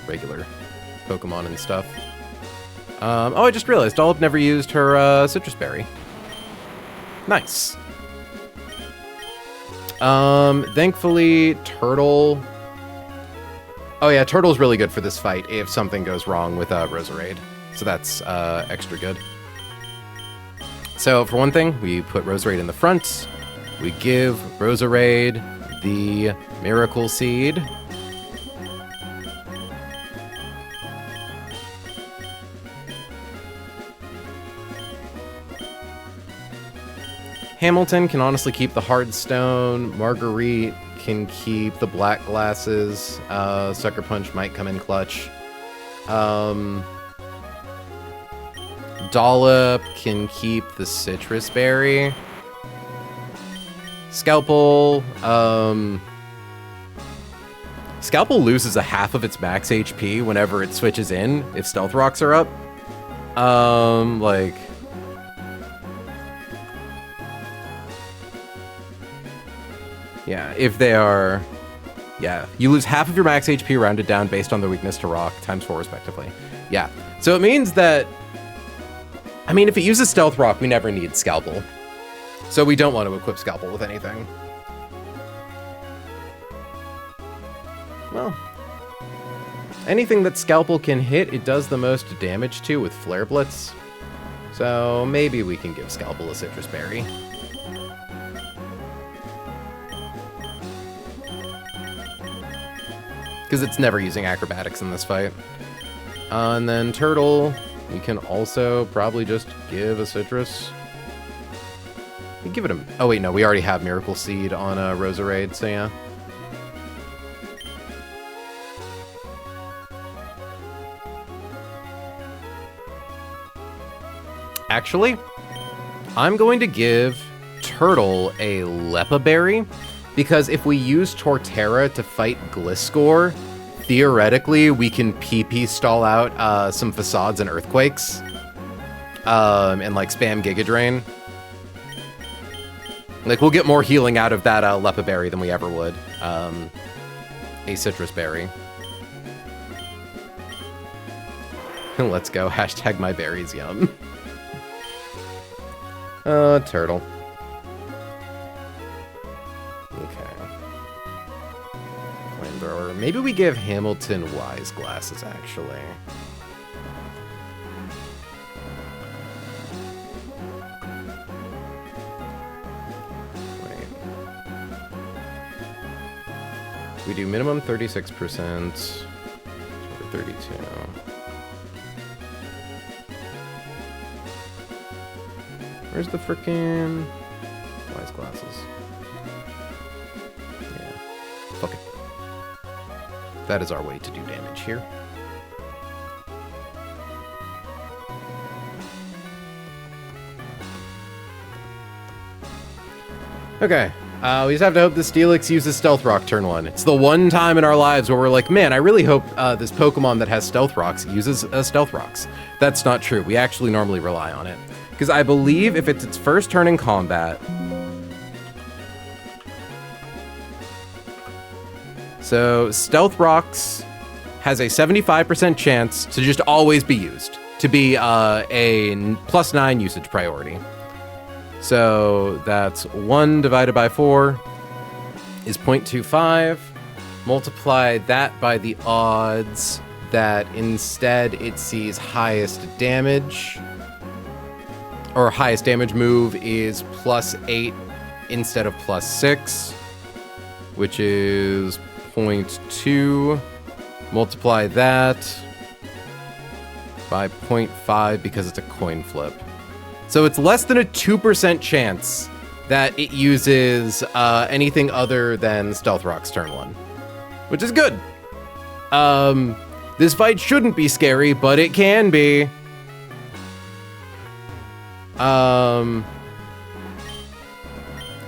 regular Pokemon and stuff. Oh, I just realized Dollop never used her Citrus Berry. Nice. Thankfully, Turtle... Oh yeah, Turtle's really good for this fight if something goes wrong with Roserade. So that's extra good. So for one thing, we put Roserade in the front. We give Roserade the Miracle Seed. Hamilton can honestly keep the Hard Stone. Marguerite can keep the Black Glasses. Sucker Punch might come in clutch. Dollop can keep the Citrus Berry. Scalpel. Scalpel loses a half of its max HP whenever it switches in, if Stealth Rocks are up. Like... Yeah, if they are... Yeah, you lose half of your max HP rounded down based on the weakness to rock, ×4 respectively. Yeah, so it means that... I mean, if it uses Stealth Rock, we never need Scalpel. So we don't want to equip Scalpel with anything. Well... Anything that Scalpel can hit, it does the most damage to with Flare Blitz. So maybe we can give Scalpel a Citrus Berry. Because it's never using acrobatics in this fight. And then Turtle, we can also probably just give a Citrus. We give it a... Oh wait, no, we already have Miracle Seed on Roserade, so yeah. Actually, I'm going to give Turtle a Lepa Berry. Because if we use Torterra to fight Gliscor, theoretically we can PP stall out some Facades and Earthquakes. And like spam Giga Drain. Like we'll get more healing out of that Lepa Berry than we ever would. A Citrus Berry. Let's go. Hashtag my berries yum. Turtle. Flamethrower. Maybe we give Hamilton Wise Glasses, actually. Wait. We do minimum 36%. 32. Where's the frickin' wise glasses? Yeah. Fuck it. That is our way to do damage here. Okay. We just have to hope the Steelix uses Stealth Rock turn 1. It's the one time in our lives where we're like, man, I really hope this Pokemon that has Stealth Rocks uses Stealth Rocks. That's not true. We actually normally rely on it. Because I believe if it's its first turn in combat... So, Stealth Rocks has a 75% chance to just always be used. To be a +9 usage priority. So that's 1 divided by 4 is 0.25. Multiply that by the odds that instead it sees highest damage, or highest damage move is +8 instead of +6, which is 0.2. Multiply that by 0.5 because it's a coin flip. So it's less than a 2% chance that it uses anything other than Stealth Rock's turn 1, which is good. This fight shouldn't be scary, but it can be.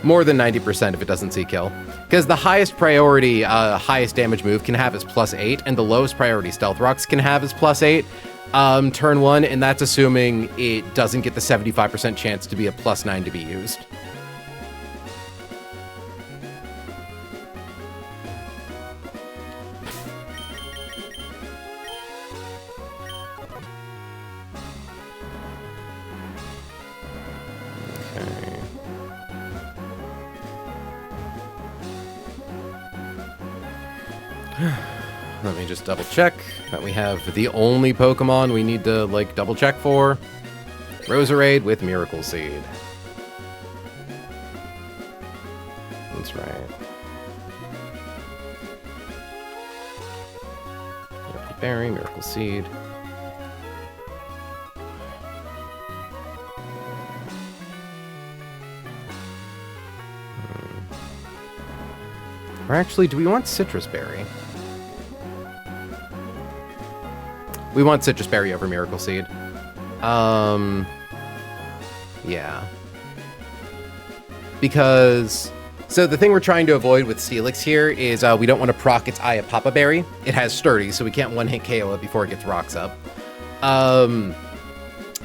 More than 90% if it doesn't see kill. Because the highest priority, highest damage move can have is +8, and the lowest priority Stealth Rocks can have is +8. Turn 1, and that's assuming it doesn't get the 75% chance to be a +9 to be used. Okay. Let me just double check that we have the only Pokemon we need to, like, double check for. Roserade with Miracle Seed. That's right. Miracle Berry, Miracle Seed. Or actually, do we want Citrus Berry? We want Citrus Berry over Miracle Seed. Yeah. Because... So the thing we're trying to avoid with Steelix here is we don't want to proc its Ayapapa Berry. It has Sturdy, so we can't one-hit KO it before it gets Rocks up.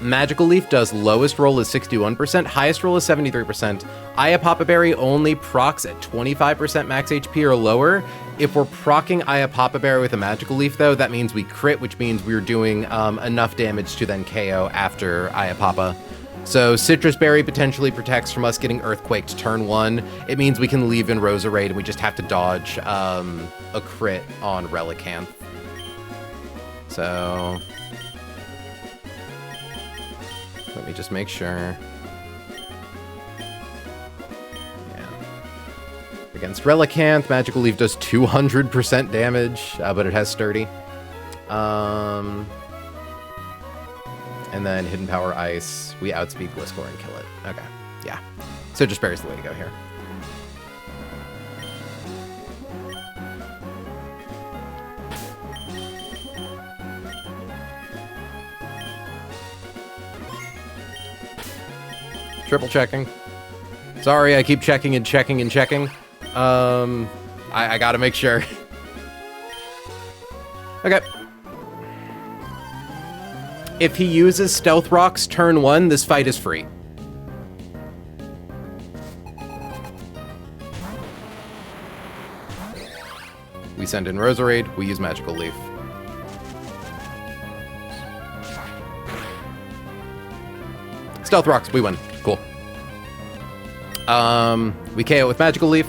Magical Leaf does lowest roll is 61%, highest roll is 73%. Ayapapa Berry only procs at 25% max HP or lower. If we're proccing Ayapapa Berry with a Magical Leaf, though, that means we crit, which means we're doing enough damage to then KO after Ayapapa. So Citrus Berry potentially protects from us getting Earthquaked turn 1. It means we can leave in Roserade and we just have to dodge a crit on Relicanth. So... let me just make sure. Yeah. Against Relicanth, Magical Leaf does 200% damage, but it has Sturdy. And then Hidden Power Ice, we outspeed Gliscor and kill it. Okay, yeah. Citrus Berry's the way to go here. Triple checking. Sorry, I keep checking and checking and checking. I gotta make sure. Okay. If he uses Stealth Rocks turn 1, this fight is free. We send in Roserade, we use Magical Leaf. Stealth Rocks, we win. Cool. We KO with Magical Leaf.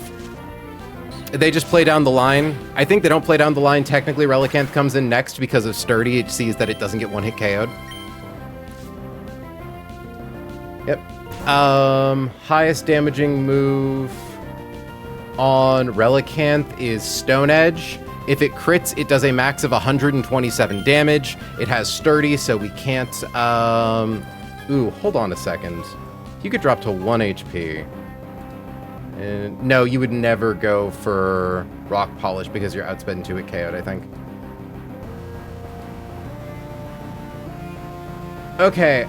They just play down the line. I think they don't play down the line. Technically, Relicanth comes in next because of Sturdy. It sees that it doesn't get one-hit KO'd. Yep. Highest damaging move on Relicanth is Stone Edge. If it crits, it does a max of 127 damage. It has sturdy, so we can't... Ooh, hold on a second. You could drop to 1 HP. No, you would never go for rock polish because you're outsped 2 at KO'd, I think. Okay,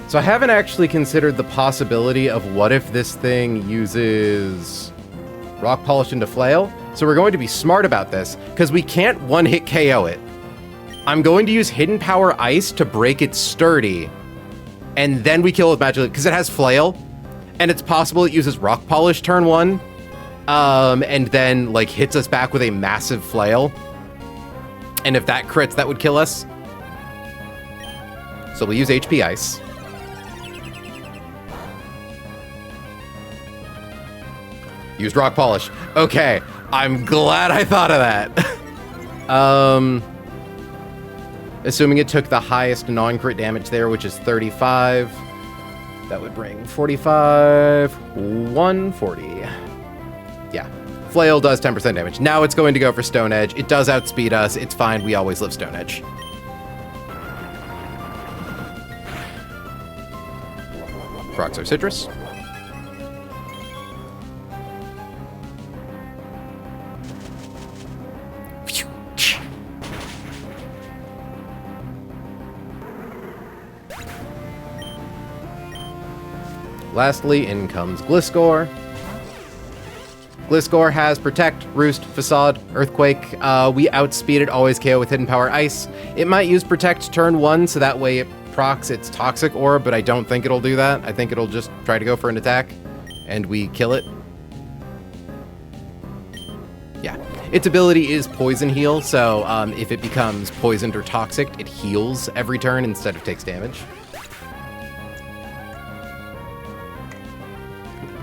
so I haven't actually considered the possibility of what if this thing uses rock polish into flail. So we're going to be smart about this because we can't one-hit KO it. I'm going to use hidden power ice to break its sturdy, and then we kill it with magic because it has flail, and it's possible it uses rock polish turn 1, and then like hits us back with a massive flail. And if that crits, that would kill us. So we'll use HP ice. Used rock polish. Okay, I'm glad I thought of that. Assuming it took the highest non-crit damage there, which is 35. That would bring 45, 140. Yeah, flail does 10% damage. Now it's going to go for Stone Edge. It does outspeed us. It's fine. We always live Stone Edge. Procs our citrus. Lastly, in comes Gliscor. Gliscor has Protect, Roost, Facade, Earthquake. We outspeed it, always KO with Hidden Power Ice. It might use Protect turn 1, so that way it procs its Toxic Orb, but I don't think it'll do that. I think it'll just try to go for an attack, and we kill it. Yeah. Its ability is Poison Heal, so if it becomes poisoned or toxic, it heals every turn instead of takes damage.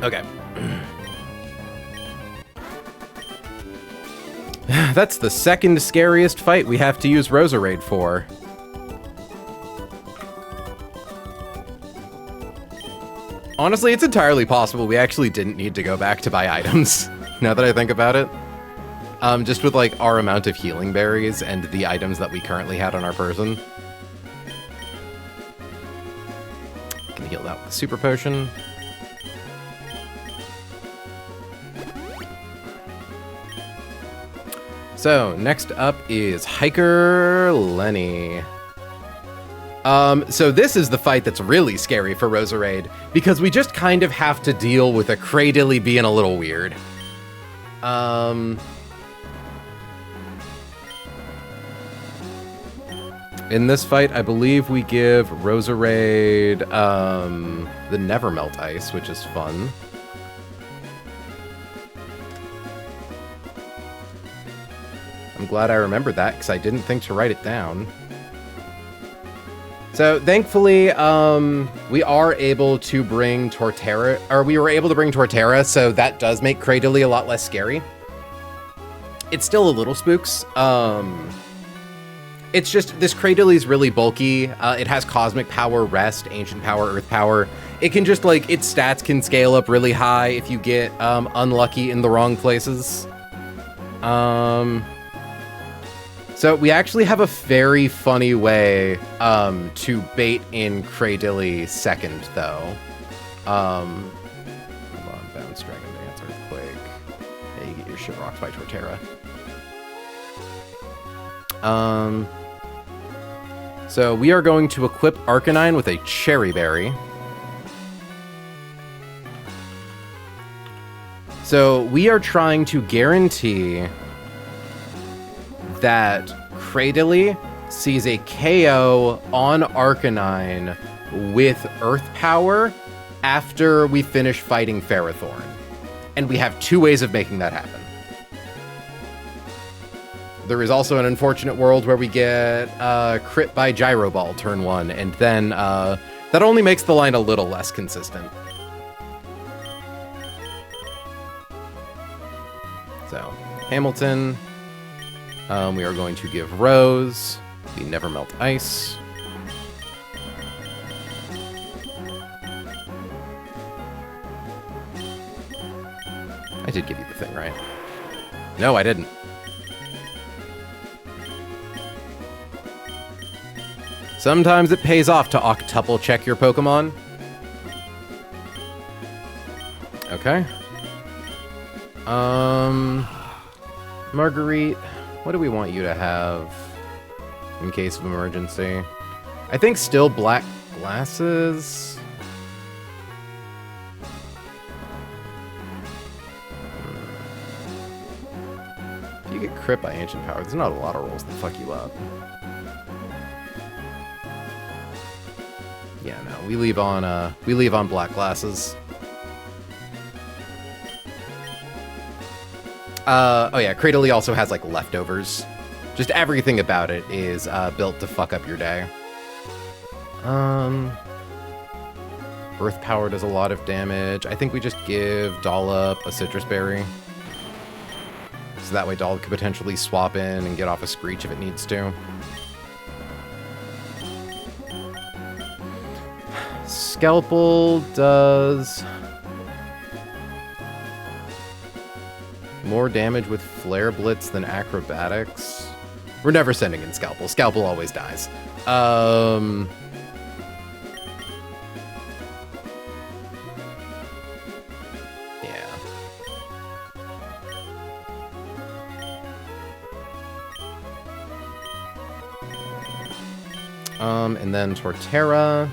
Okay. That's the second scariest fight we have to use Roserade for. Honestly, it's entirely possible we actually didn't need to go back to buy items, now that I think about it. Just with, like, our amount of healing berries and the items that we currently had on our person. Can heal that with a super potion. So, next up is Hiker Lenny. So this is the fight that's really scary for Roserade, because we just kind of have to deal with a Cradily being a little weird. In this fight, I believe we give Roserade, the Nevermelt Ice, which is fun. I'm glad I remembered that, because I didn't think to write it down. So, thankfully, we are able to bring Torterra, or we were able to bring Torterra, so that does make Cradily a lot less scary. It's still a little spooks. It's just, this Cradily is really bulky. It has Cosmic Power, Rest, Ancient Power, Earth Power. It can just, like, its stats can scale up really high if you get unlucky in the wrong places. So we actually have a very funny way to bait in Cradily second, though. Hold on, Bounce, Dragon Dance, Earthquake. Yeah, you get your shit rocked by Torterra. So we are going to equip Arcanine with a Cherry Berry. So we are trying to guarantee that Cradily sees a KO on Arcanine with Earth Power after we finish fighting Ferrothorn. And we have two ways of making that happen. There is also an unfortunate world where we get crit by Gyro Ball turn 1, and then that only makes the line a little less consistent. So, Hamilton. We are going to give Rose the Nevermelt Ice. I did give you the thing, right? No, I didn't. Sometimes it pays off to octuple check your Pokemon. Okay. Marguerite, what do we want you to have in case of emergency? I think still black glasses. If you get crit by Ancient Power, there's not a lot of rolls that fuck you up. Yeah, no, we leave on black glasses. Oh yeah, Cradily also has like leftovers. Just everything about it is built to fuck up your day. Earth Power does a lot of damage. I think we just give Dollop a Citrus Berry. So that way Dollop could potentially swap in and get off a Screech if it needs to. Scalpel does more damage with Flare Blitz than Acrobatics. We're never sending in Scalpel. Scalpel always dies. And then Torterra.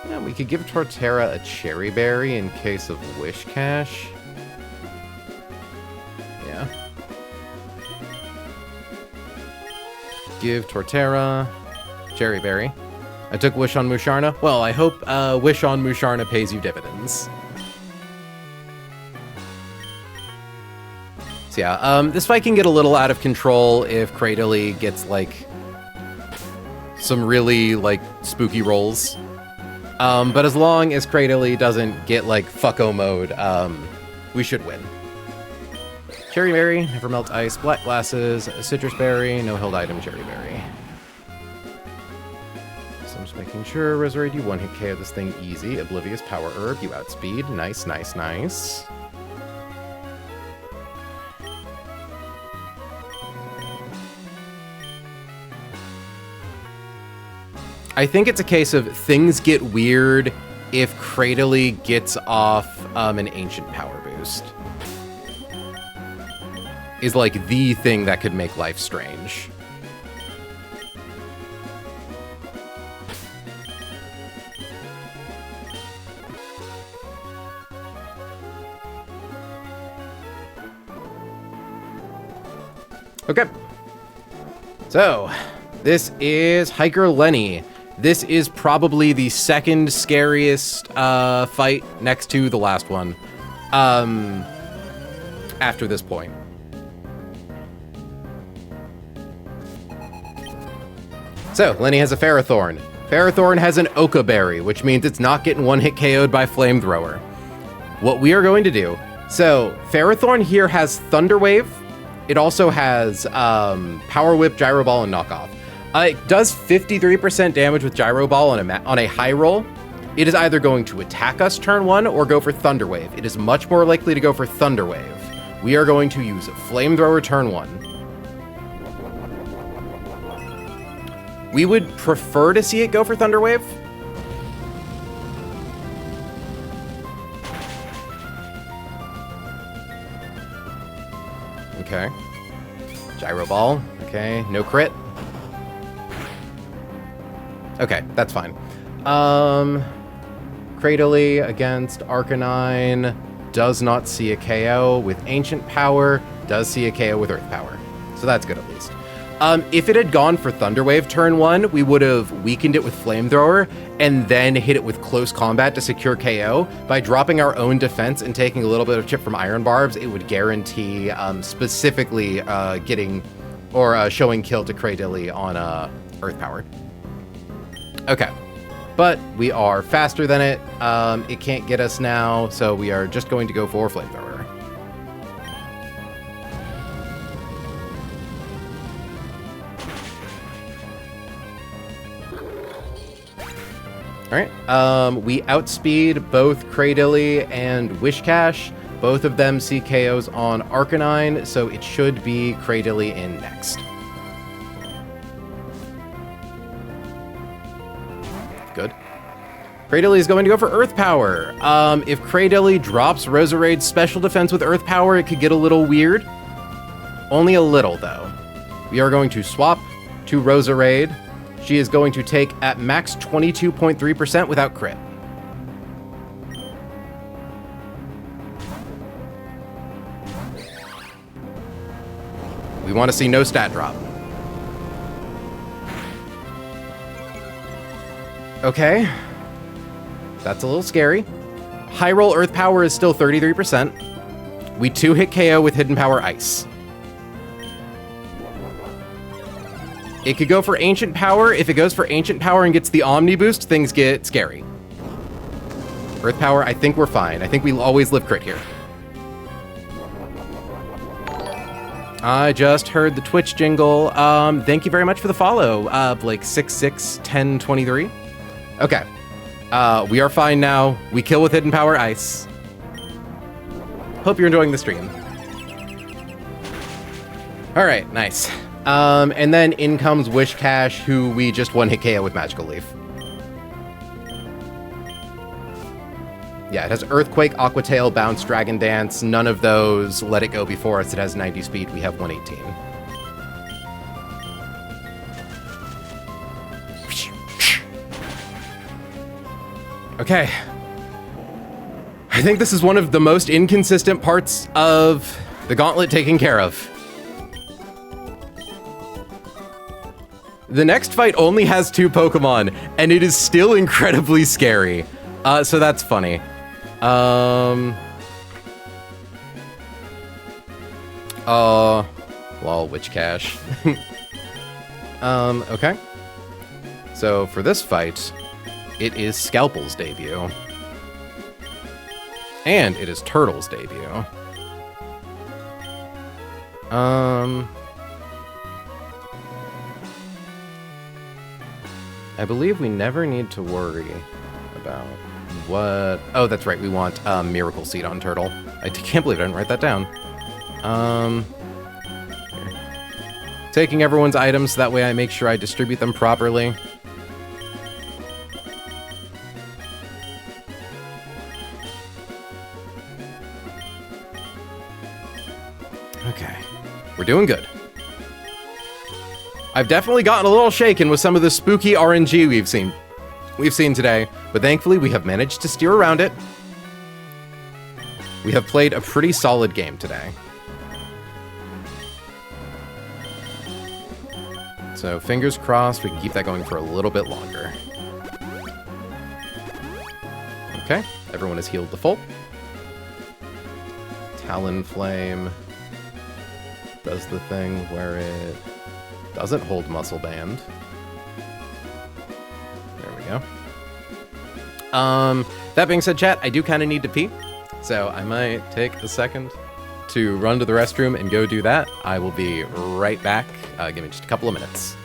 Yeah, we could give Torterra a Cherry Berry in case of Wish Cash. Yeah. Give Torterra Cherry Berry. I took Wish on Musharna. Well, I hope Wish on Musharna pays you dividends. So yeah, this fight can get a little out of control if Cradily gets, like, some really, like, spooky rolls. But as long as Cradily doesn't get, like, fucko mode, we should win. Cherry Berry, Never Melt Ice, Black Glasses, Citrus Berry, no held item Cherry Berry. So I'm just making sure, Resurrect, you one-hit KO this thing easy. Oblivious Power Herb, you outspeed. Nice, nice, nice. I think it's a case of things get weird if Cradily gets off an Ancient Power boost. Is like the thing that could make life strange. Okay. So, this is Hiker Lenny. This is probably the second scariest fight next to the last one. After this point. So, Lenny has a Ferrothorn. Ferrothorn has an Oka Berry, which means it's not getting one-hit KO'd by Flamethrower. What we are going to do... So, Ferrothorn here has Thunder Wave. It also has Power Whip, Gyro Ball, and Knockoff. It does 53% damage with Gyro Ball on a high roll. It is either going to attack us turn 1 or go for Thunder Wave. It is much more likely to go for Thunder Wave. We are going to use Flamethrower turn 1. We would prefer to see it go for Thunder Wave. Okay. Gyro Ball. Okay, no crit. Okay, that's fine. Cradily against Arcanine does not see a KO with Ancient Power, does see a KO with Earth Power. So that's good at least. If it had gone for Thunder Wave turn 1, we would have weakened it with Flamethrower and then hit it with Close Combat to secure KO. By dropping our own defense and taking a little bit of chip from Iron Barbs, it would guarantee specifically getting or showing kill to Cradily on Earth Power. Okay, but we are faster than it. It can't get us now, so we are just going to go for Flamethrower. Alright, we outspeed both Cradilly and Wishcash. Both of them see KOs on Arcanine, so it should be Cradilly in next. Good. Cradilly is going to go for Earth Power. If Cradilly drops Roserade's special defense with Earth Power, it could get a little weird. Only a little, though. We are going to swap to Roserade. She is going to take at max 22.3% without crit. We want to see no stat drop. Okay. That's a little scary. High roll Earth Power is still 33%. We 2-hit KO with Hidden Power Ice. It could go for Ancient Power. If it goes for Ancient Power and gets the Omni Boost, things get scary. Earth Power, I think we're fine. I think we'll always live crit here. I just heard the Twitch jingle. Thank you very much for the follow, Blake661023. Okay. We are fine now. We kill with Hidden Power Ice. Hope you're enjoying the stream. All right, nice. And then in comes Wishcash, who we just 1-hit KO with Magical Leaf. Yeah, it has Earthquake, Aqua Tail, Bounce, Dragon Dance. None of those Let It Go before us. It has 90 speed. We have 118. Okay. I think this is one of the most inconsistent parts of the Gauntlet taken care of. The next fight only has 2 Pokemon, and it is still incredibly scary. So that's funny. Lol, Witchcash. Okay. So for this fight, it is Scalpel's debut. And it is Turtle's debut. I believe we never need to worry about what... Oh, that's right. We want Miracle Seed on Turtle. I can't believe I didn't write that down. Here. Taking everyone's items so that way I make sure I distribute them properly. Okay. We're doing good. I've definitely gotten a little shaken with some of the spooky RNG we've seen today, but thankfully we have managed to steer around it. We have played a pretty solid game today. So fingers crossed we can keep that going for a little bit longer. Okay, everyone is healed to full. Talonflame does the thing where it doesn't hold Muscle Band. There we go. That being said, chat, I do kind of need to pee, so I might take a second to run to the restroom and go do that. I will be right back. Give me just a couple of minutes.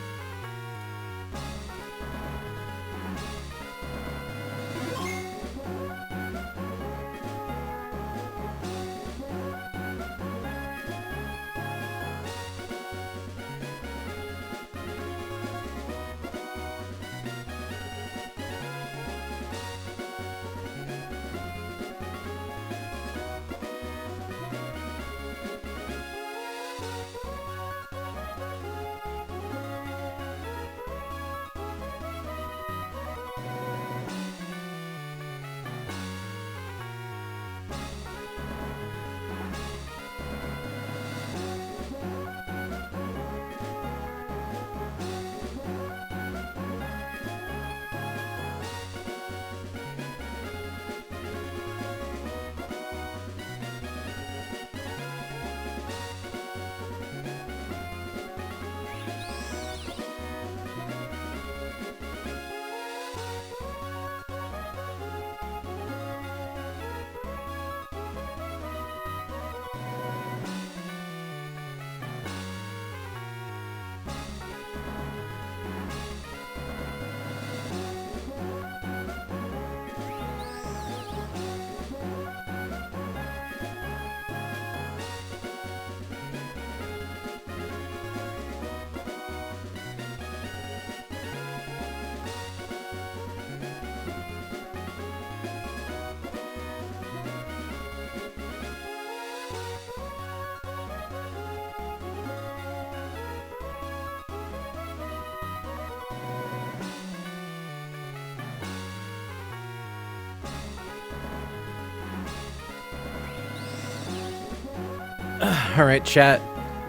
All right, chat.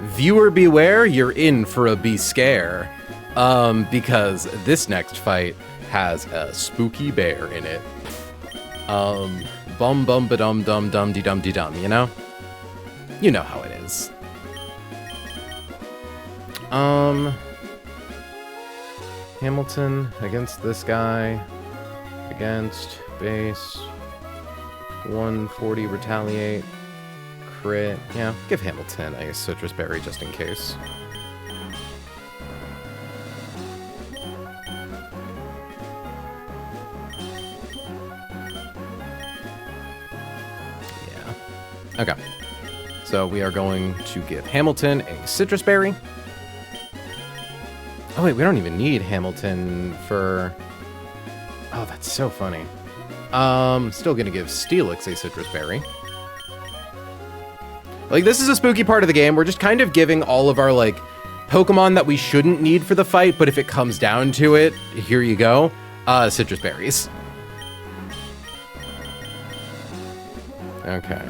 Viewer beware, you're in for a be scare. Because this next fight has a spooky bear in it. Bum bum ba dum dum dum de dum de dum, you know? You know how it is. Hamilton against this guy. Against base. 140 retaliate. Crit. Yeah, give Hamilton a citrus berry just in case. Yeah. Okay. So we are going to give Hamilton a citrus berry. Oh wait, we don't even need Hamilton for... Oh, that's so funny. Still gonna give Steelix a citrus berry. Like, this is a spooky part of the game. We're just kind of giving all of our, like, Pokemon that we shouldn't need for the fight, but if it comes down to it, here you go. Citrus berries. Okay.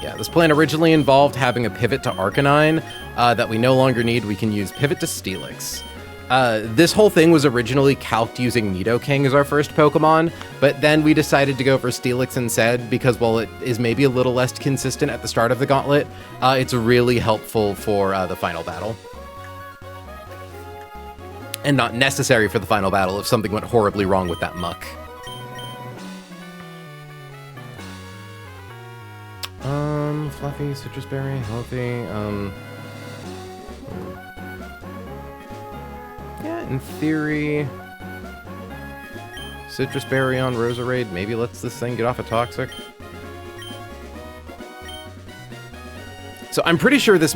Yeah, this plan originally involved having a pivot to Arcanine that we no longer need. We can use pivot to Steelix. This whole thing was originally calced using Nidoking as our first Pokemon, but then we decided to go for Steelix instead because, while it is maybe a little less consistent at the start of the Gauntlet, it's really helpful for the final battle. And not necessary for the final battle if something went horribly wrong with that muck. Fluffy, citrus berry, healthy, yeah, in theory, citrus berry on Roserade maybe lets this thing get off of Toxic. So I'm pretty sure this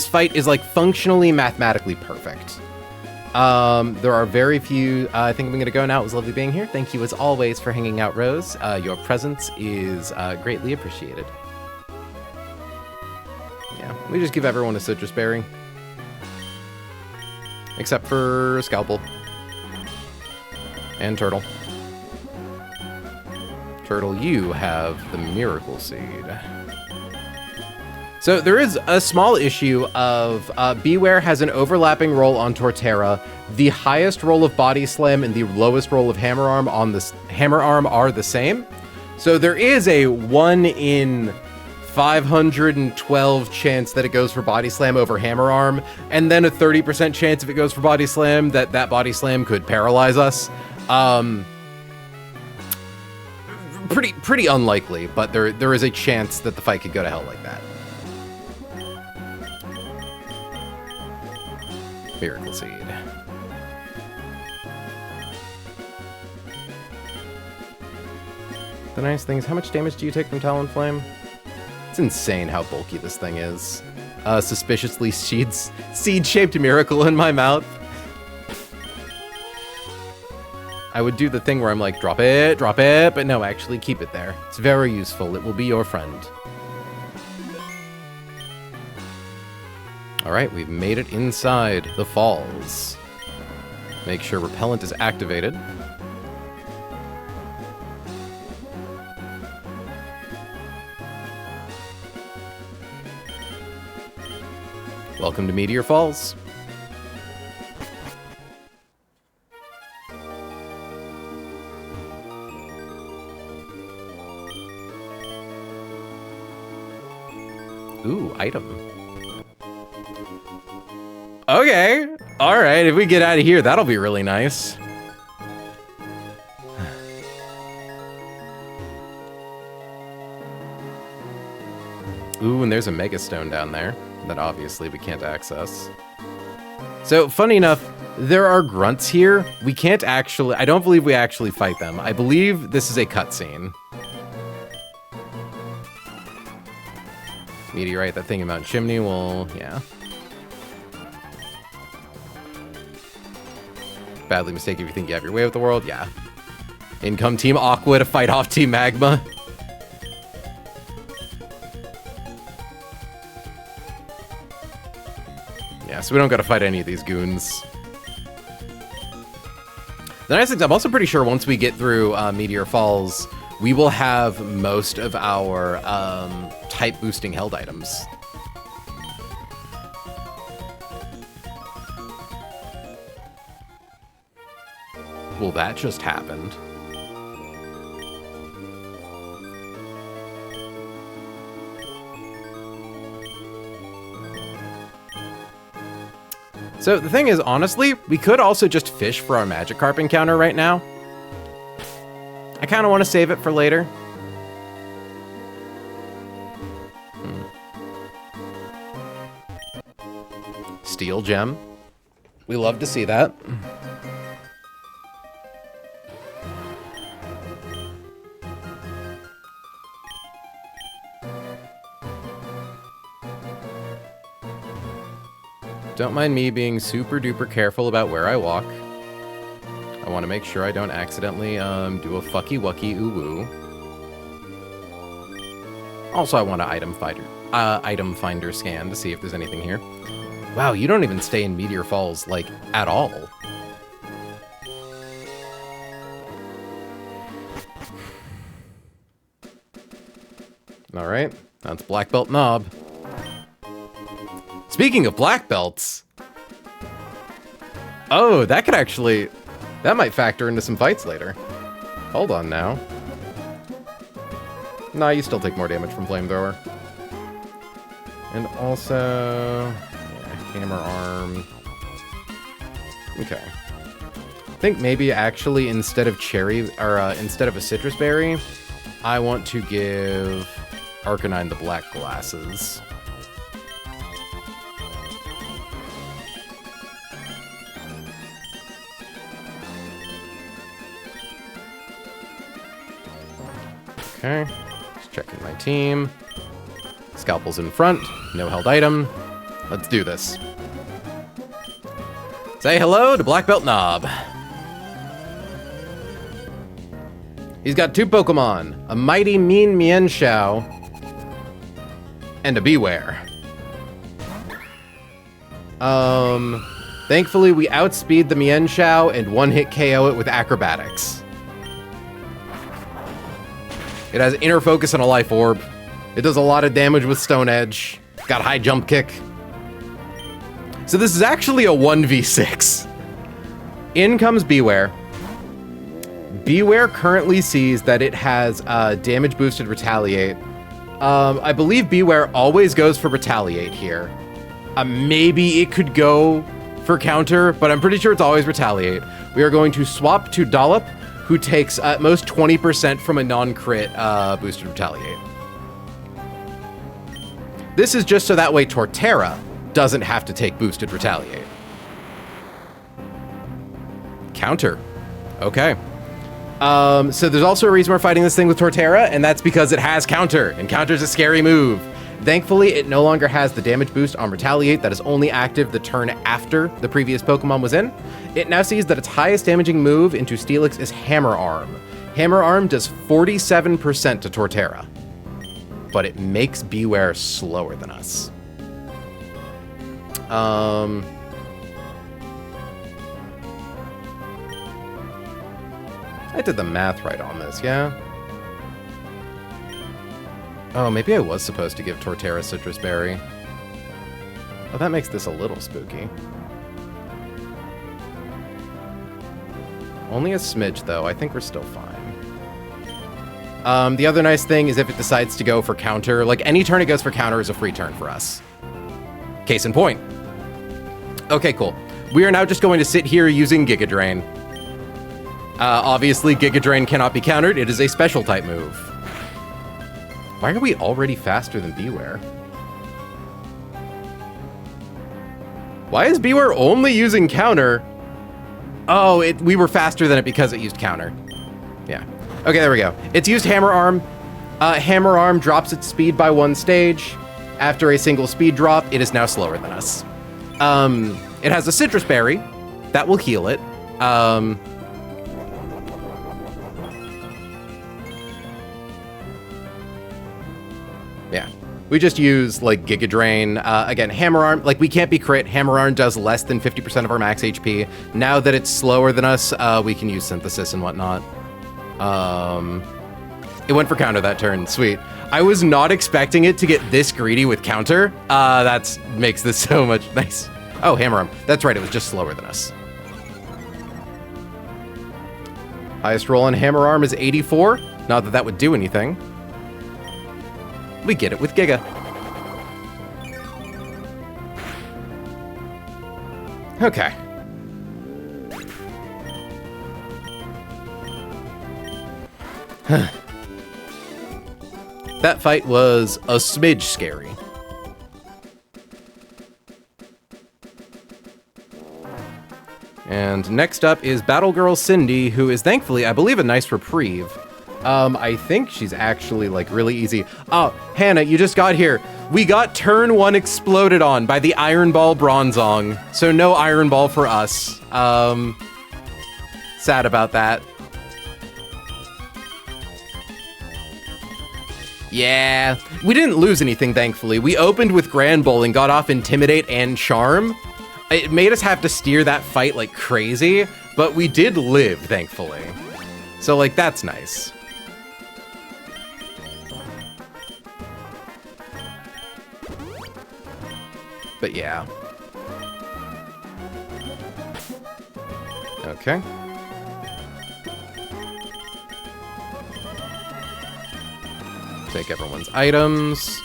fight is, like, functionally mathematically perfect. There are very few. I think I'm gonna go now. It was lovely being here. Thank you as always for hanging out, Rose. Your presence is greatly appreciated. Yeah, we just give everyone a citrus berry. Except for Scalpel. And Turtle. Turtle, you have the Miracle Seed. So there is a small issue of Beware has an overlapping roll on Torterra. The highest roll of Body Slam and the lowest roll of Hammer Arm on this Hammer Arm are the same. So there is a 1 in 512 chance that it goes for Body Slam over Hammer Arm, and then a 30% chance if it goes for Body Slam that Body Slam could paralyze us. Pretty unlikely, but there is a chance that the fight could go to hell like that. Miracle Seed. The nice thing is, how much damage do you take from Talonflame? It's insane how bulky this thing is. Suspiciously seed-shaped miracle in my mouth. I would do the thing where I'm like, drop it, but no, actually keep it there. It's very useful. It will be your friend. All right, we've made it inside the falls. Make sure repellent is activated. Welcome to Meteor Falls. Ooh, item. Okay, all right, if we get out of here, that'll be really nice. Ooh, and there's a Mega Stone down there that obviously we can't access. So, funny enough, there are grunts here. We can't actually, I don't believe we actually fight them. I believe this is a cutscene. Meteorite, that thing in Mount Chimney, well, yeah. Badly mistake if you think you have your way with the world, yeah. In come Team Aqua to fight off Team Magma. Yeah, so we don't gotta fight any of these goons. The nice thing is, I'm also pretty sure once we get through Meteor Falls, we will have most of our type boosting held items. Well, that just happened. So the thing is, honestly, we could also just fish for our Magikarp encounter right now. I kind of want to save it for later. Steel gem. We love to see that. Don't mind me being super duper careful about where I walk. I want to make sure I don't accidentally do a fucky wucky ooh woo. Also, I want to item finder scan to see if there's anything here. Wow, you don't even stay in Meteor Falls like at all. All right, that's Black Belt Knob. Speaking of black belts, oh, that could actually, that might factor into some fights later. Hold on now. Nah, you still take more damage from Flamethrower. And also, yeah, Hammer Arm. Okay. I think maybe actually instead of cherry, or instead of a citrus berry, I want to give Arcanine the black glasses. Okay, just checking my team. Scalpel's in front, no held item. Let's do this. Say hello to Black Belt Knob. He's got two Pokemon, a Mighty Mean Mienshao and a Beware. Thankfully we outspeed the Mienshao and one-hit KO it with Acrobatics. It has Inner Focus and a Life Orb. It does a lot of damage with Stone Edge. Got high jump kick. So this is actually a 1v6. In comes Beware. Beware currently sees that it has damage boosted Retaliate. I believe Beware always goes for Retaliate here. Maybe it could go for Counter, but I'm pretty sure it's always Retaliate. We are going to swap to Dollop, who takes at most 20% from a non-crit boosted Retaliate. This is just so that way Torterra doesn't have to take boosted Retaliate. Counter. Okay. So there's also a reason we're fighting this thing with Torterra, and that's because it has Counter, and Counter's a scary move. Thankfully, it no longer has the damage boost on Retaliate that is only active the turn after the previous Pokemon was in. It now sees that its highest damaging move into Steelix is Hammer Arm. Hammer Arm does 47% to Torterra, but it makes Beware slower than us. I did the math right on this, yeah? Oh, maybe I was supposed to give Torterra Citrus Berry. Oh, that makes this a little spooky. Only a smidge, though. I think we're still fine. The other nice thing is if it decides to go for Counter, like any turn it goes for Counter is a free turn for us. Case in point. Okay, cool. We are now just going to sit here using Giga Drain. Obviously, Giga Drain cannot be countered. It is a special type move. Why are we already faster than Beware? Why is Beware only using Counter? Oh, we were faster than it because it used Counter. Yeah. Okay, there we go. It's used Hammer Arm. Hammer Arm drops its speed by 1 stage. After a single speed drop, it is now slower than us. It has a Citrus Berry. That will heal it. Yeah, we just use like Giga Drain. Again, Hammer Arm, like we can't be crit. Hammer Arm does less than 50% of our max HP. Now that it's slower than us, we can use Synthesis and whatnot. It went for counter that turn. Sweet. I was not expecting it to get this greedy with counter. That makes this so much nice. Oh, hammer arm. That's right. It was just slower than us. Highest roll on hammer arm is 84. Not that that would do anything. We get it with Giga. Okay. That fight was a smidge scary. And next up is Battle Girl Cindy, who is thankfully, I believe, a nice reprieve. I think she's actually, like, really easy. Oh, Hannah, you just got here. We got turn 1 exploded on by the Iron Ball Bronzong, so no Iron Ball for us. Sad about that. Yeah, we didn't lose anything, thankfully. We opened with Grand Bull and got off Intimidate and Charm. It made us have to steer that fight like crazy, but we did live, thankfully. So, like, that's nice. But yeah. Okay. Take everyone's items.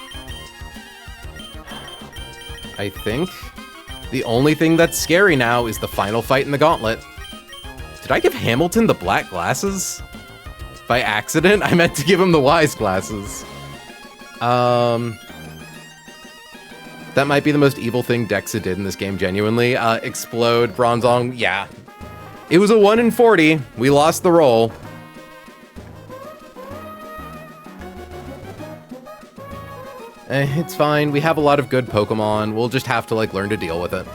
I think the only thing that's scary now is the final fight in the Gauntlet. Did I give Hamilton the black glasses? By accident? I meant to give him the wise glasses. That might be the most evil thing Dexa did in this game, genuinely. Explode, Bronzong, yeah. It was a 1 in 40. We lost the roll. It's fine. We have a lot of good Pokemon. We'll just have to, like, learn to deal with it.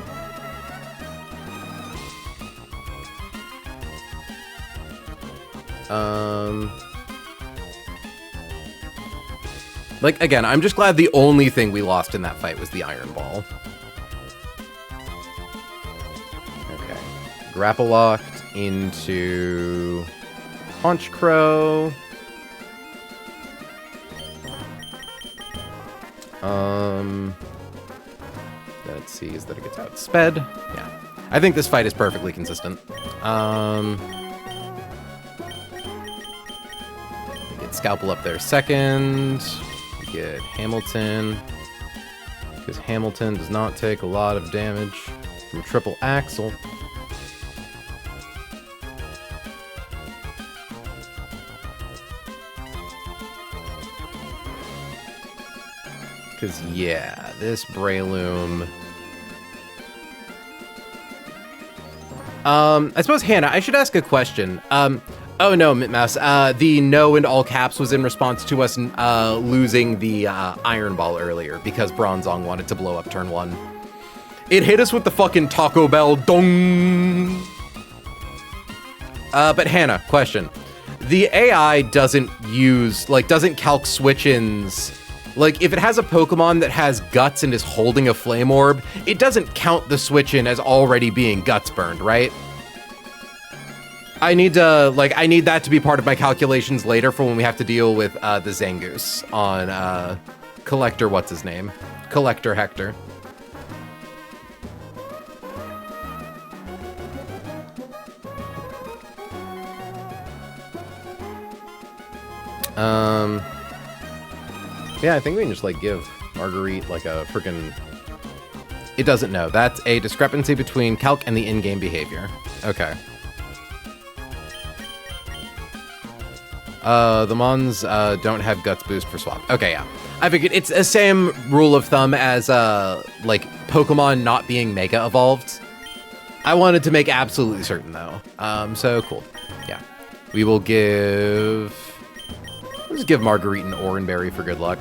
Like, again, I'm just glad the only thing we lost in that fight was the Iron Ball. Okay. Grapple locked into Haunch Crow. Let's see, is that it gets outsped? Yeah. I think this fight is perfectly consistent. Get Scalpel up there second. We get Hamilton. Because Hamilton does not take a lot of damage from Triple Axle. Because, yeah, this Breloom... I suppose, Hannah, I should ask a question. Oh no, Mitmouse, the no in all caps was in response to us losing the Iron Ball earlier because Bronzong wanted to blow up turn 1. It hit us with the fucking Taco Bell dong! But Hannah, question. The AI doesn't calc switch-ins. Like, if it has a Pokemon that has Guts and is holding a Flame Orb, it doesn't count the switch-in as already being Guts burned, right? I need that to be part of my calculations later for when we have to deal with the Zangoose on Collector, what's his name? Collector Hector. Yeah, I think we can just, like, give Marguerite, like, a freaking... It doesn't know. That's a discrepancy between calc and the in-game behavior. Okay. The Mons don't have Guts boost for swap. Okay, yeah. I figured it's the same rule of thumb as, like, Pokemon not being Mega Evolved. I wanted to make absolutely certain, though. So, cool. Yeah. We will give... Let's give Marguerite an Oranberry for good luck.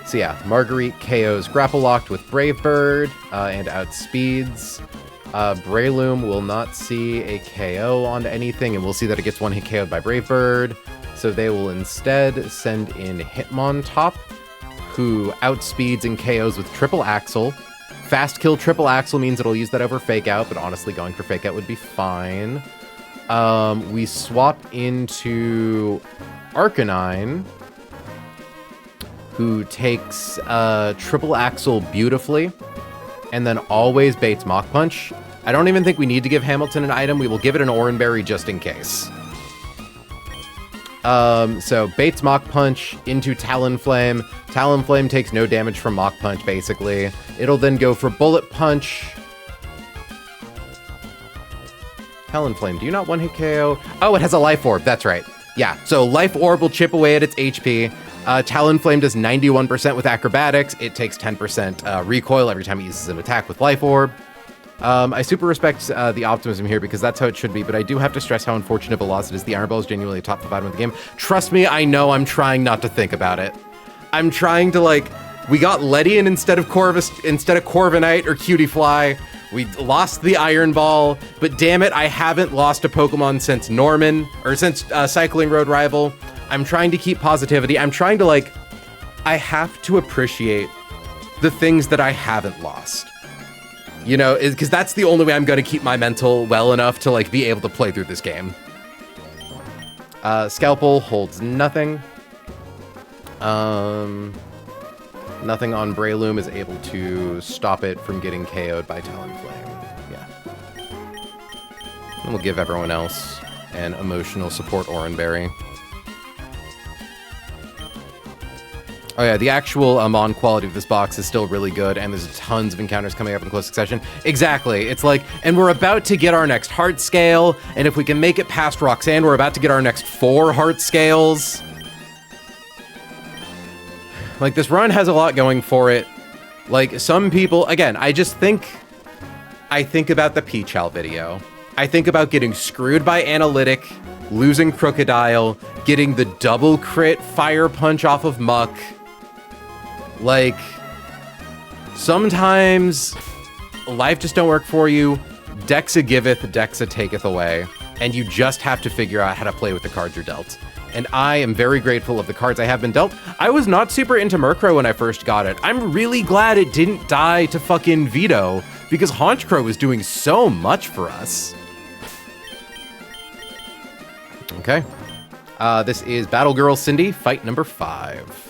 So yeah, Marguerite KOs Grapple Locked with Brave Bird and outspeeds. Breloom will not see a KO onto anything, and we'll see that it gets one hit KO'd by Brave Bird. So they will instead send in Hitmontop, who outspeeds and KOs with Triple Axle Fast kill triple axle means it'll use that over fake out, but honestly, going for fake out would be fine. We swap into Arcanine, who takes triple axle beautifully, and then always baits Mach Punch. I don't even think we need to give Hamilton an item. We will give it an Oranberry just in case. So baits Mach Punch into Talonflame. Talonflame takes no damage from Mach Punch, basically. It'll then go for Bullet Punch. Talonflame, do you not one-hit KO? Oh, it has a Life Orb, that's right. Yeah, so Life Orb will chip away at its HP. Talonflame does 91% with Acrobatics. It takes 10% recoil every time it uses an attack with Life Orb. I super respect the optimism here because that's how it should be, but I do have to stress how unfortunate Velocity is. The Iron Ball is genuinely top to bottom of the game. Trust me, I know I'm trying not to think about it. I'm trying to, like, we got Ledian instead of Corviknight or Cutiefly. We lost the Iron Ball, but damn it, I haven't lost a Pokemon since Norman, or since Cycling Road Rival. I'm trying to keep positivity. I'm trying to, like, I have to appreciate the things that I haven't lost. You know, because that's the only way I'm going to keep my mental well enough to, like, be able to play through this game. Scalpel holds nothing. Nothing on Breloom is able to stop it from getting KO'd by Talonflame. Yeah. And we'll give everyone else an emotional support Oranberry. Oh yeah, the actual Amon quality of this box is still really good, and there's tons of encounters coming up in close succession. Exactly, it's like, and we're about to get our next heart scale, and if we can make it past Roxanne, we're about to get our next 4 heart scales. Like, this run has a lot going for it. Like, some people, again, I think about the Peachal video. I think about getting screwed by Analytic, losing Crocodile, getting the double crit Fire Punch off of Muck. Like, sometimes life just don't work for you. Dexa giveth, Dexa taketh away. And you just have to figure out how to play with the cards you're dealt. And I am very grateful of the cards I have been dealt. I was not super into Murkrow when I first got it. I'm really glad it didn't die to fucking Veto, because Honchkrow was doing so much for us. Okay. This is Battle Girl Cindy, fight number 5.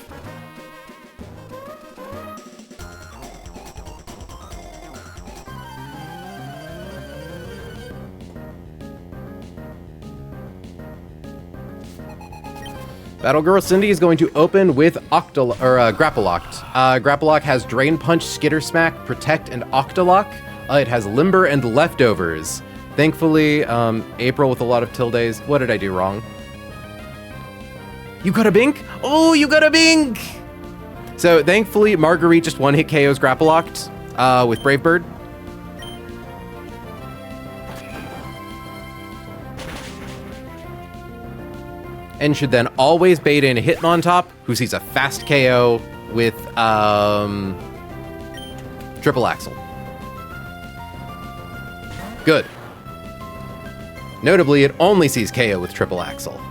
Battle Girl Cindy is going to open with Grapple-Locked. Grapple-Lock has Drain Punch, Skitter Smack, Protect, and Octolock. It has Limber and Leftovers. Thankfully, April with a lot of tildes. What did I do wrong? You got a Bink? Oh, you got a Bink! So, thankfully, Marguerite just one-hit KOs Grapple-Locked with Brave Bird. And should then always bait in Hitmontop, who sees a fast KO with Triple Axle. Good. Notably, it only sees KO with Triple Axle.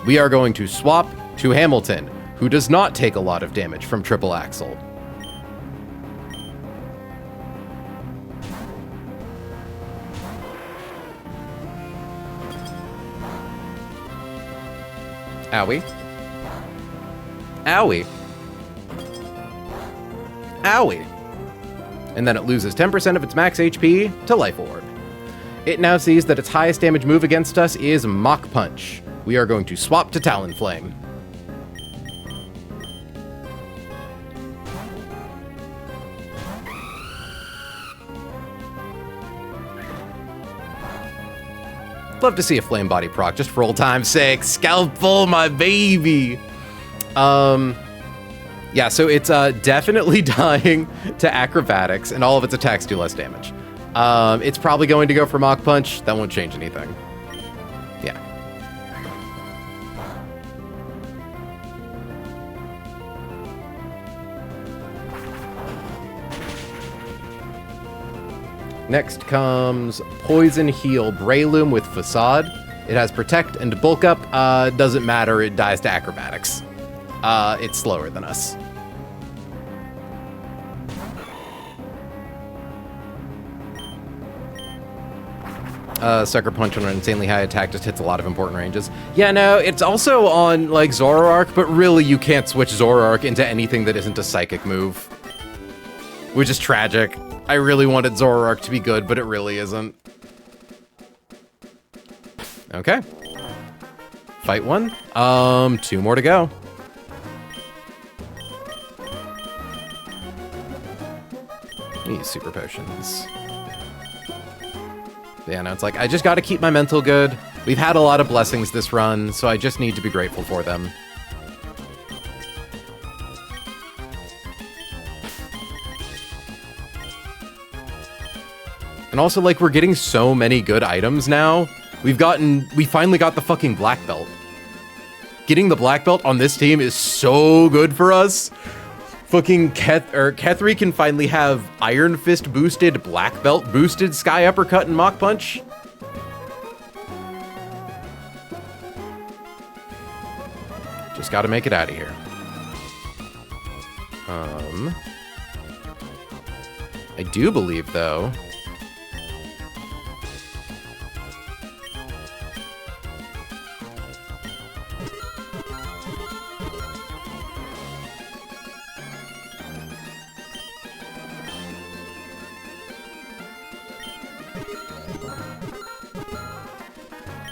We are going to swap to Hamilton, who does not take a lot of damage from Triple Axle. Owie. Owie. Owie. And then it loses 10% of its max HP to Life Orb. It now sees that its highest damage move against us is Mach Punch. We are going to swap to Talonflame. Love to see a Flame Body proc, just for old time's sake. Scalpel, my baby! Yeah, so it's definitely dying to Acrobatics, and all of its attacks do less damage. It's probably going to go for Mach Punch. That won't change anything. Yeah. Next comes Poison Heal Breloom with Facade. It has Protect and Bulk Up. Doesn't matter, it dies to Acrobatics. It's slower than us. Sucker Punch on an insanely high attack just hits a lot of important ranges. Yeah, no, it's also on, like, Zoroark, but really you can't switch Zoroark into anything that isn't a psychic move. Which is tragic. I really wanted Zoroark to be good, but it really isn't. Okay. Fight 1. 2 more to go. These super potions. Yeah, no, it's like, I just gotta keep my mental good. We've had a lot of blessings this run, so I just need to be grateful for them. And also, like, we're getting so many good items now. We finally got the fucking black belt. Getting the black belt on this team is so good for us. Fucking Kethri can finally have Iron Fist boosted, Black Belt boosted, Sky Uppercut, and Mach Punch. Just gotta make it out of here. I do believe, though...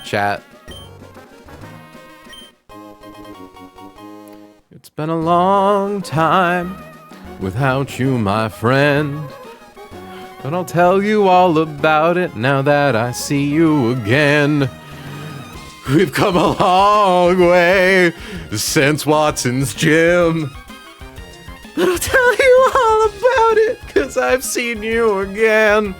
Chat. It's been a long time without you, my friend. But I'll tell you all about it now that I see you again. We've come a long way since Watson's gym. But I'll tell you all about it, 'cause I've seen you again.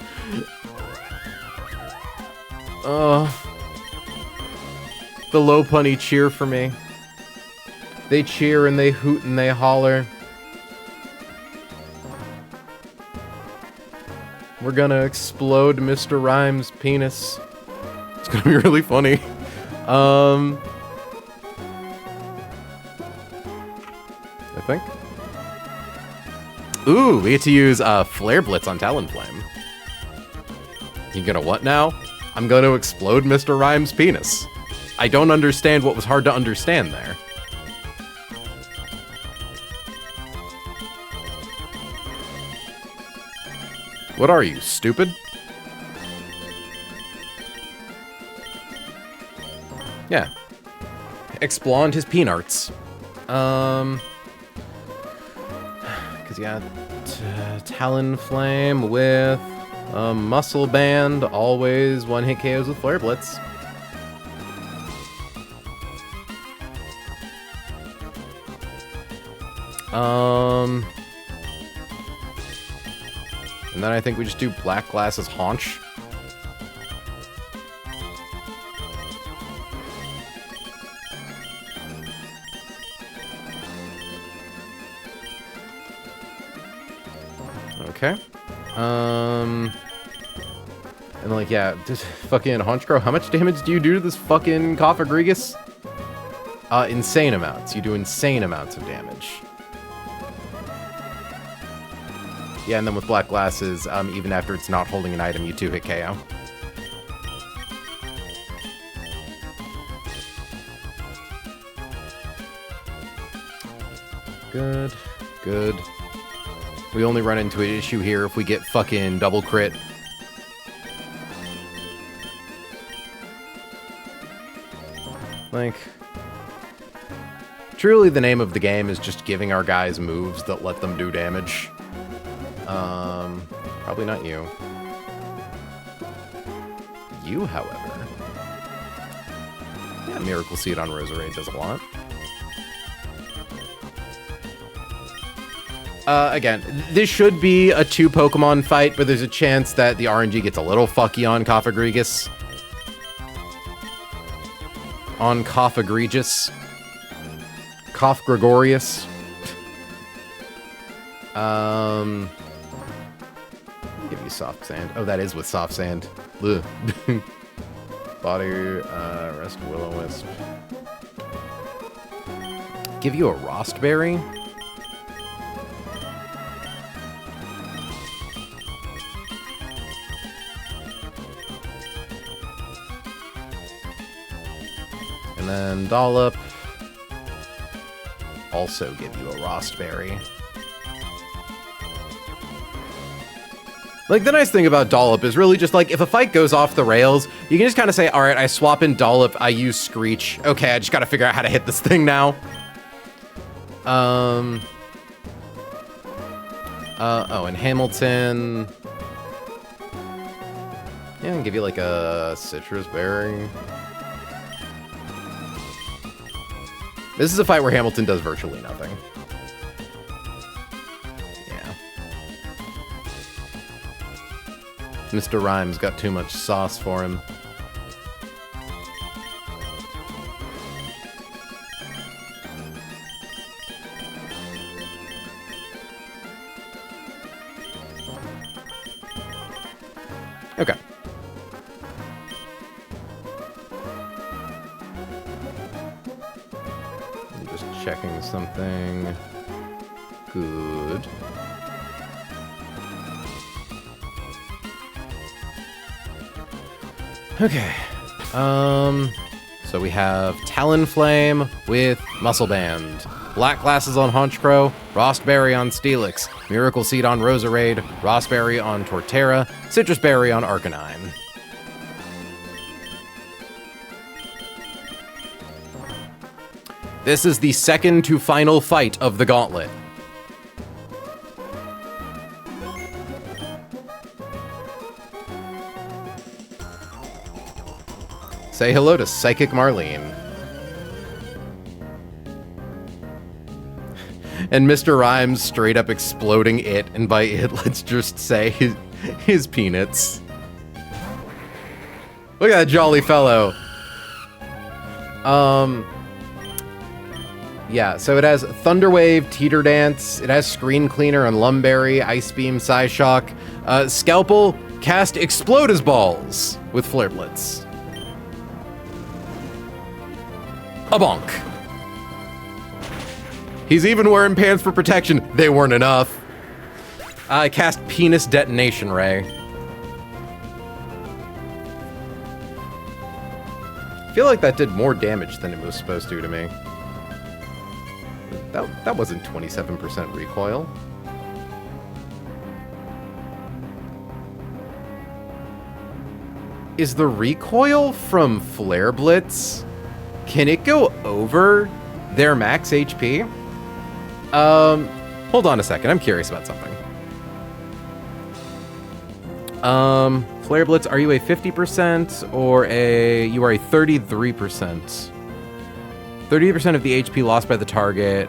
The low punny cheer for me. They cheer and they hoot and they holler. We're gonna explode Mr. Rhymes' penis. It's gonna be really funny. I think. Ooh, we get to use Flare Blitz on Talonflame. You gonna what now? I'm gonna explode Mr. Rhymes' penis. I don't understand what was hard to understand there. What are you, stupid? Yeah. Explode his peanuts. Because yeah, Talonflame with Muscle Band, always one-hit KOs with Flare Blitz. And then I think we just do Black Glass's Haunch. Okay. And like, yeah, just fucking Haunch Grow. How much damage do you do to this fucking Cophagrigus? Insane amounts. You do insane amounts of damage. Yeah, and then with Black Glasses, even after it's not holding an item, you 2-hit KO. Good, good. We only run into an issue here if we get fucking double crit. Like, truly the name of the game is just giving our guys moves that let them do damage. Probably not you. You, however. Yeah, Miracle Seed on Roserade does a lot. Again, this should be a 2 Pokemon fight, but there's a chance that the RNG gets a little fucky on Cophagrigus. On Cophagrigus. Cophgregorius. Give you Soft Sand. Oh, that is with Soft Sand. Ugh. Body, Rest Will-O-Wisp. Give you a Rostberry? And then Dollop. Also give you a Rostberry. Like, the nice thing about Dollop is really just, like, if a fight goes off the rails, you can just kind of say, all right, I swap in Dollop, I use Screech. Okay, I just got to figure out how to hit this thing now. Oh, and Hamilton. Yeah, I can give you, like, a Citrus Berry. This is a fight where Hamilton does virtually nothing. Mr. Rhymes got too much sauce for him. Okay. I'm just checking something. Good. Okay, so we have Talonflame with Muscle Band, Black Glasses on Honchcrow, Rostberry on Steelix, Miracle Seed on Roserade, Rostberry on Torterra, Citrus Berry on Arcanine. This is the second to final fight of the Gauntlet. Say hello to Psychic Marlene. And Mr. Rhymes straight up exploding it, and by it, let's just say his peanuts. Look at that jolly fellow. Yeah, so it has Thunderwave, Teeter Dance, it has Screen Cleaner on Lumberry, Ice Beam, Psyshock, Scalpel, cast Explode as Balls with Flare Blitz. A bonk. He's even wearing pants for protection. They weren't enough. I cast Penis Detonation Ray. I feel like that did more damage than it was supposed to me. That wasn't 27% recoil. Is the recoil from Flare Blitz? Can it go over their max HP? Hold on a second. I'm curious about something. Flare Blitz, are you a 50% or you are a 33%? 30% of the HP lost by the target.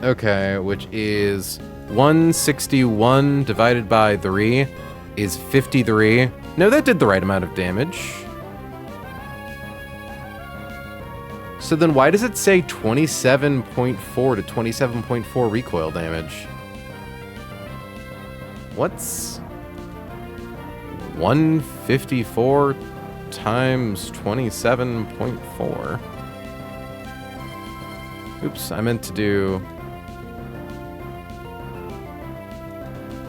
Okay, which is 161 divided by 3 is 53. No, that did the right amount of damage. So then why does it say 27.4 to 27.4 recoil damage? What's 154 times 27.4? Oops, I meant to do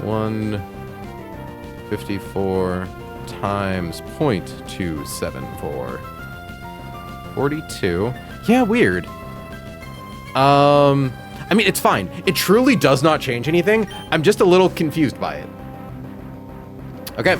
154 times 0.274. 42. Yeah, weird. I mean, it's fine. It truly does not change anything. I'm just a little confused by it. Okay.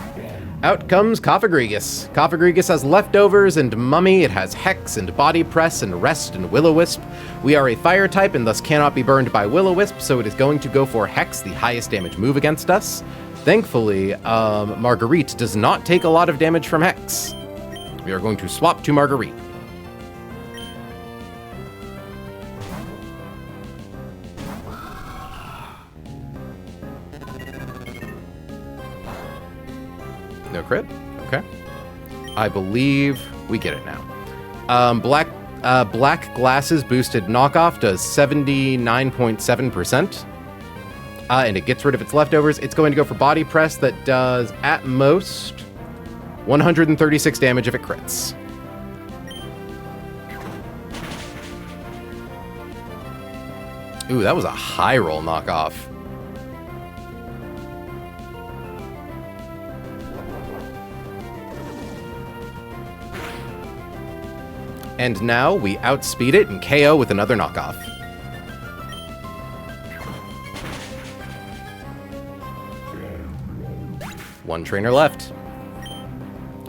Out comes Coffagregus. Coffagregus has Leftovers and Mummy. It has Hex and Body Press and Rest and Will-O-Wisp. We are a fire type and thus cannot be burned by Will-O-Wisp, so it is going to go for Hex, the highest damage move against us. Thankfully, Marguerite does not take a lot of damage from Hex. We are going to swap to Marguerite. No crit? Okay. I believe we get it now. Black Glasses boosted knockoff does 79.7%. And it gets rid of its leftovers. It's going to go for Body Press that does, at most, 136 damage if it crits. Ooh, that was a high roll knockoff. And now we outspeed it and KO with another knockoff. One trainer left.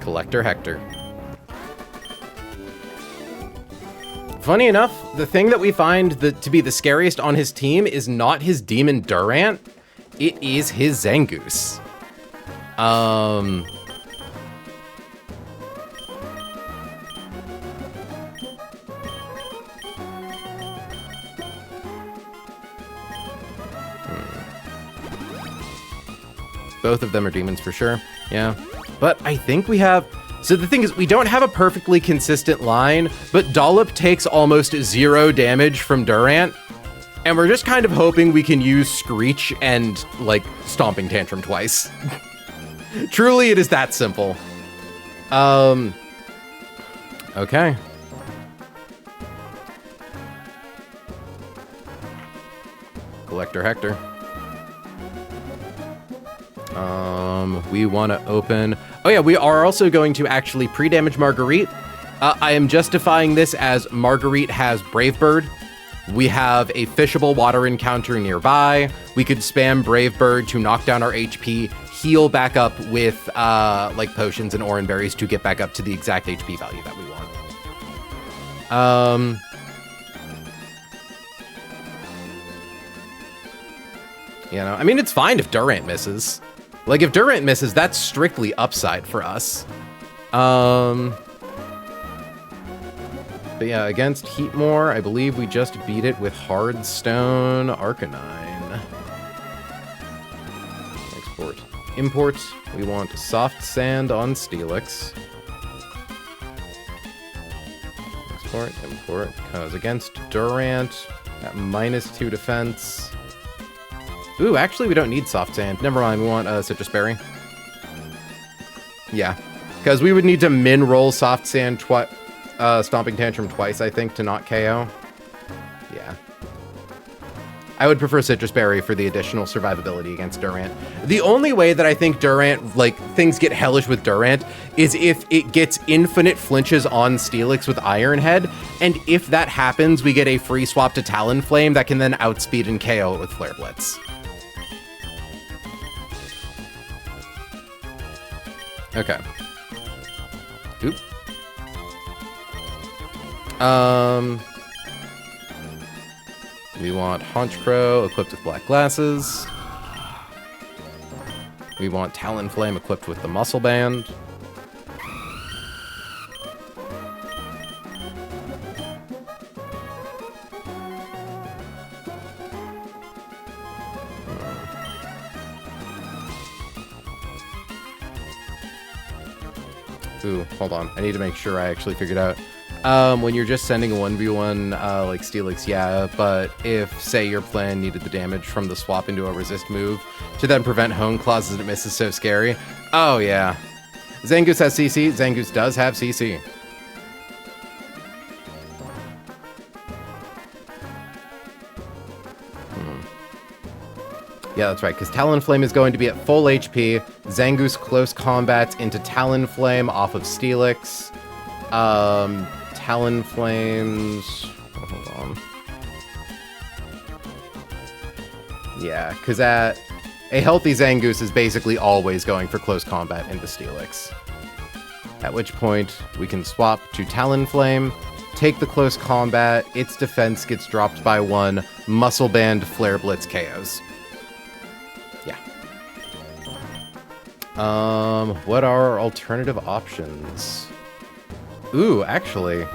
Collector Hector. Funny enough, the thing that we find to be the scariest on his team is not his demon Durant, it is his Zangoose. Both of them are demons for sure, yeah. But I think we have... So the thing is, we don't have a perfectly consistent line, but Dollop takes almost 0 damage from Durant, and we're just kind of hoping we can use Screech and, like, Stomping Tantrum twice. Truly, it is that simple. Okay. Collector Hector. We want to open... Oh yeah, we are also going to actually pre-damage Marguerite. I am justifying this as Marguerite has Brave Bird. We have a fishable water encounter nearby. We could spam Brave Bird to knock down our HP, heal back up with like potions and orange berries to get back up to the exact HP value that we want. You know, I mean, it's fine if Durant misses. Like, if Durant misses, that's strictly upside for us. But yeah, against Heatmore, I believe we just beat it with Hardstone Arcanine. Export. Import. We want Soft Sand on Steelix. Export, import. Because against Durant, at -2 defense... Ooh, actually, we don't need Soft Sand. Never mind, we want Citrus Berry. Yeah, because we would need to min-roll Soft Sand Stomping Tantrum twice, I think, to not KO. Yeah. I would prefer Citrus Berry for the additional survivability against Durant. The only way that I think Durant, like, things get hellish with Durant is if it gets infinite flinches on Steelix with Iron Head, and if that happens, we get a free swap to Talonflame that can then outspeed and KO it with Flare Blitz. Okay. Oop. We want Haunchcrow equipped with black glasses. We want Talonflame equipped with the Muscle Band. Ooh, hold on. I need to make sure I actually figured out. When you're just sending a 1v1, like Steelix, yeah, but if, say, your plan needed the damage from the swap into a resist move to then prevent Hone Claws as it misses so scary. Oh, yeah. Zangoose has CC. Zangoose does have CC. Yeah, that's right, because Talonflame is going to be at full HP. Zangoose close combat into Talonflame off of Steelix. Talonflames... Oh, hold on. Yeah, because a healthy Zangoose is basically always going for close combat into Steelix. At which point, we can swap to Talonflame, take the close combat, its defense gets dropped by 1, Muscle Band, Flare Blitz KOs. Yeah. What are our alternative options? Ooh, actually,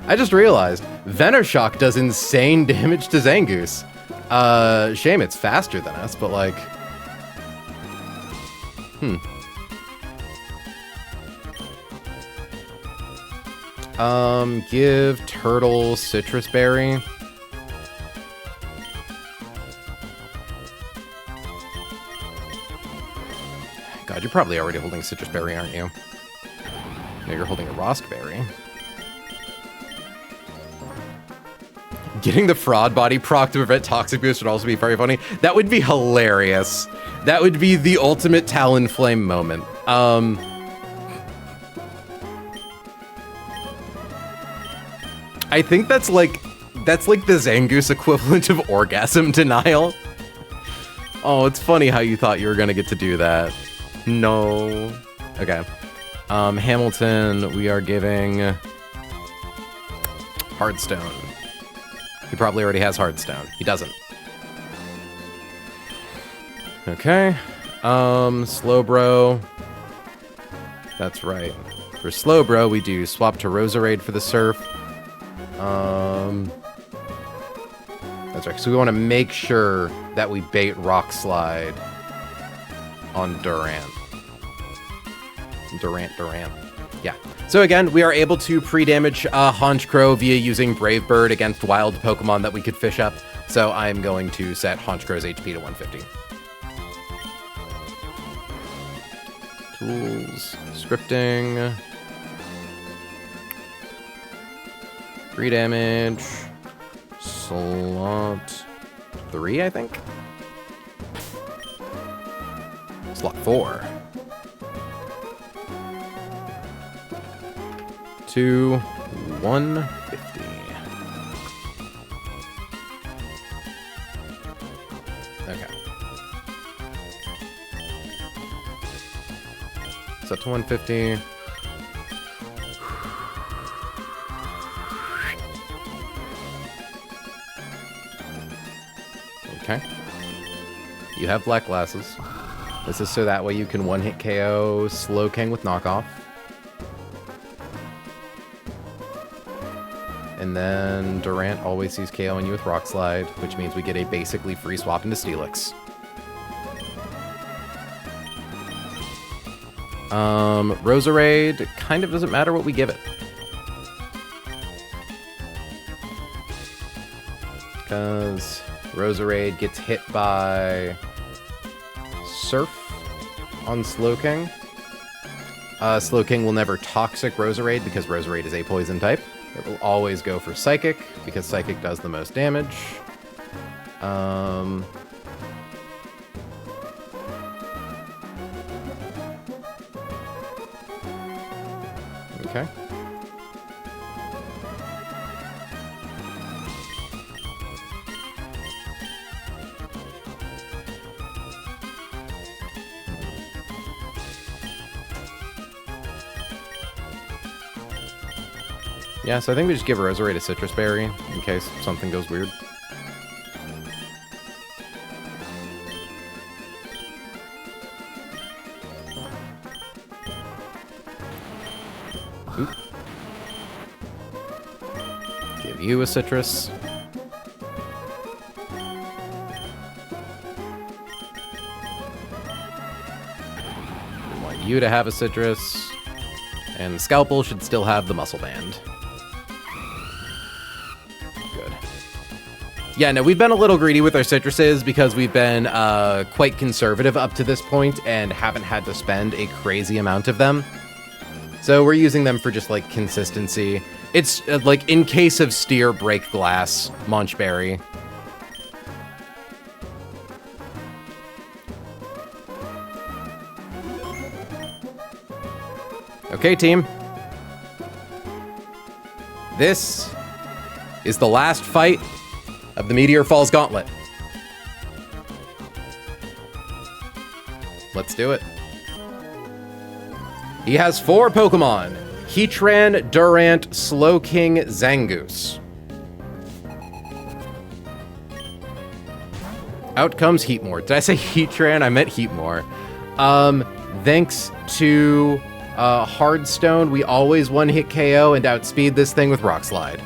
I just realized Venoshock does insane damage to Zangoose. Shame it's faster than us, but like, give Turtle Citrus Berry. God, you're probably already holding Citrus Berry, aren't you? No, you're holding a Roskberry. Getting the Fraud Body proc to prevent Toxic Boost would also be very funny. That would be hilarious. That would be the ultimate Talonflame moment. I think that's like the Zangoose equivalent of orgasm denial. Oh, it's funny how you thought you were gonna get to do that. No. Okay. Hamilton, we are giving Hardstone. He probably already has Hardstone. He doesn't. Okay. Slowbro. That's right. For Slowbro, we do swap to Roserade for the Surf. That's right. So we want to make sure that we bait Rock Slide on Durant. Durant. Yeah. So again, we are able to pre-damage Honchkrow via using Brave Bird against wild Pokemon that we could fish up. So I'm going to set Honchkrow's HP to 150. Tools, scripting, free damage, slot 3, I think. Slot 4. 2, 150. Okay. Set to 150. Okay. You have black glasses. This is so that way you can one-hit KO Slowking with knockoff. And then Durant always sees KOing you with Rock Slide, which means we get a basically free swap into Steelix. Roserade kind of doesn't matter what we give it. Because Roserade gets hit by Surf on Slowking. Slowking will never Toxic Roserade because Roserade is a poison type. It will always go for Psychic, because Psychic does the most damage. Okay. Yeah, so I think we just give Roserade a Citrus Berry in case something goes weird. Oop. Give you a Citrus. We want you to have a Citrus. And Scalpel should still have the Muscle Band. Yeah, no, we've been a little greedy with our citruses because we've been quite conservative up to this point and haven't had to spend a crazy amount of them. So we're using them for just, like, consistency. It's, like, in case of Steer, Break Glass, Munchberry. Okay, team. This is the last fight of the Meteor Falls Gauntlet. Let's do it. He has 4 Pokemon: Heatran, Durant, Slowking, Zangoose. Out comes Heatmore. Did I say Heatran? I meant Heatmore. Thanks to Hardstone, we always one-hit KO and outspeed this thing with Rock Slide.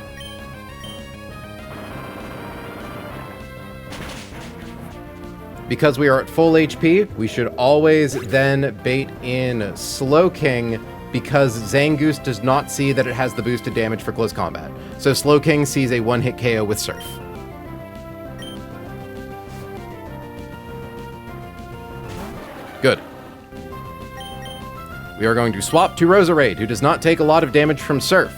Because we are at full HP, we should always then bait in Slowking because Zangoose does not see that it has the boosted damage for close combat. So Slowking sees a one-hit KO with Surf. Good. We are going to swap to Roserade, who does not take a lot of damage from Surf.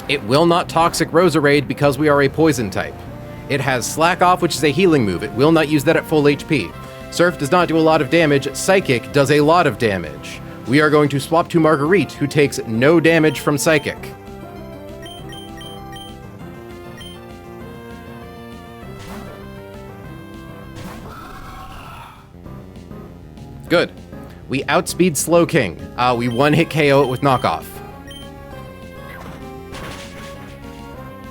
It will not Toxic Roserade because we are a Poison type. It has Slack Off, which is a healing move. It will not use that at full HP. Surf does not do a lot of damage. Psychic does a lot of damage. We are going to swap to Marguerite, who takes no damage from Psychic. Good. We outspeed Slow King. We one-hit KO it with Knockoff.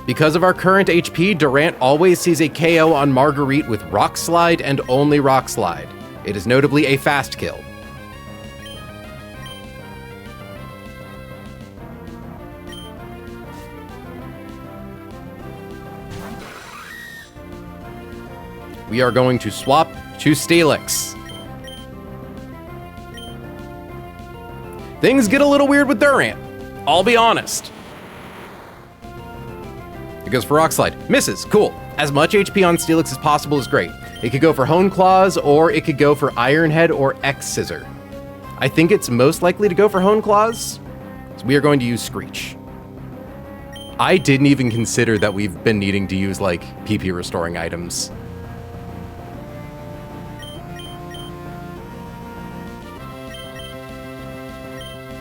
Because of our current HP, Durant always sees a KO on Marguerite with Rock Slide and only Rock Slide. It is notably a fast kill. We are going to swap to Steelix. Things get a little weird with Durant. I'll be honest. It goes for Rock Slide. Misses. Cool. As much HP on Steelix as possible is great. It could go for Hone Claws, or it could go for Iron Head or X Scissor. I think it's most likely to go for Hone Claws, so we are going to use Screech. I didn't even consider that we've been needing to use, like, PP restoring items.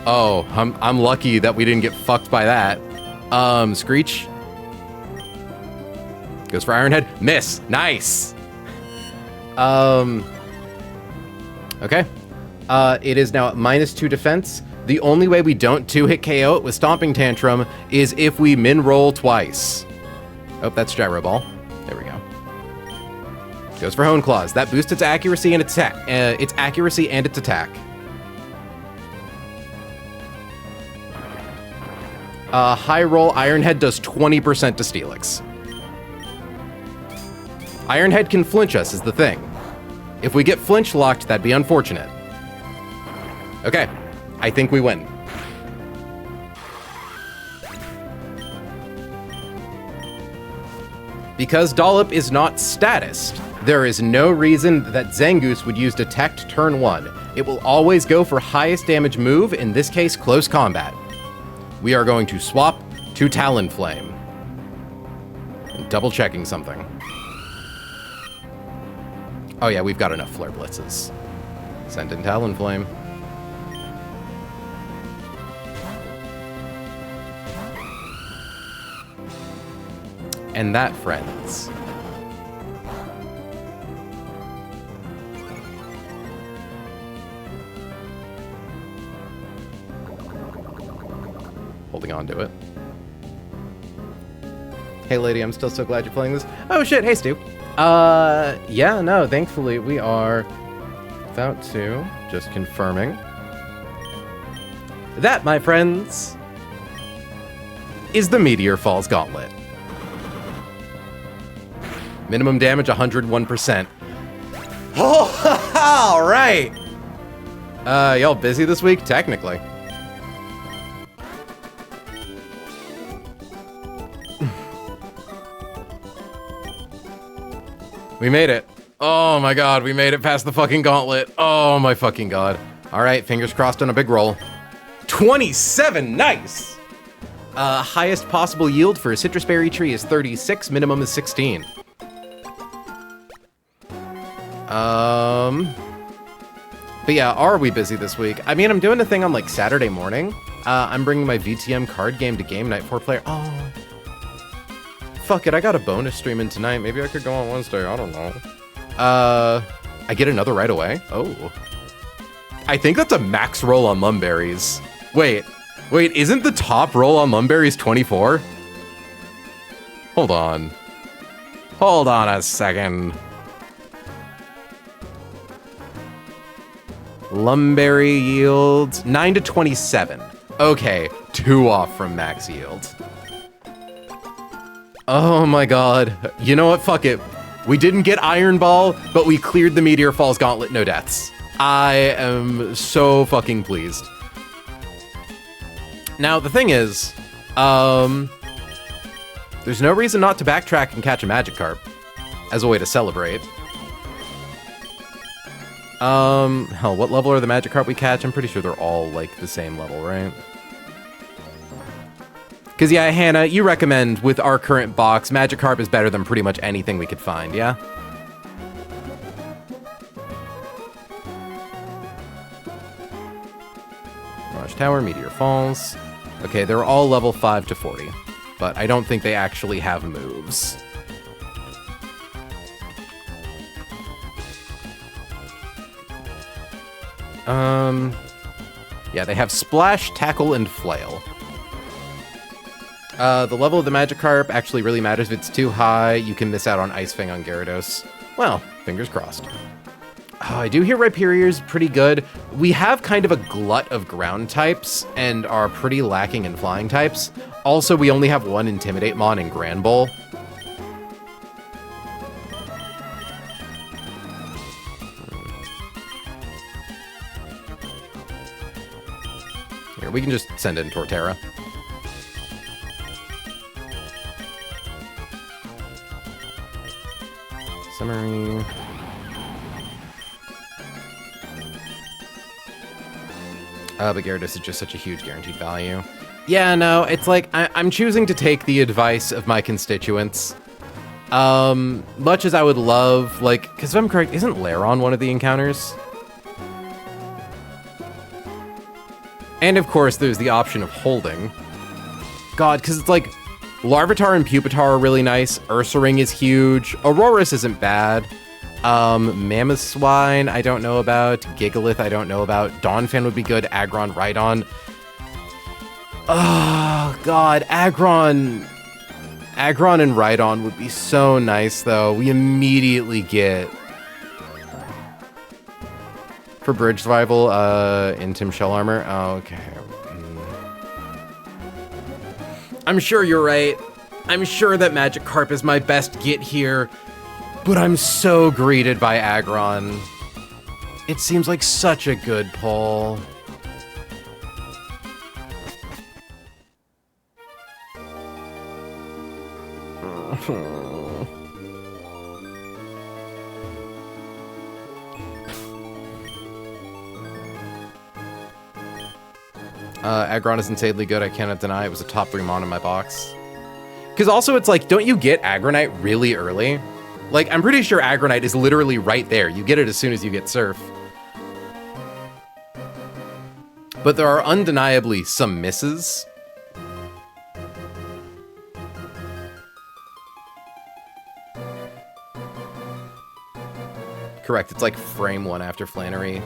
Oh, I'm lucky that we didn't get fucked by that. Screech. Goes for Iron Head. Miss. Nice. Okay. It is now at -2 defense. The only way we don't 2-hit KO it with Stomping Tantrum is if we min-roll twice. Oh, that's Gyro Ball. There we go. Goes for Hone Claws. That boosts its accuracy and its attack. High roll Iron Head does 20% to Steelix. Iron Head can flinch us is the thing. If we get flinch locked, that'd be unfortunate. Okay, I think we win. Because Dollop is not statused, there is no reason that Zangoose would use Detect turn 1. It will always go for highest damage move, in this case, Close Combat. We are going to swap to Talonflame. Double checking something. Oh yeah, we've got enough Flare Blitzes. Send in Talonflame. And that, friends, holding on to it. Hey lady, I'm still so glad you're playing this. Oh shit, hey Stu. Yeah, no, thankfully we are about to, just confirming. That, my friends, is the Meteor Falls Gauntlet. Minimum damage 101%. Oh, all right. Y'all busy this week? Technically. We made it. Oh my god, we made it past the fucking gauntlet. Oh my fucking god. All right, fingers crossed on a big roll. 27, nice! Highest possible yield for a citrus berry tree is 36, minimum is 16. But yeah, are we busy this week? I mean, I'm doing a thing on like Saturday morning. I'm bringing my VTM card game to game night 4-player. Oh. Fuck it, I got a bonus stream in tonight. Maybe I could go on Wednesday, I don't know. I get another right away? Oh. I think that's a max roll on Lumberries. Wait, isn't the top roll on Lumberries 24? Hold on. Hold on a second. Lumberry yields 9 to 27. Okay, 2 off from max yield. Oh my god. You know what? Fuck it. We didn't get Iron Ball, but we cleared the Meteor Falls Gauntlet, no deaths. I am so fucking pleased. Now, the thing is, there's no reason not to backtrack and catch a Magikarp as a way to celebrate. Hell, what level are the Magikarp we catch? I'm pretty sure they're all, like, the same level, right? Because, yeah, Hannah, you recommend, with our current box, Magikarp is better than pretty much anything we could find, yeah? Mirage Tower, Meteor Falls. Okay, they're all level 5 to 40. But I don't think they actually have moves. Yeah, they have Splash, Tackle, and Flail. The level of the Magikarp actually really matters. If it's too high, you can miss out on Ice Fang on Gyarados. Well, fingers crossed. Oh, I do hear Rhyperior's pretty good. We have kind of a glut of ground types and are pretty lacking in flying types. Also, we only have one Intimidate Mon in Grand Bowl. Here, we can just send in Torterra. Summary. But Gyarados is just such a huge guaranteed value. Yeah, no, it's like, I'm choosing to take the advice of my constituents. Much as I would love, like, because if I'm correct, isn't Lairon one of the encounters? And of course, there's the option of holding. God, because it's like, Larvitar and Pupitar are really nice. Ursaring is huge. Aurorus isn't bad. Mammothswine, I don't know about. Gigalith, I don't know about. Donphan would be good. Aggron, Rhydon. Oh, God. Aggron and Rhydon would be so nice, though. We immediately get... For Bridge Survival, Intim Shell Armor. Oh, okay. I'm sure you're right. I'm sure that Magikarp is my best get here. But I'm so greeted by Aggron. It seems like such a good pull. Aggron is insanely good. I cannot deny it was a top 3 mon in my box. Because also it's like, don't you get Aggronite really early? Like, I'm pretty sure Aggronite is literally right there. You get it as soon as you get Surf. But there are undeniably some misses. Correct, it's like frame 1 after Flannery.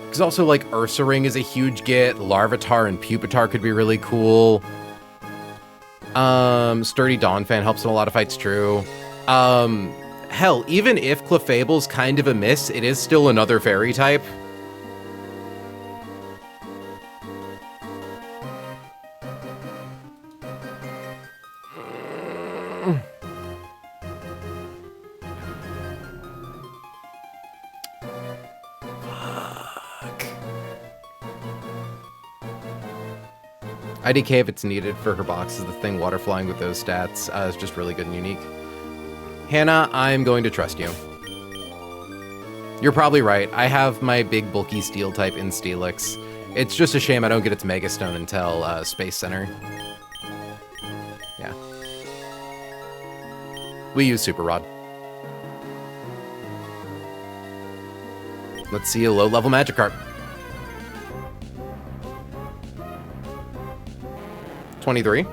Because also, like, Ursaring is a huge get. Larvitar and Pupitar could be really cool. Sturdy Donphan helps in a lot of fights, true. Hell, even if Clefable's kind of a miss, it is still another fairy type. IDK if it's needed for her box is the thing. Water flying with those stats is just really good and unique. Hannah, I'm going to trust you. You're probably right. I have my big bulky steel type in Steelix. It's just a shame I don't get its Mega Stone until Space Center. Yeah. We use Super Rod. Let's see a low-level Magikarp. 23.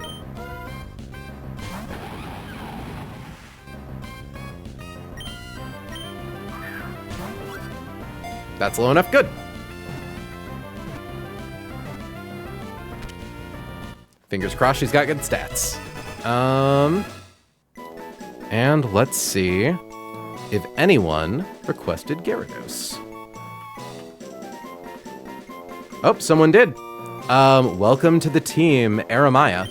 That's low enough. Good. Fingers crossed she's got good stats. And let's see if anyone requested Gyarados. Oh, someone did. Welcome to the team, Aramaya.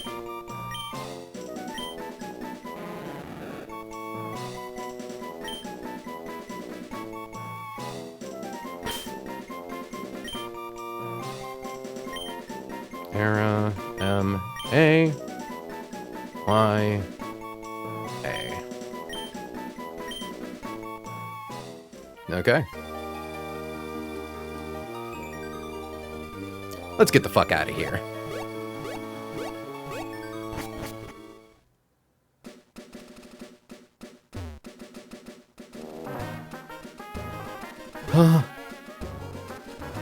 Okay. Let's get the fuck out of here.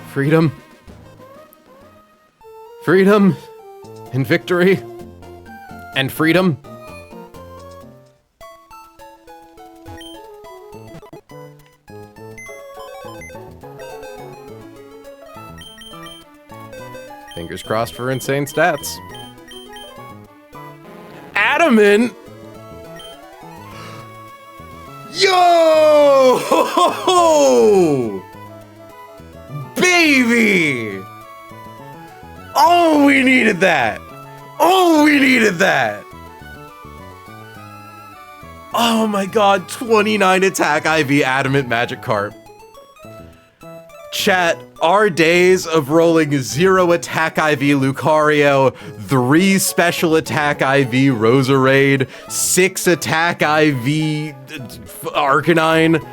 Freedom. Freedom. And victory. And freedom. Fingers crossed for insane stats. Adamant! Yo! Baby! Oh, we needed that! Oh, we needed that! Oh my god, 29 attack IV Adamant Magikarp. Chat, our days of rolling 0 attack IV Lucario, 3 special attack IV Roserade, 6 attack IV Arcanine.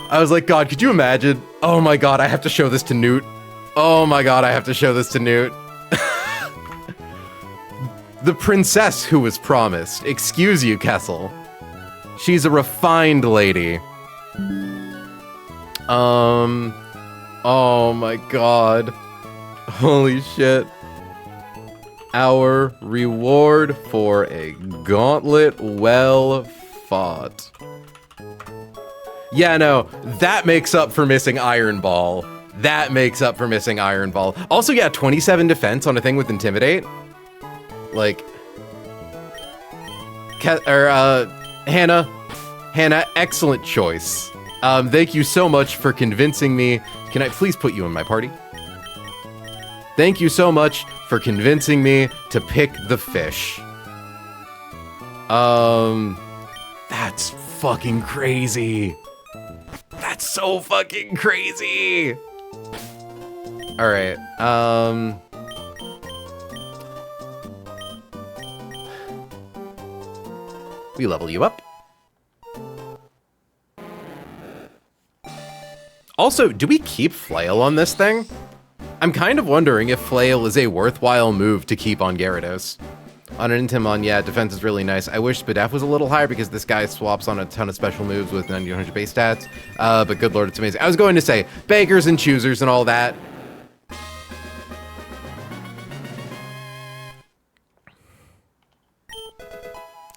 I was like, God, could you imagine? Oh my god, I have to show this to Newt. Oh my god, I have to show this to Newt. The princess who was promised. Excuse you, Kessel. She's a refined lady. Oh my god. Holy shit. Our reward for a gauntlet well fought. Yeah, no, that makes up for missing Iron Ball. That makes up for missing Iron Ball. Also, yeah, 27 defense on a thing with Intimidate. Like, Hannah, excellent choice. Thank you so much for convincing me. Can I please put you in my party? Thank you so much for convincing me to pick the fish. That's fucking crazy. That's so fucking crazy. All right, we level you up. Also, do we keep Flail on this thing? I'm kind of wondering if Flail is a worthwhile move to keep on Gyarados. On an Intimon, yeah, defense is really nice. I wish Spadef was a little higher because this guy swaps on a ton of special moves with 900 base stats. But good lord, it's amazing. I was going to say, bakers and choosers and all that.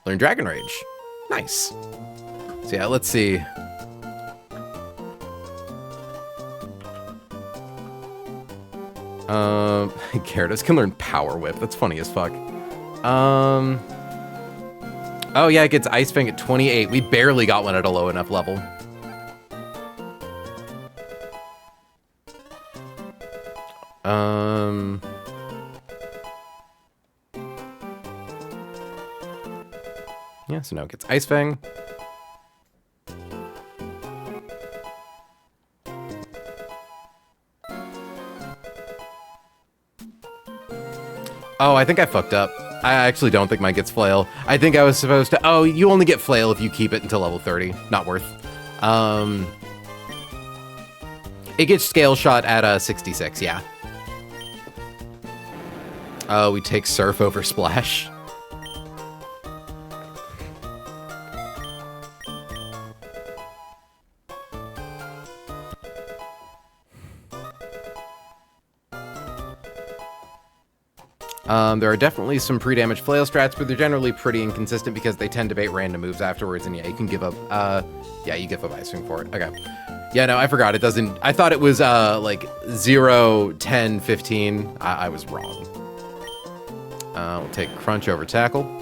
Learn Dragon Rage. Nice. So yeah, let's see. Gyarados can learn Power Whip. That's funny as fuck. Oh yeah, it gets Ice Fang at 28. We barely got one at a low enough level. Yeah, so now it gets Ice Fang. Oh, I think I fucked up. I actually don't think mine gets Flail. I think I was supposed to... Oh, you only get Flail if you keep it until level 30. Not worth. It gets Scale Shot at 66, yeah. We take Surf over Splash. There are definitely some pre-damage Flail strats, but they're generally pretty inconsistent because they tend to bait random moves afterwards, and yeah, you can give up, yeah, you give up Ice Wing for it. Okay. Yeah, no, I forgot. It doesn't... I thought it was, like, 0, 10, 15. I was wrong. We'll take Crunch over Tackle.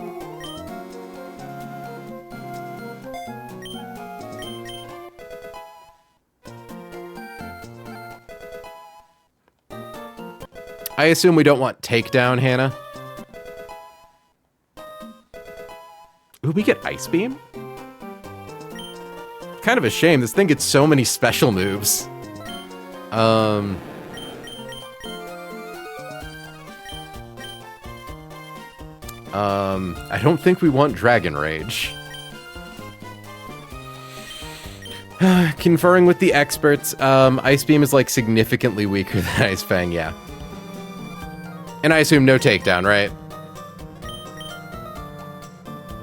I assume we don't want Takedown, Hannah. Ooh, we get Ice Beam? Kind of a shame. This thing gets so many special moves. I don't think we want Dragon Rage. Conferring with the experts, Ice Beam is like significantly weaker than Ice Fang, yeah. And I assume no takedown, right?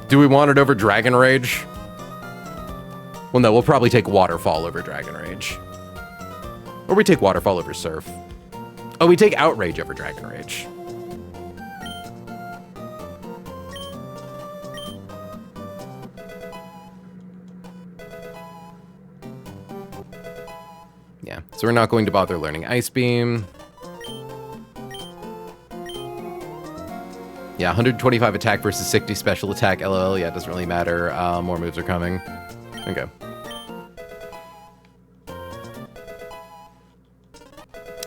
Do we want it over Dragon Rage? Well, no, we'll probably take Waterfall over Dragon Rage. Or we take Waterfall over Surf. Oh, we take Outrage over Dragon Rage. Yeah, so we're not going to bother learning Ice Beam. Yeah, 125 attack versus 60 special attack. LOL, yeah, it doesn't really matter. More moves are coming. Okay.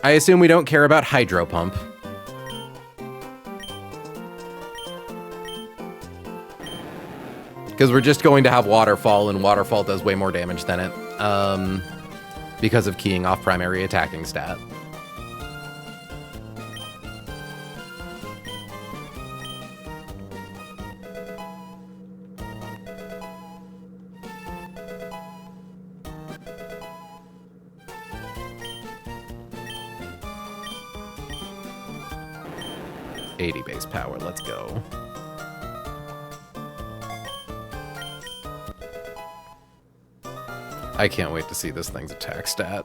I assume we don't care about Hydro Pump. Because we're just going to have Waterfall, and Waterfall does way more damage than it. Because of keying off primary attacking stat. $80 base power, let's go. I can't wait to see this thing's attack stat.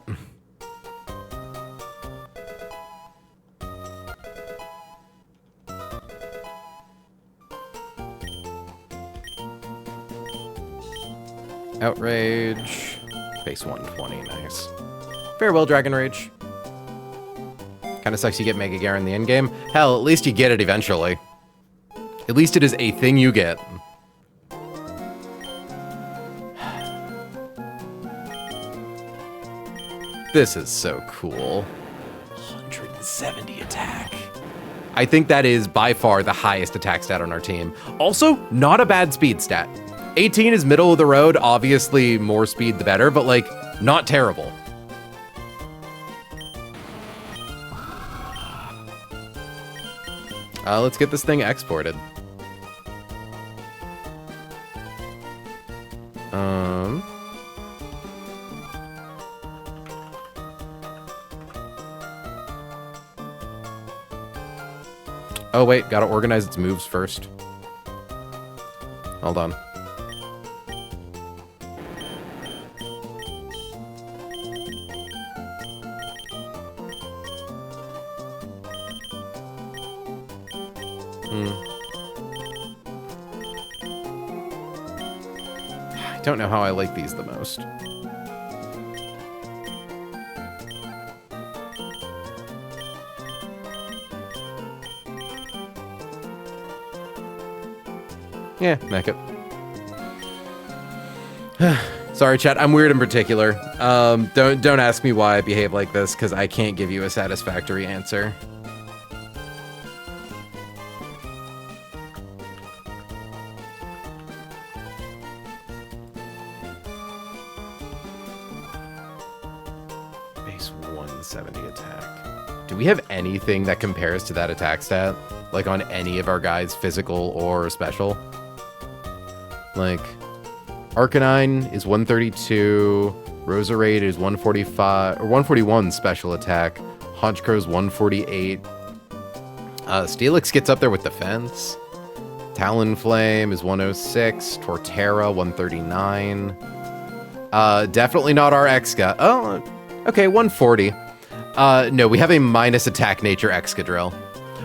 Outrage. Base 120, nice. Farewell, Dragon Rage. Kinda sucks you get Mega Gare in the endgame. Hell, at least you get it eventually. At least it is a thing you get. This is so cool. 170 attack. I think that is by far the highest attack stat on our team. Also, not a bad speed stat. 18 is middle of the road, obviously more speed the better, but like, not terrible. Let's get this thing exported. Oh wait, gotta organize its moves first. Hold on. I don't know how I like these the most. Yeah, make it. Sorry, chat. I'm weird in particular. Don't ask me why I behave like this, because I can't give you a satisfactory answer. Base 170 attack. Do we have anything that compares to that attack stat? Like on any of our guys, physical or special? Like, Arcanine is 132, Roserade is 145, or 141 special attack, Honchcrow's 148, Steelix gets up there with defense, Talonflame is 106, Torterra 139, definitely not our Exca. Oh, okay, 140. No, we have a minus attack nature Excadrill.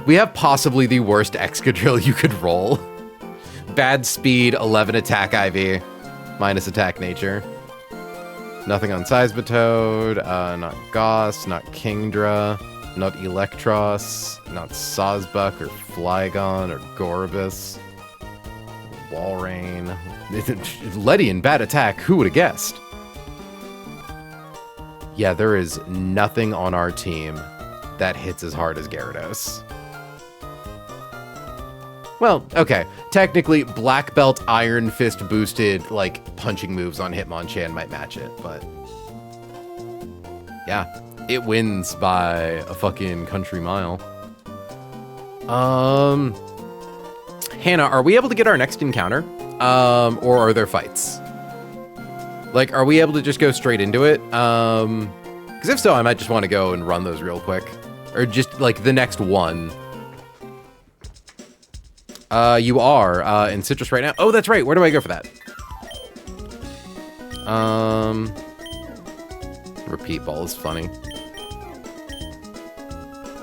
We have possibly the worst Excadrill you could roll. Bad speed, 11 attack IV, minus attack nature. Nothing on Seismitoad, not Goss, not Kingdra, not Electros, not Sawsbuck or Flygon or Gorbis. Walrein. Ledian, bad attack, who would have guessed? Yeah, there is nothing on our team that hits as hard as Gyarados. Well, okay. Technically, Black Belt Iron Fist boosted, like, punching moves on Hitmonchan might match it, but... yeah, it wins by a fucking country mile. Hannah, are we able to get our next encounter? Or are there fights? Like, are we able to just go straight into it? Because if so, I might just want to go and run those real quick. Or just, like, the next one. You are in Citrus right now. Oh, that's right. Where do I go for that? Repeat ball is funny.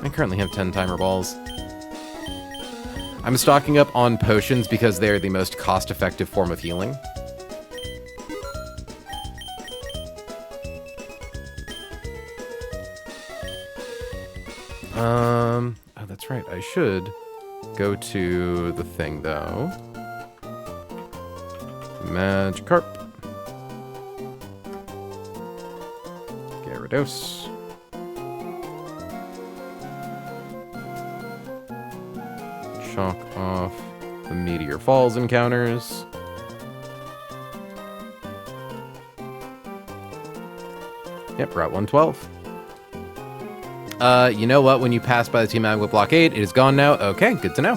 I currently have 10 timer balls. I'm stocking up on potions because they're the most cost-effective form of healing. Oh, that's right. I should go to the thing, though. Magikarp. Gyarados. Chalk off the Meteor Falls encounters. Yep, Route 112. You know what? When you pass by the Team Magma Blockade, it is gone now. Okay, good to know.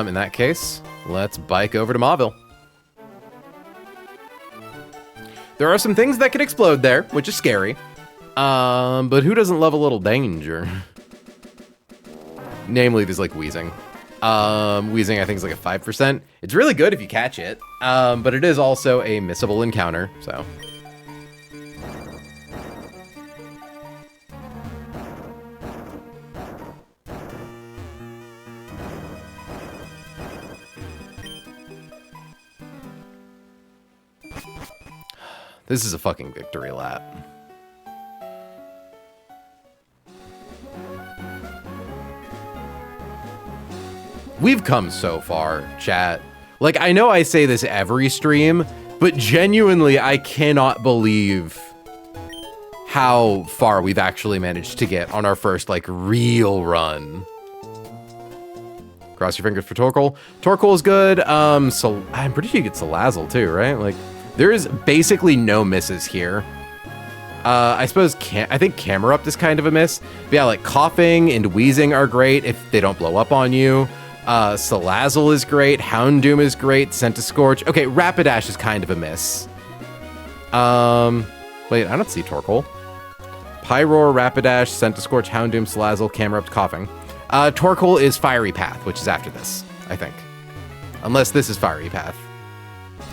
In that case, let's bike over to Mauville. There are some things that could explode there, which is scary. But who doesn't love a little danger? Namely, there's like Wheezing. Wheezing, I think, is like a 5%. It's really good if you catch it, but it is also a missable encounter, so. This is a fucking victory lap. We've come so far, chat. Like, I know I say this every stream, but genuinely, I cannot believe how far we've actually managed to get on our first, like, real run. Cross your fingers for Torkoal. Torkoal is good. So I'm pretty sure you get Salazzle too, right? Like, there is basically no misses here. I suppose I think Camerupt is kind of a miss. But yeah, like Coughing and Wheezing are great if they don't blow up on you. Salazzle is great. Houndoom is great. Centiskorch. Okay, Rapidash is kind of a miss. Wait, I don't see Torkoal. Pyroar, Rapidash, Centiskorch, Houndoom, Salazzle, Camerupt, Coughing. Torkoal is Fiery Path, which is after this, I think. Unless this is Fiery Path.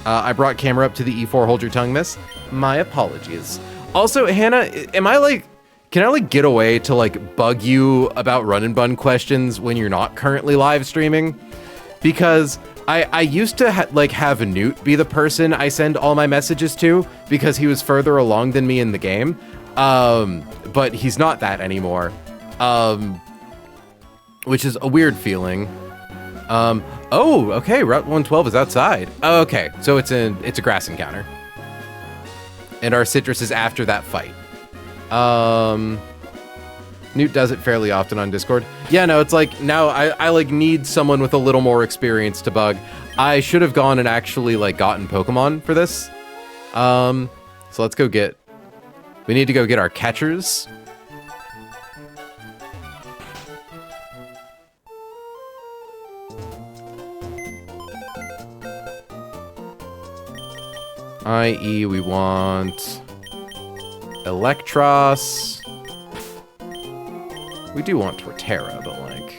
I brought camera up to the E4 hold your tongue miss. My apologies. Also, Hannah, can I like get away to like bug you about run and bun questions when you're not currently live streaming? Because I used to have Newt be the person I send all my messages to because he was further along than me in the game. But he's not that anymore. Which is a weird feeling. Oh, okay, Route 112 is outside. Oh, okay, so it's a grass encounter. And our Citrus is after that fight. Newt does it fairly often on Discord. Yeah, no, it's like, now I like need someone with a little more experience to bug. I should have gone and actually like gotten Pokemon for this. So let's go we need to go get our catchers. I.e. we want Electros. We do want Torterra, but like...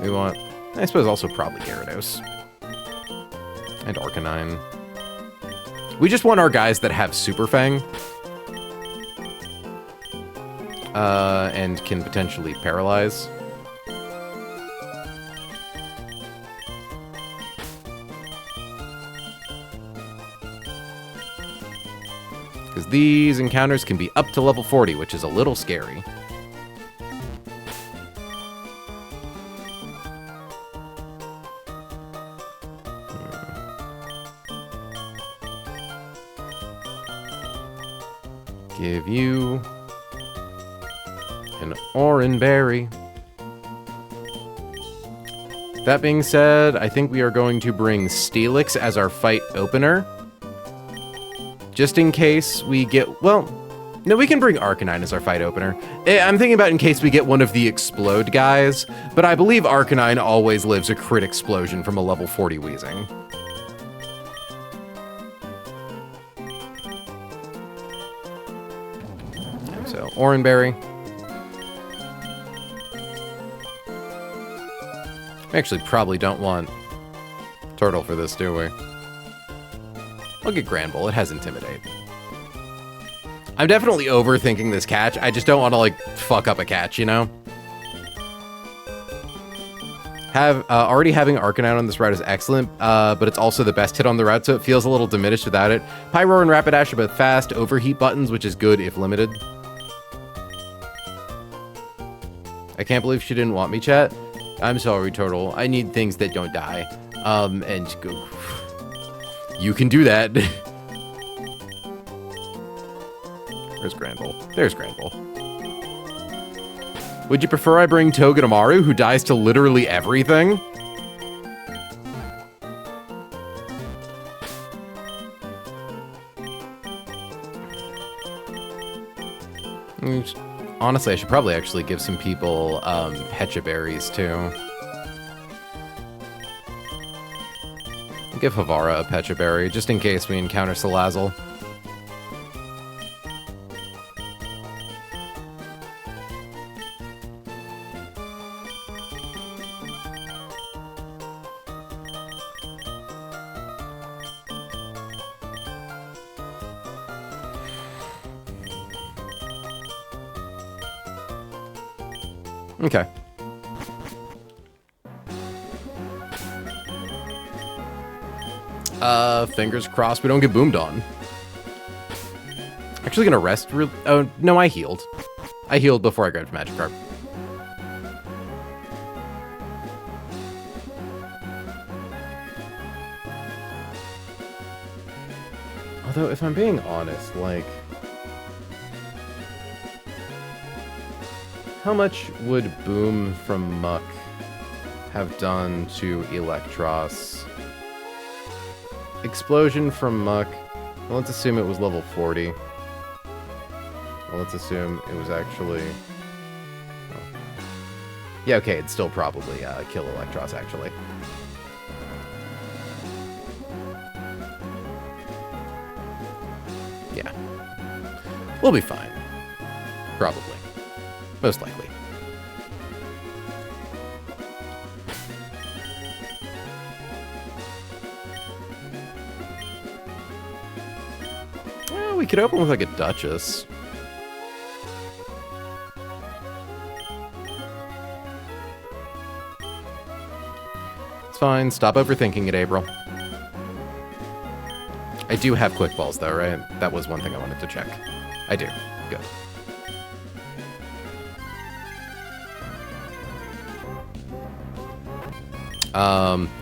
we want, I suppose, also probably Gyarados. And Arcanine. We just want our guys that have Super Fang. And can potentially paralyze. Because these encounters can be up to level 40, which is a little scary. Give you an Oran Berry. That being said, I think we are going to bring Steelix as our fight opener. Just in case we get, well, no, we can bring Arcanine as our fight opener. I'm thinking about in case we get one of the Explode guys, but I believe Arcanine always lives a crit explosion from a level 40 Wheezing. So, Oranberry. We actually probably don't want Turtle for this, do we? I'll get Granbull. It has Intimidate. I'm definitely overthinking this catch. I just don't want to, like, fuck up a catch, you know? Already having Arcanine on this route is excellent, but it's also the best hit on the route, so it feels a little diminished without it. Pyroar and Rapidash are both fast, overheat buttons, which is good if limited. I can't believe she didn't want me, chat. I'm sorry, Turtle. I need things that don't die. And go. You can do that. There's Granbull. There's Granbull. Would you prefer I bring Togedemaru, who dies to literally everything? Honestly, I should probably actually give some people Hecha berries too. Give Havara a Pecha berry, just in case we encounter Salazzle. Okay. Fingers crossed we don't get boomed on. Actually gonna rest oh, no, I healed. I healed before I grabbed Magikarp. Although, if I'm being honest, like... how much would Boom from Muck have done to Electros? Explosion from Muck. Well, let's assume it was level 40. Well, let's assume it was actually... oh. Yeah, okay, it'd still probably kill Electros, actually. Yeah. We'll be fine. Probably. Most likely. Well, we could open with like a Duchess. It's fine. Stop overthinking it, April. I do have Quick Balls, though, right? That was one thing I wanted to check. I do. Good.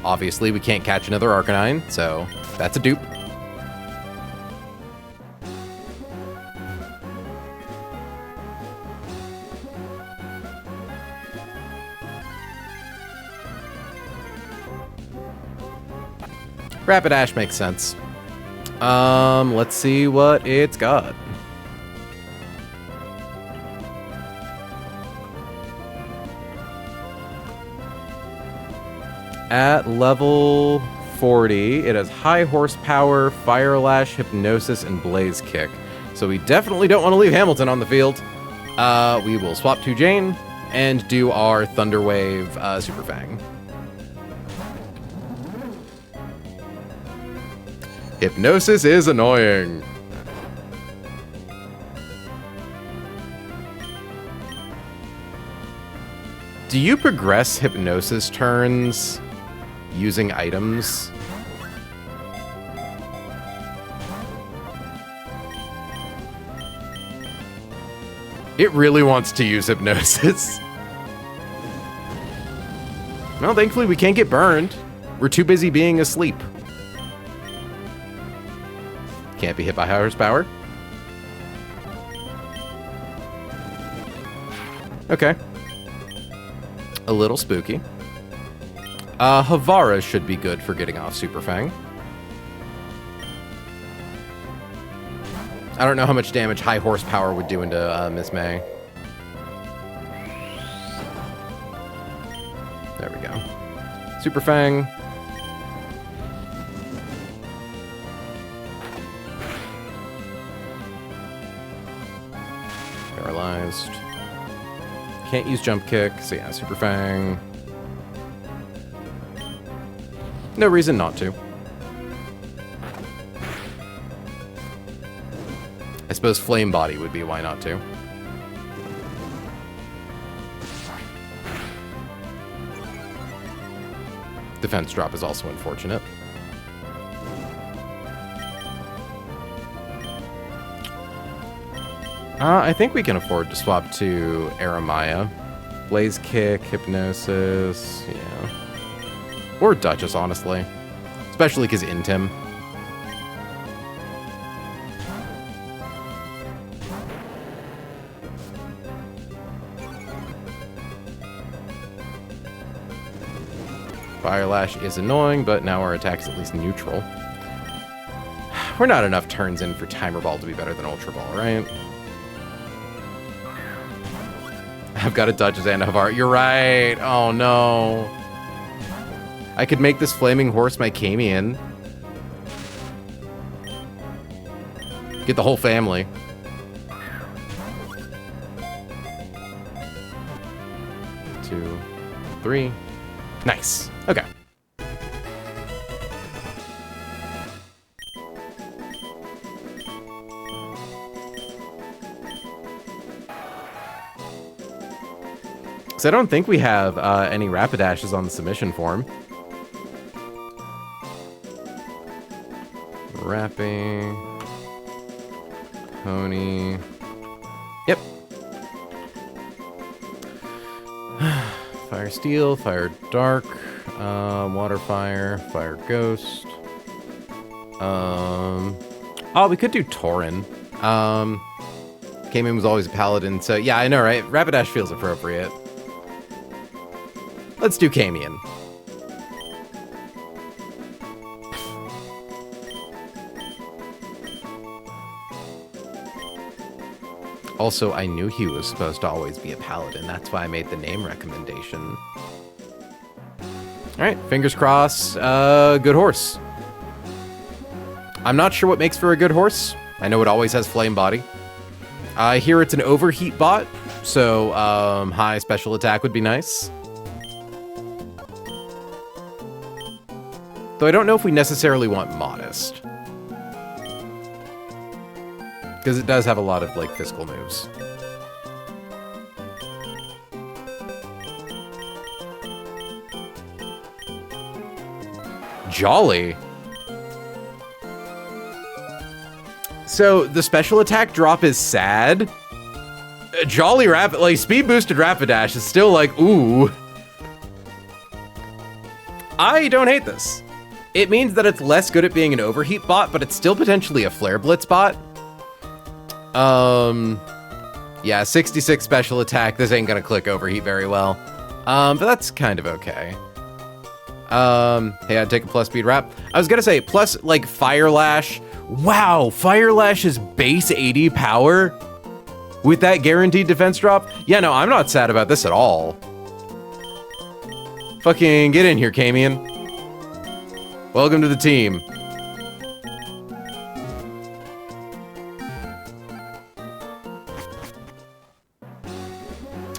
Obviously we can't catch another Arcanine, so that's a dupe. Rapidash makes sense. Let's see what it's got. At level 40, it has high horsepower, Fire Lash, Hypnosis, and Blaze Kick. So we definitely don't want to leave Hamilton on the field. We will swap to Jane and do our Thunder Wave Super Fang. Hypnosis is annoying. Do you progress Hypnosis turns using items? It really wants to use Hypnosis. Well, thankfully we can't get burned. We're too busy being asleep. Can't be hit by high horsepower. Okay. A little spooky. Havara should be good for getting off Super Fang. I don't know how much damage high horsepower would do into Miss May. There we go. Super Fang. Paralyzed. Can't use jump kick, so yeah, Super Fang. No reason not to. I suppose Flame Body would be why not to. Defense drop is also unfortunate. I think we can afford to swap to Aramaya. Blaze Kick, Hypnosis, yeah. Or Duchess, honestly. Especially because Intim. Fire Lash is annoying, but now our attack is at least neutral. We're not enough turns in for Timer Ball to be better than Ultra Ball, right? I've got a Duchess and a Havard. You're right. Oh, no. I could make this Flaming Horse my Camion. Get the whole family. Two, three. Nice. Okay. So I don't think we have any Rapidashes on the submission form. Wrapping. Pony. Yep. Fire Steel, Fire Dark, Water Fire, Fire Ghost. Oh, we could do Tauren. Camion was always a Paladin, so yeah, I know, right? Rapidash feels appropriate. Let's do Camion. Also, I knew he was supposed to always be a Paladin. That's why I made the name recommendation. Alright, fingers crossed. Good horse. I'm not sure what makes for a good horse. I know it always has Flame Body. I hear it's an overheat bot, so high special attack would be nice. Though I don't know if we necessarily want Modest. Because it does have a lot of, like, physical moves. Jolly. So, the special attack drop is sad. Jolly Rapid, like, speed boosted Rapidash is still like, ooh. I don't hate this. It means that it's less good at being an overheat bot, but it's still potentially a Flare Blitz bot. Yeah, 66 special attack. This ain't gonna click overheat very well. But that's kind of okay. Hey, I'd take a plus speed wrap. I was gonna say, plus, like, Fire Lash. Wow, Fire Lash is base 80 power with that guaranteed defense drop? Yeah, no, I'm not sad about this at all. Fucking get in here, Camion. Welcome to the team.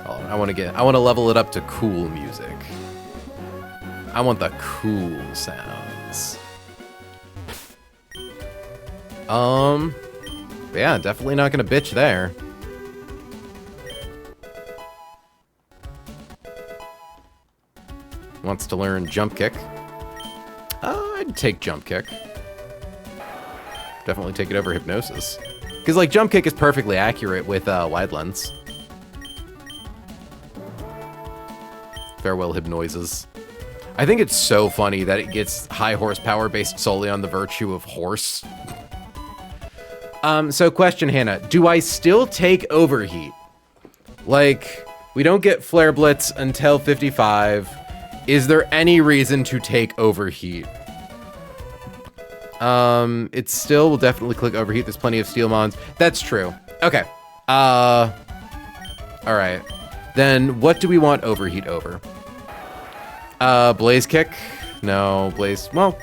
Oh, I want to level it up to cool music. I want the cool sounds. Yeah, definitely not gonna bitch there. Wants to learn Jump Kick. I'd take Jump Kick. Definitely take it over Hypnosis. Because, like, Jump Kick is perfectly accurate with Wide Lens. Farewell Hypnoises. I think it's so funny that it gets high horsepower based solely on the virtue of horse. So question, Hannah. Do I still take Overheat? Like, we don't get Flare Blitz until 55. Is there any reason to take Overheat? It still will definitely click Overheat. There's plenty of Steel Mons. That's true. Okay. Alright. Then what do we want Overheat over? Blaze Kick? No, Blaze... Well,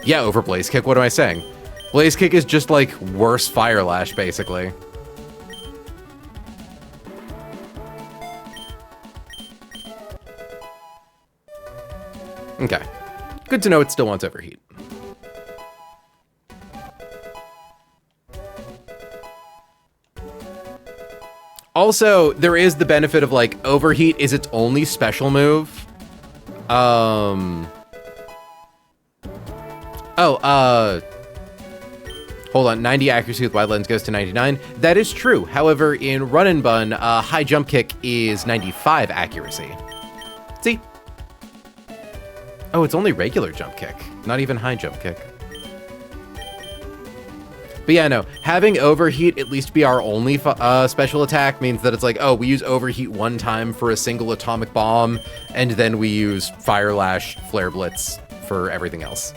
yeah, over Blaze Kick. What am I saying? Blaze Kick is just, like, worse Fire Lash, basically. Okay. Good to know it still wants overheat. Also, there is the benefit of, like, overheat is its only special move. Hold on, 90 accuracy with wide lens goes to 99. That is true. However, in run and bun, high jump kick is 95 accuracy. See? Oh, it's only regular jump kick, not even high jump kick. But yeah, no, having overheat at least be our only special attack means that it's like, oh, we use overheat one time for a single atomic bomb, and then we use Fire Lash, Flare Blitz for everything else.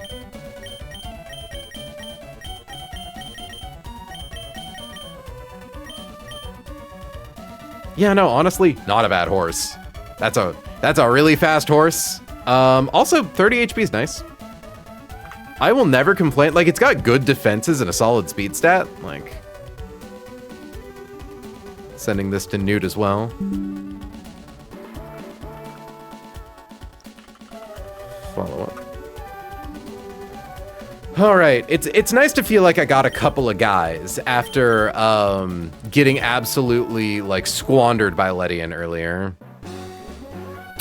Yeah, no, honestly, not a bad horse. That's a really fast horse. Also, 30 HP is nice. I will never complain. Like, it's got good defenses and a solid speed stat. Like, sending this to Newt as well. Follow up. All right, it's nice to feel like I got a couple of guys after getting absolutely like squandered by Ledian earlier.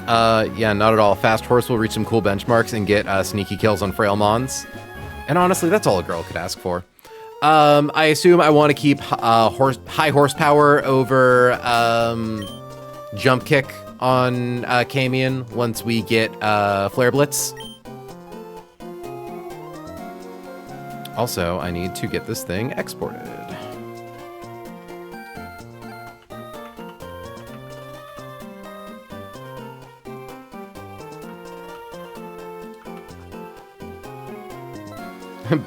Yeah, not at all. Fast horse will reach some cool benchmarks and get sneaky kills on frail mons. And honestly, that's all a girl could ask for. I assume I want to keep high horsepower over jump kick on Camion once we get Flare Blitz. Also, I need to get this thing exported.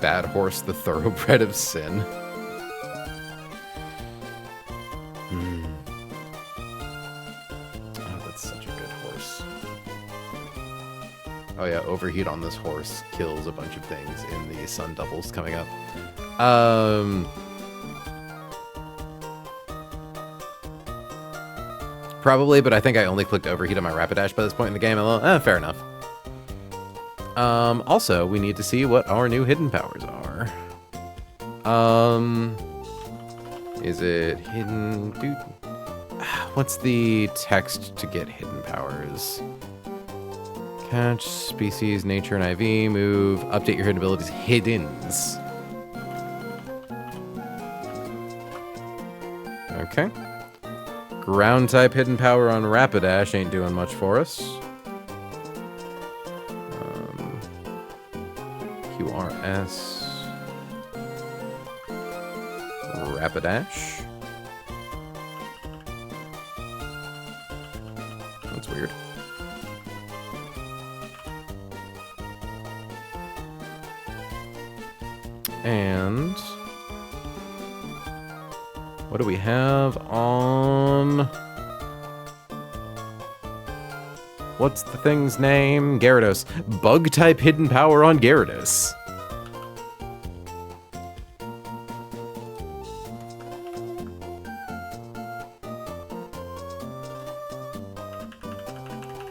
Bad horse, the thoroughbred of sin. Oh, that's such a good horse. Oh yeah, overheat on this horse kills a bunch of things in the sun doubles coming up. Probably, but I think I only clicked overheat on my Rapidash by this point in the game. Fair enough. Also, we need to see what our new hidden powers are. Is it hidden? Dude, what's the text to get hidden powers? Catch, species, nature, and IV, move, update your hidden abilities, hiddens. Okay. Ground type hidden power on Rapidash ain't doing much for us. QRS. Rapidash. That's weird. And what do we have on... What's the thing's name? Gyarados. Bug type hidden power on Gyarados.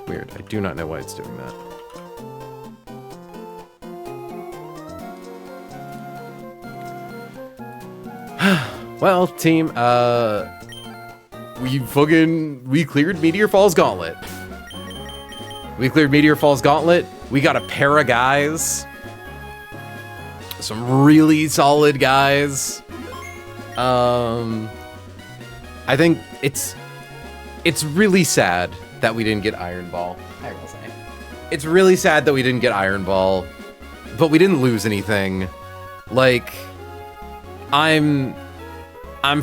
Weird. I do not know why it's doing that. Well, team, we cleared Meteor Falls Gauntlet. We cleared Meteor Falls Gauntlet. We got a pair of guys. Some really solid guys. I think it's really sad that we didn't get Iron Ball. I will say. It's really sad that we didn't get Iron Ball, but we didn't lose anything. Like, I'm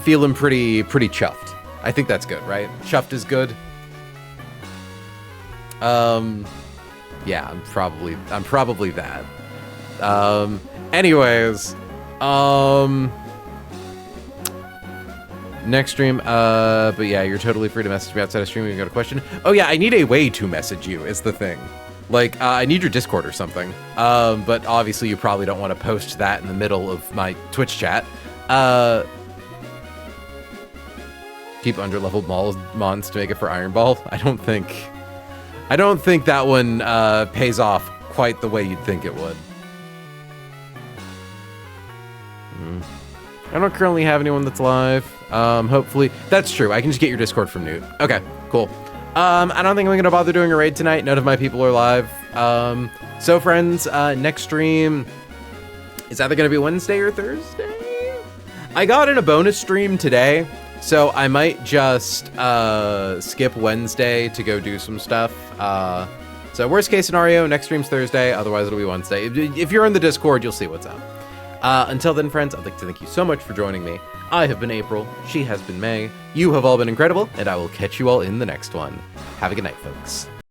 feeling pretty chuffed. I think that's good, right? Chuffed is good. Yeah, I'm probably that. Anyways, next stream, but yeah, you're totally free to message me outside of stream if you got a question. Oh yeah, I need a way to message you is the thing. Like, I need your Discord or something. But obviously you probably don't want to post that in the middle of my Twitch chat. Keep under-leveled mons to make it for Iron Ball. I don't think I don't think that one pays off quite the way you'd think it would. I don't currently have anyone that's live. Hopefully, that's true. I can just get your Discord from Newt. Okay, cool. I don't think I'm gonna bother doing a raid tonight. None of my people are live. So friends, next stream is either gonna be Wednesday or Thursday. I got in a bonus stream today, so I might just skip Wednesday to go do some stuff. So worst case scenario, next stream's Thursday. Otherwise, it'll be Wednesday. If you're in the Discord, you'll see what's up. Until then, friends, I'd like to thank you so much for joining me. I have been April, she has been May, you have all been incredible, and I will catch you all in the next one. Have a good night, folks.